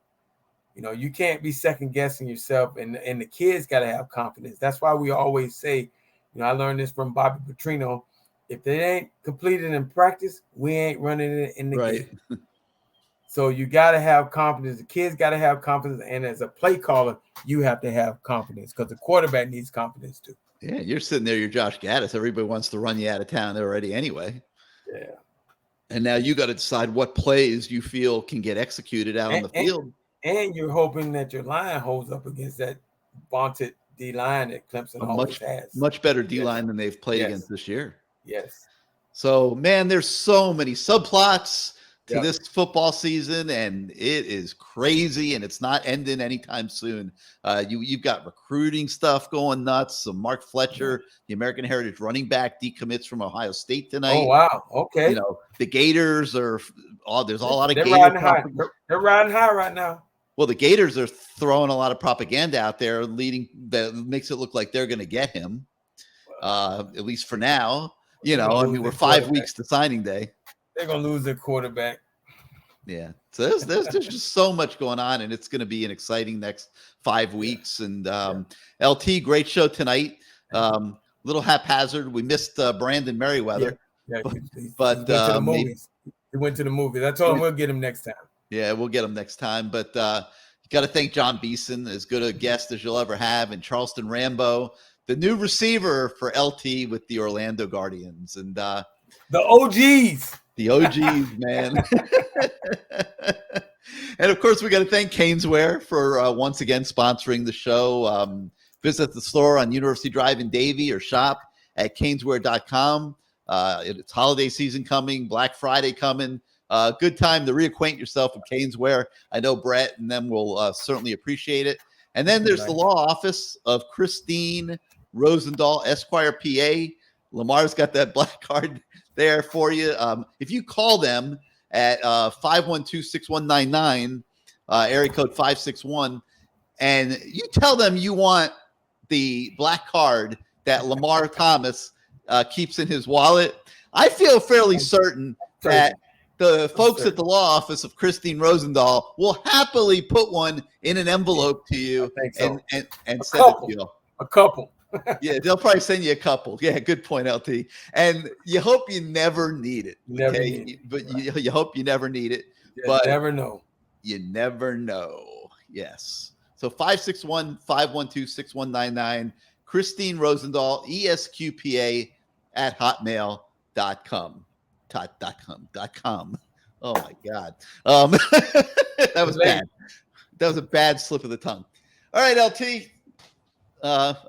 You can't be second guessing yourself, and the kids got to have confidence. That's why we always say, I learned this from Bobby Petrino. If it ain't completed in practice, we ain't running it in the game. So you got to have confidence. The kids got to have confidence. And as a play caller, you have to have confidence because the quarterback needs confidence too. Yeah, you're sitting there, you're Josh Gaddis. Everybody wants to run you out of town already anyway. Yeah. And now you got to decide what plays you feel can get executed out on the field. And you're hoping that your line holds up against that vaunted D-line that Clemson always has. Much better D-line than they've played against this year. Yes. So, man, there's so many subplots to this football season, and it is crazy, and it's not ending anytime soon. You've got recruiting stuff going nuts. So Mark Fletcher, the American Heritage running back, decommits from Ohio State tonight. Oh, wow. Okay. The Gators are there's a lot of They're Gator riding high. They're riding high right now. Well, the Gators are throwing a lot of propaganda out there, that makes it look like they're going to get him, at least for now. We're 5 weeks to signing day. They're going to lose their quarterback. Yeah. So there's just so much going on, and it's going to be an exciting next 5 weeks. And LT, great show tonight. Little haphazard. We missed Brandon Merriweather. Yeah. But he went to the movies. He went to the movies. I told him we'll get him next time. Yeah, we'll get him next time. But you got to thank John Beeson, as good a guest as you'll ever have, and Charleston Rambo, the new receiver for LT with the Orlando Guardians. And the OGs. The OGs, man. And, of course, we got to thank CaneSport for once again sponsoring the show. Visit the store on University Drive in Davie or shop at CaneSport.com. It's holiday season coming, Black Friday coming. Good time to reacquaint yourself with CaneSport. I know Brett and them will certainly appreciate it. And then there's the law office of Christine Rosendahl, Esquire, PA. Lamar's got that black card there for you. If you call them at 512-6199, area code 561, and you tell them you want the black card that Lamar Thomas keeps in his wallet, I feel fairly certain that the folks at the law office of Christine Rosendahl will happily put one in an envelope to you and send it to you. A couple. Yeah, they'll probably send you a couple. Yeah, good point, LT. And you hope you never need it. But you hope you never need it. But never know. You never know. Yes. So 561-512-6199. Christine Rosendahl, ESQPA at hotmail.com. .com. Oh my God. That was bad. That was a bad slip of the tongue. All right, LT.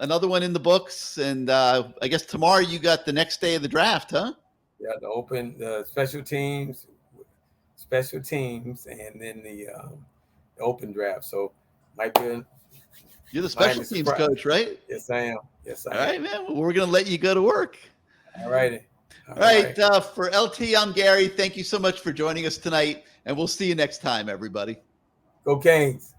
Another one in the books, and I guess tomorrow you got the next day of the draft, huh? Yeah, the open special teams, and then the open draft. So might be. You're the special teams coach, right? Yes, I am. All right, man. Well, we're gonna let you go to work. All righty. All right. For LT, I'm Gary. Thank you so much for joining us tonight, and we'll see you next time, everybody. Go Canes.